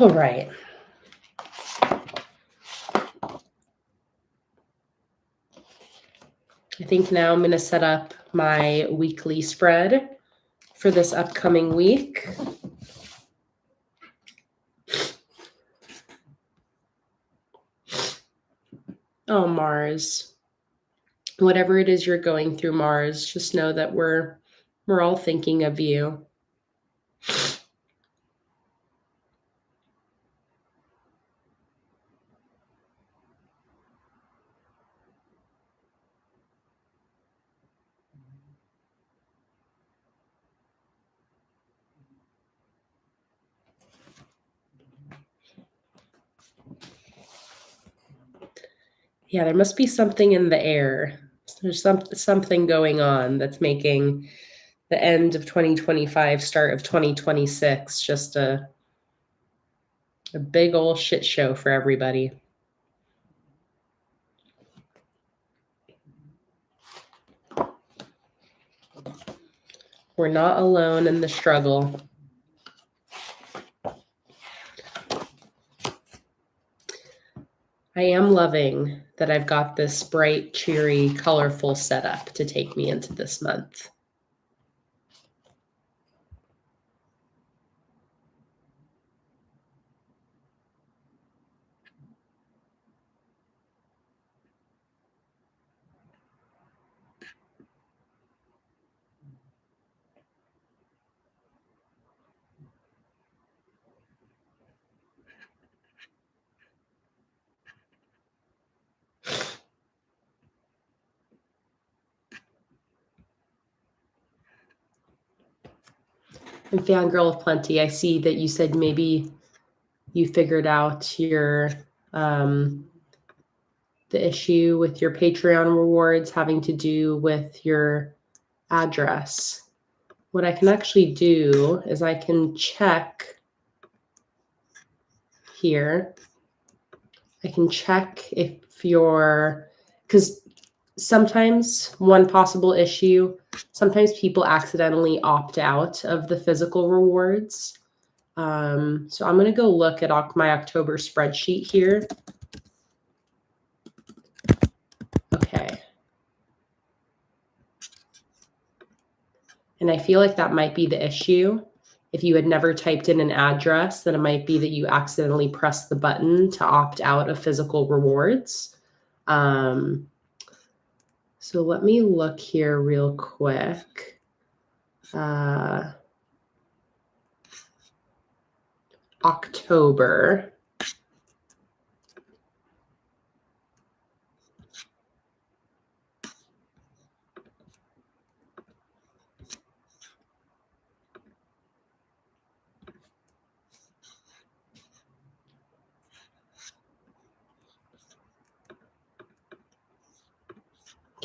All right. I think now I'm going to set up my weekly spread for this upcoming week. Oh, Mars. Whatever it is you're going through, Mars, just know that we're all thinking of you. Yeah, there must be something in the air. There's something going on that's making the end of 2025, start of 2026 just a big old shit show for everybody. We're not alone in the struggle. I am loving that I've got this bright, cheery, colorful setup to take me into this month. And Fangirl of Plenty, I see that you said maybe you figured out your the issue with your Patreon rewards having to do with your address. What I can actually do is I can check here. I can check if you're, because sometimes one possible issue, sometimes people accidentally opt out of the physical rewards. So I'm going to go look at my October spreadsheet here. Okay. And I feel like that might be the issue. If you had never typed in an address, then it might be that you accidentally pressed the button to opt out of physical rewards. So let me look here real quick. October.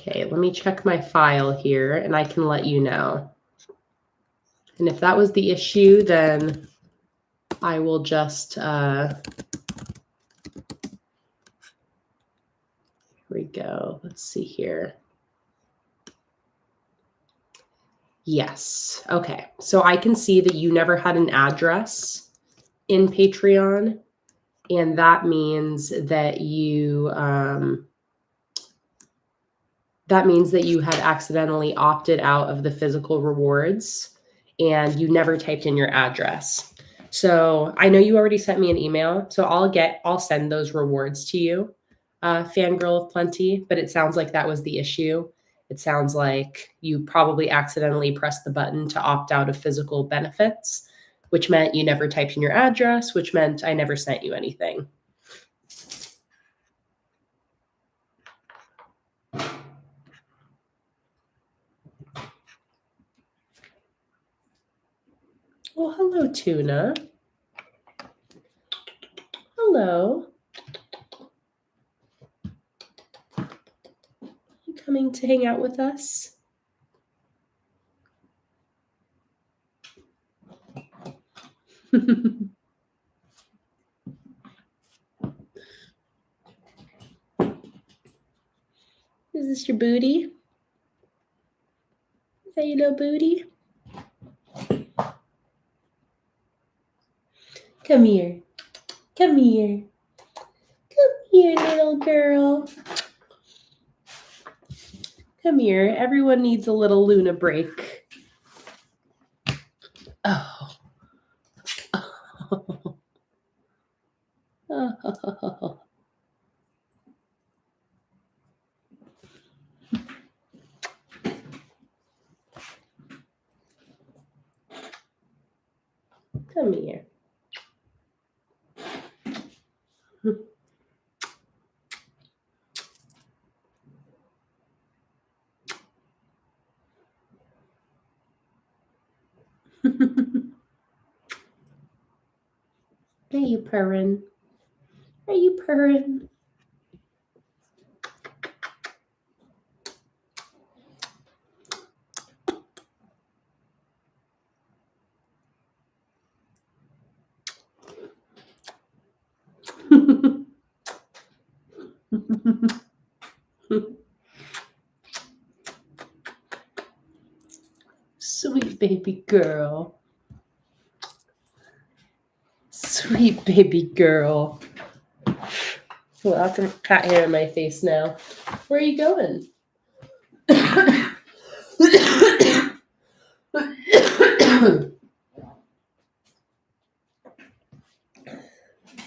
Okay, let me check my file here and I can let you know. And if that was the issue, then I will just, here we go. Let's see here. Yes. Okay. So I can see that you never had an address in Patreon, and that means that you had accidentally opted out of the physical rewards and you never typed in your address. So I know you already sent me an email, so I'll send those rewards to you, Fangirl of Plenty, but it sounds like that was the issue. It sounds like you probably accidentally pressed the button to opt out of physical benefits, which meant you never typed in your address, which meant I never sent you anything. Well, hello, Tuna. Hello. You coming to hang out with us? Is this your booty? Is that your little booty? Come here. Come here. Come here, little girl. Come here. Everyone needs a little Luna break. Oh. Oh. Come here. Are you purring? Are you purring? Sweet baby girl. Sweet baby girl. Well, I have some cat hair in my face now. Where are you going?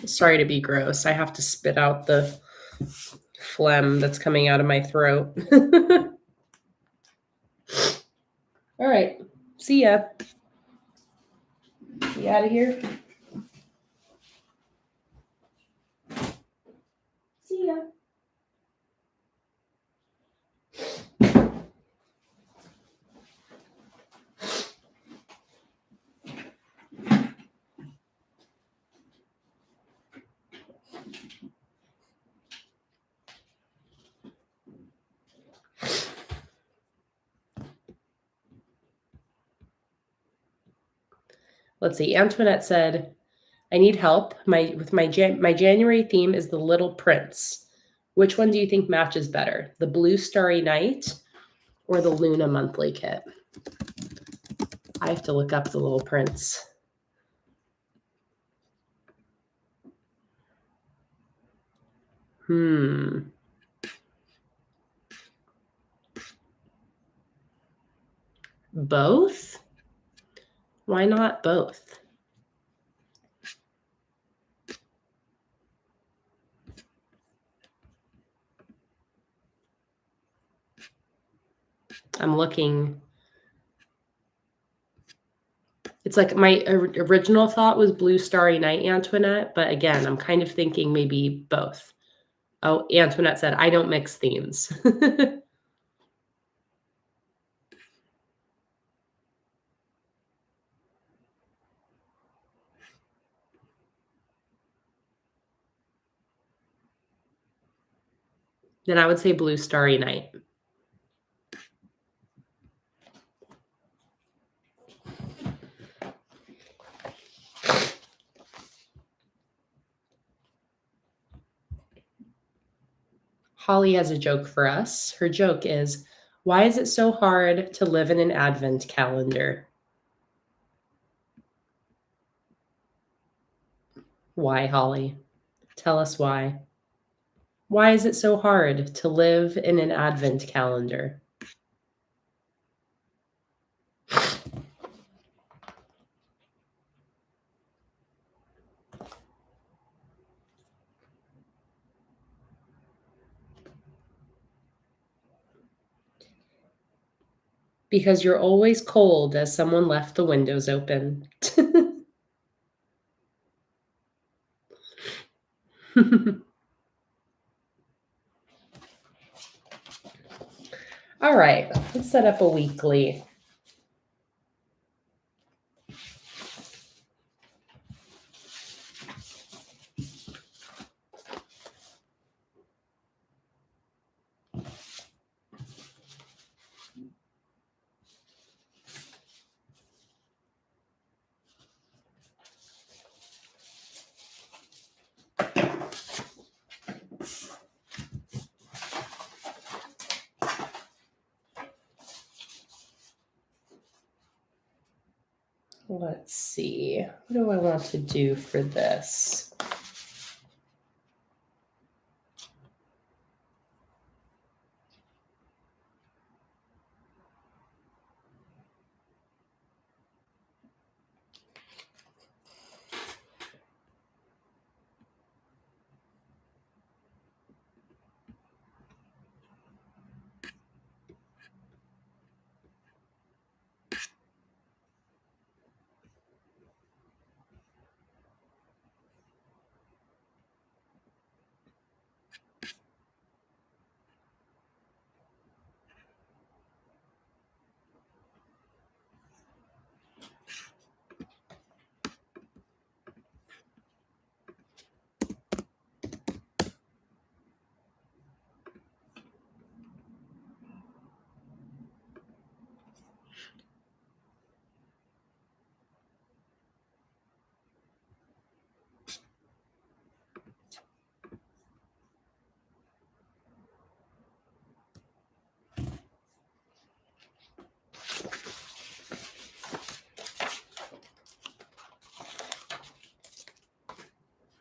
Sorry to be gross. I have to spit out the phlegm that's coming out of my throat. All right. See ya. You out of here? See ya. Let's see. Antoinette said, I need help. My January theme is the Little Prince. Which one do you think matches better? The Blue Starry Night or the Luna monthly kit? I have to look up the Little Prince. Both? Why not both? I'm looking. It's like my original thought was Blue Starry Night, Antoinette, but again, I'm kind of thinking maybe both. Oh, Antoinette said, I don't mix themes. Then I would say Blue Starry Night. Holly has a joke for us. Her joke is, why is it so hard to live in an advent calendar? Why, Holly? Tell us why. Why is it so hard to live in an advent calendar? Because you're always cold as someone left the windows open. All right, let's set up a weekly. Let's see. What do I want to do for this?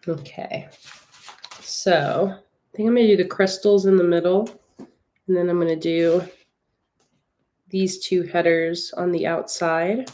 Okay. So I think I'm going to do the crystals in the middle, and then I'm going to do these two headers on the outside.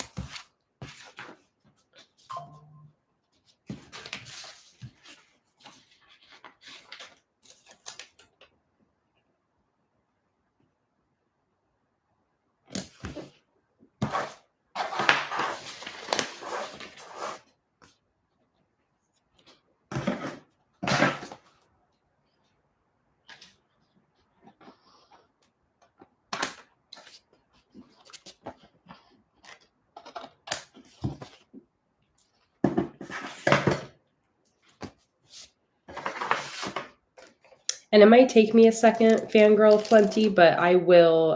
And it might take me a second, Fangirl Plenty, but I will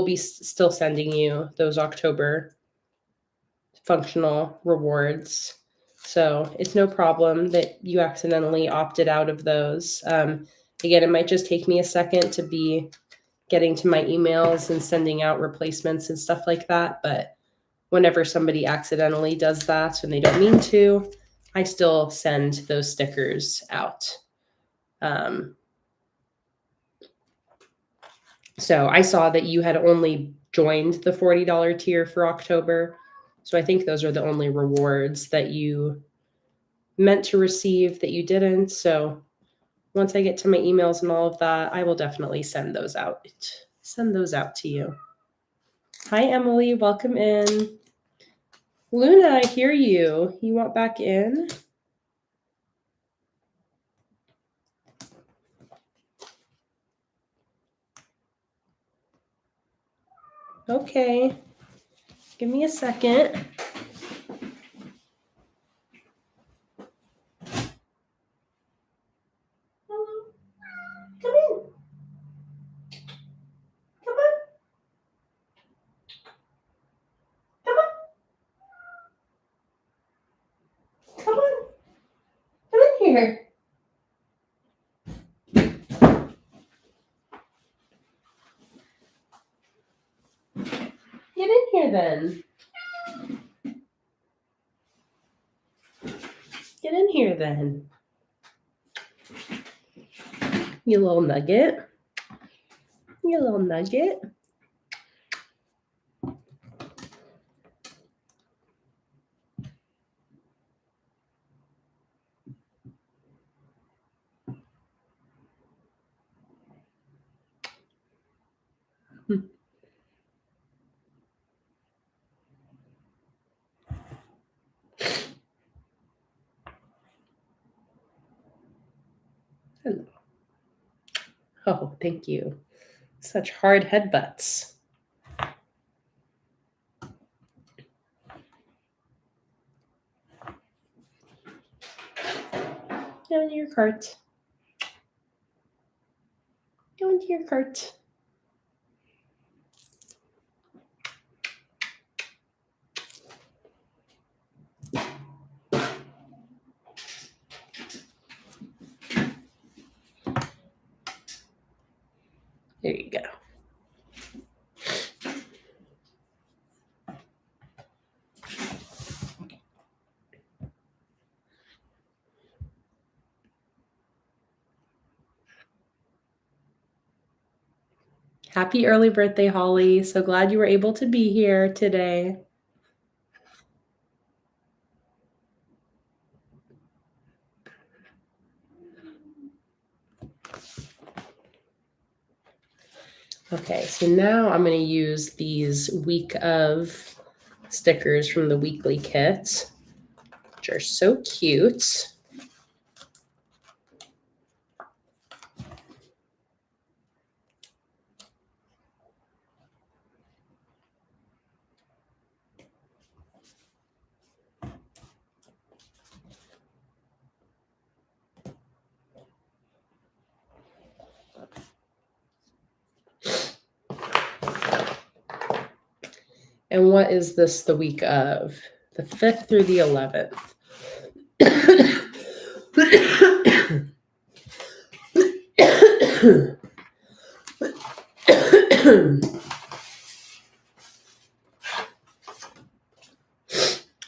be still sending you those October functional rewards. So it's no problem that you accidentally opted out of those. Again, it might just take me a second to be getting to my emails and sending out replacements and stuff like that. But whenever somebody accidentally does that and they don't mean to, I still send those stickers out. So I saw that you had only joined the $40 tier for October. So I think those are the only rewards that you meant to receive that you didn't. So once I get to my emails and all of that, I will definitely send those out to you. Hi, Emily. Welcome in. Luna, I hear you. You want back in? Okay. Give me a second. Come in. Come on. Come on. Come on. Come in here. Get in here then. Get in here then. You little nugget. You little nugget. Hello. Oh, thank you. Such hard headbutts. Go into your cart. Go into your cart. There you go. Happy early birthday, Holly. So glad you were able to be here today. Okay, so now I'm going to use these week of stickers from the weekly kit, which are so cute. And what is this the week of? The 5th through the 11th.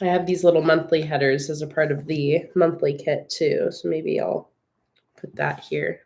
I have these little monthly headers as a part of the monthly kit too, so maybe I'll put that here.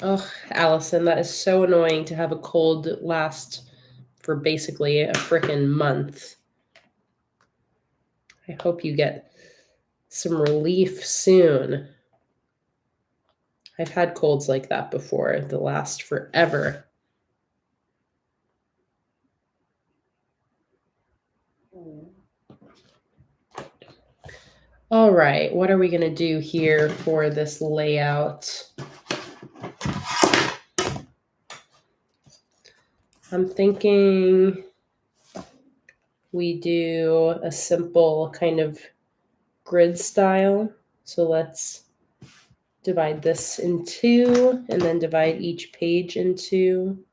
Oh, Allison, that is so annoying to have a cold last for basically a frickin' month. I hope you get some relief soon. I've had colds like that before that last forever. All right, what are we going to do here for this layout? I'm thinking we do a simple kind of grid style. So let's divide this in two and then divide each page in two.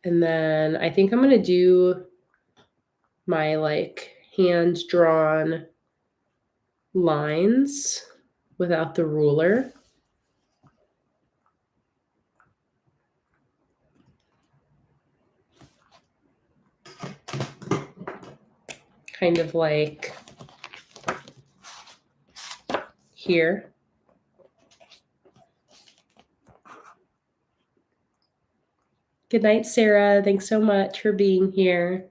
And then I think I'm going to do my like hand-drawn lines without the ruler. Kind of like here. Good night, Sarah. Thanks so much for being here.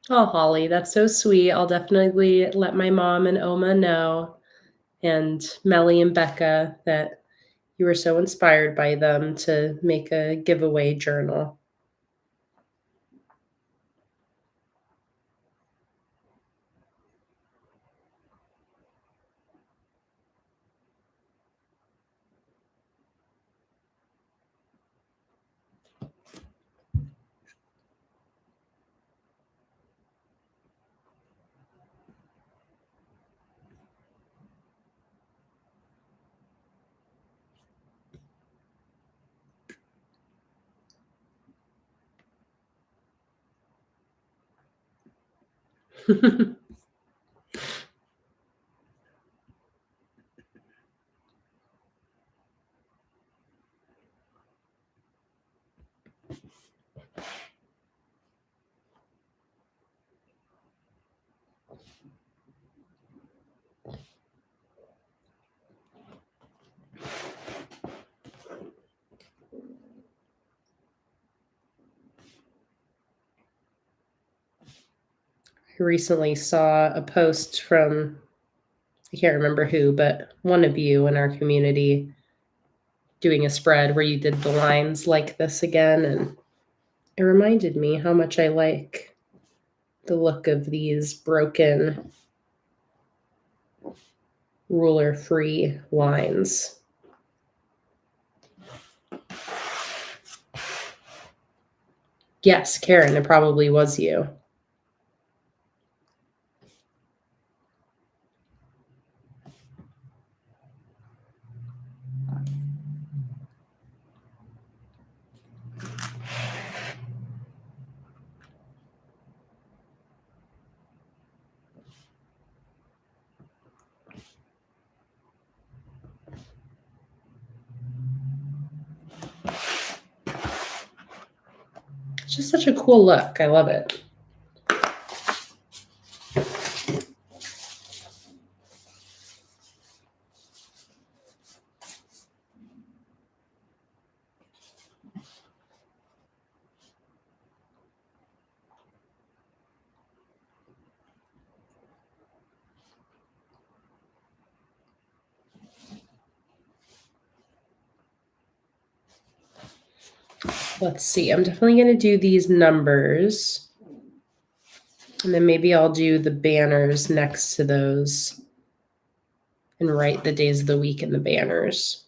Oh, Holly, that's so sweet. I'll definitely let my mom and Oma know, and Melly and Becca, that you were so inspired by them to make a giveaway journal. I recently saw a post from, I can't remember who, but one of you in our community doing a spread where you did the lines like this again, and it reminded me how much I like the look of these broken ruler-free lines. Yes, Karen, it probably was you. It's just such a cool look. I love it. Let's see. I'm definitely going to do these numbers. And then maybe I'll do the banners next to those and write the days of the week in the banners.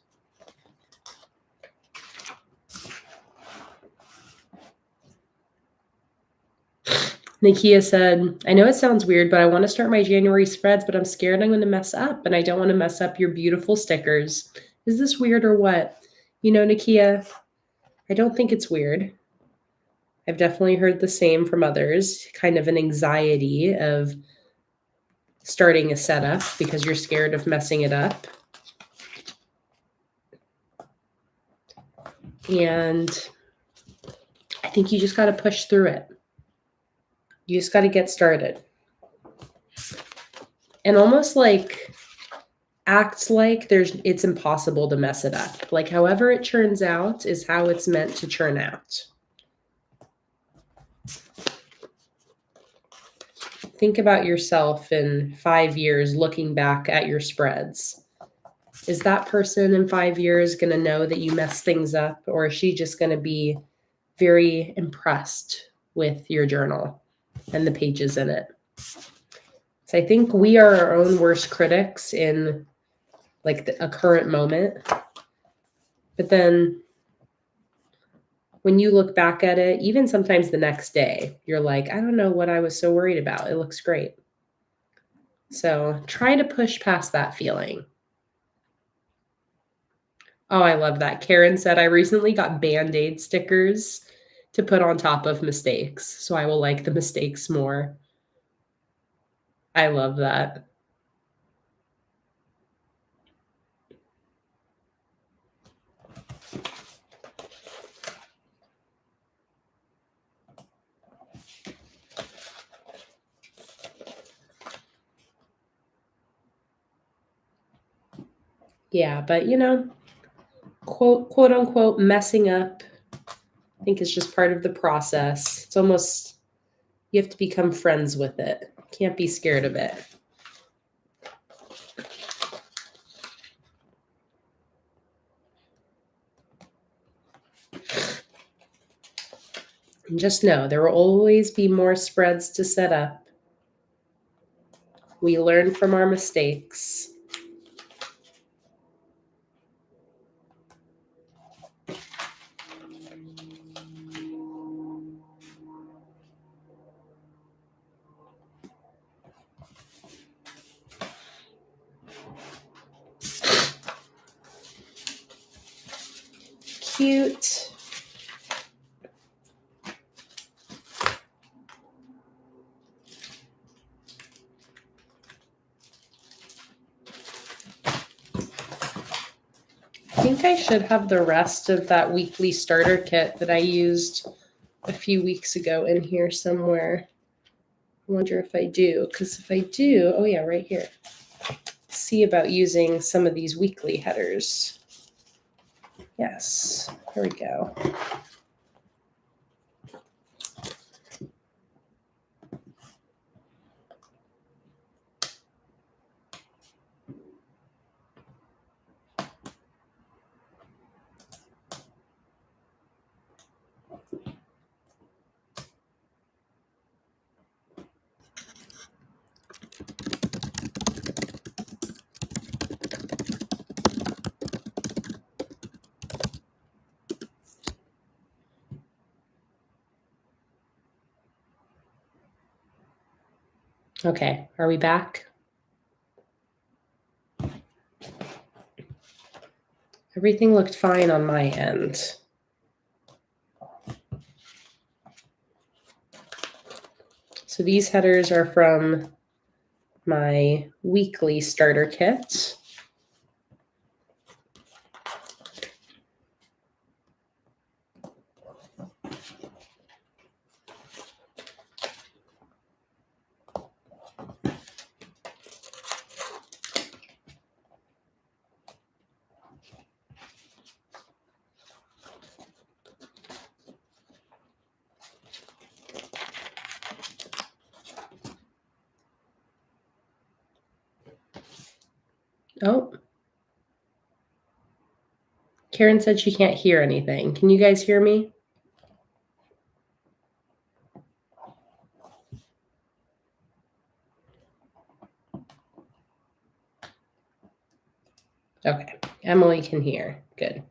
Nakia said, I know it sounds weird, but I want to start my January spreads, but I'm scared I'm going to mess up, and I don't want to mess up your beautiful stickers. Is this weird or what? You know, Nakia, I don't think it's weird. I've definitely heard the same from others, kind of an anxiety of starting a setup because you're scared of messing it up. And I think you just got to push through it. You just got to get started. And almost like act like it's impossible to mess it up. Like however it churns out is how it's meant to churn out. Think about yourself in 5 years looking back at your spreads. Is that person in 5 years going to know that you messed things up, or is she just going to be very impressed with your journal and the pages in it? So I think we are our own worst critics in like a current moment. But then when you look back at it, even sometimes the next day, you're like, I don't know what I was so worried about. It looks great. So try to push past that feeling. Oh, I love that. Karen said, I recently got Band-Aid stickers to put on top of mistakes, so I will like the mistakes more. I love that. Yeah, but you know, quote unquote, messing up, I think is just part of the process. It's almost, you have to become friends with it. Can't be scared of it. And just know there will always be more spreads to set up. We learn from our mistakes. Cute. I think I should have the rest of that weekly starter kit that I used a few weeks ago in here somewhere. I wonder if I do, because if I do, oh yeah, right here. See about using some of these weekly headers. Yes, here we go. Okay, are we back? Everything looked fine on my end. So these headers are from my weekly starter kit. Oh, Karen said she can't hear anything. Can you guys hear me? Okay, Emily can hear. Good.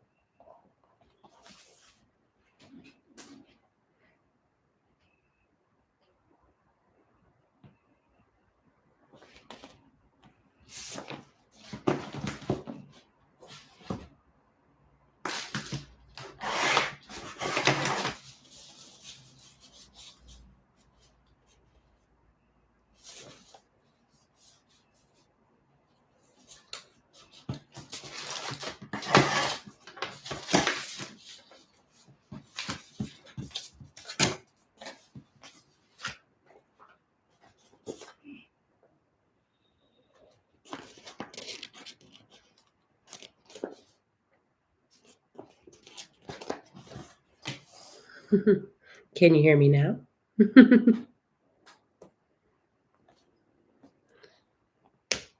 Can you hear me now?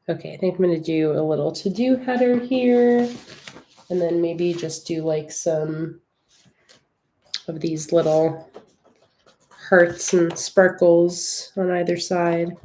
Okay, I think I'm going to do a little to-do header here, and then maybe just do like some of these little hearts and sparkles on either side.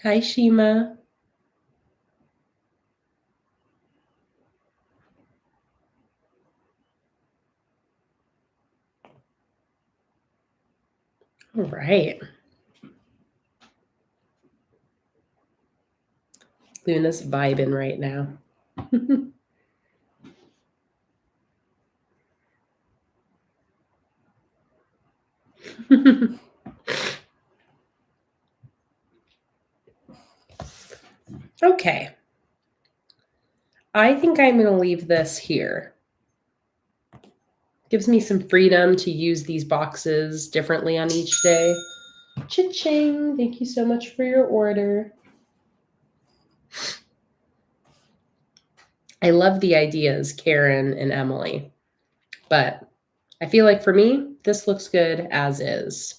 Hi, Shima. All right. Luna's vibing right now. Okay. I think I'm going to leave this here. Gives me some freedom to use these boxes differently on each day. Cha-ching! Thank you so much for your order. I love the ideas, Karen and Emily, but I feel like for me, this looks good as is.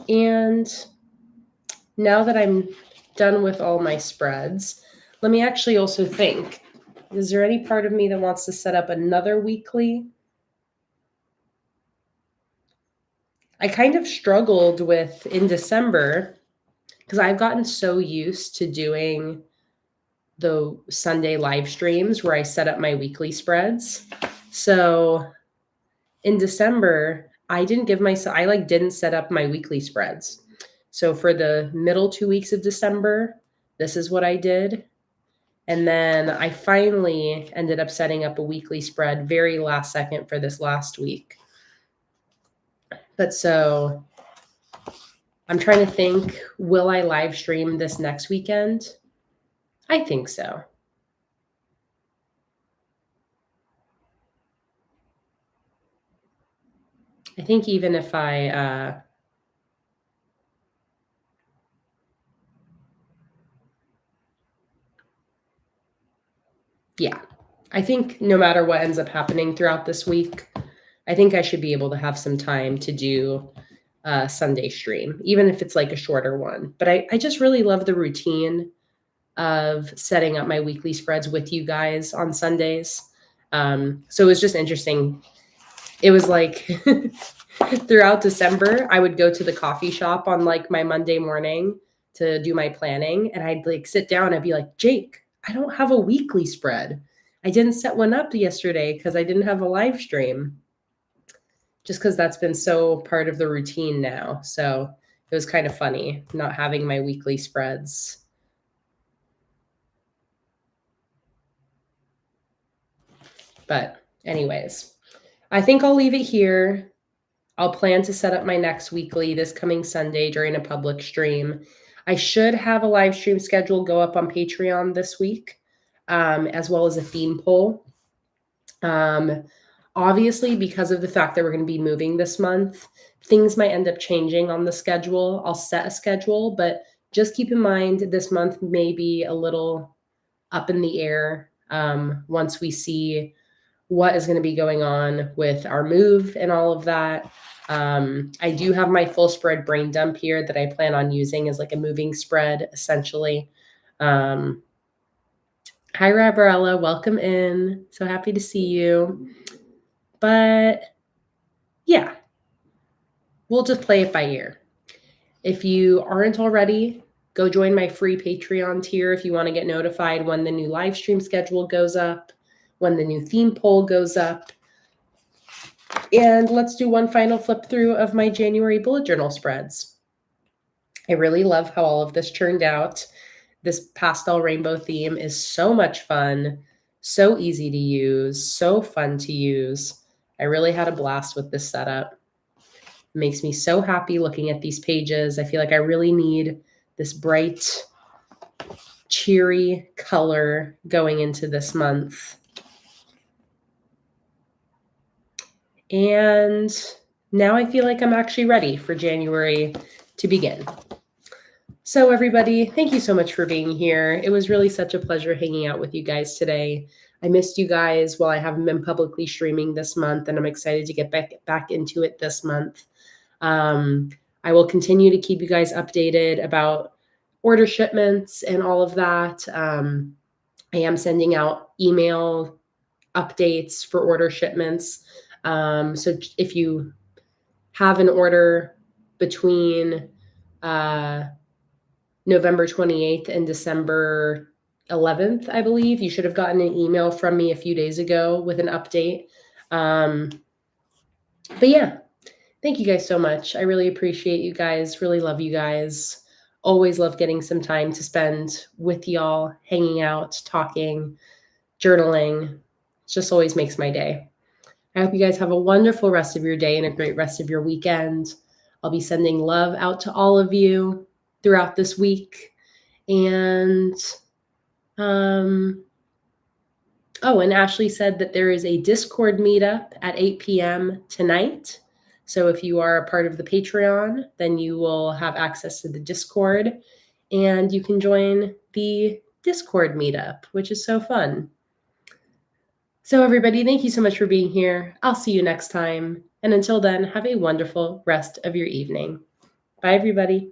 And now that I'm done with all my spreads, let me actually also think, is there any part of me that wants to set up another weekly? I kind of struggled with in December because I've gotten so used to doing the Sunday live streams where I set up my weekly spreads. So in December, I didn't set up my weekly spreads. So for the middle 2 weeks of December, this is what I did. And then I finally ended up setting up a weekly spread very last second for this last week. But so I'm trying to think, will I live stream this next weekend? I think so. I think even if I yeah, I think no matter what ends up happening throughout this week, I think I should be able to have some time to do a Sunday stream, even if it's like a shorter one. But I just really love the routine of setting up my weekly spreads with you guys on Sundays. So it was just interesting. It was like throughout December, I would go to the coffee shop on like my Monday morning to do my planning. And I'd like sit down and I'd be like, Jake, I don't have a weekly spread. I didn't set one up yesterday because I didn't have a live stream. Just because that's been so part of the routine now. So it was kind of funny not having my weekly spreads. But anyways, I think I'll leave it here. I'll plan to set up my next weekly this coming Sunday during a public stream. I should have a live stream schedule go up on Patreon this week, as well as a theme poll. Obviously, because of the fact that we're going to be moving this month, things might end up changing on the schedule. I'll set a schedule, but just keep in mind this month may be a little up in the air once we see what is going to be going on with our move and all of that. I do have my full spread brain dump here that I plan on using as like a moving spread, essentially. Hi, Rabarella. Welcome in. So happy to see you. But yeah, we'll just play it by ear. If you aren't already, go join my free Patreon tier if you want to get notified when the new live stream schedule goes up, when the new theme poll goes up. And let's do one final flip through of my January bullet journal spreads. I really love how all of this turned out. This pastel rainbow theme is so much fun, so easy to use, so fun to use. I really had a blast with this setup. It makes me so happy looking at these pages. I feel like I really need this bright, cheery color going into this month. And now I feel like I'm actually ready for January to begin. So everybody, thank you so much for being here. It was really such a pleasure hanging out with you guys today. I missed you guys while I haven't been publicly streaming this month, and I'm excited to get back into it this month. I will continue to keep you guys updated about order shipments and all of that. I am sending out email updates for order shipments. So if you have an order between November 28th and December 11th, I believe, you should have gotten an email from me a few days ago with an update. But yeah, thank you guys so much. I really appreciate you guys, really love you guys. Always love getting some time to spend with y'all, hanging out, talking, journaling. It just always makes my day. I hope you guys have a wonderful rest of your day and a great rest of your weekend. I'll be sending love out to all of you throughout this week. And and Ashley said that there is a Discord meetup at 8 p.m. tonight. So if you are a part of the Patreon, then you will have access to the Discord and you can join the Discord meetup, which is so fun. So everybody, thank you so much for being here. I'll see you next time. And until then, have a wonderful rest of your evening. Bye, everybody.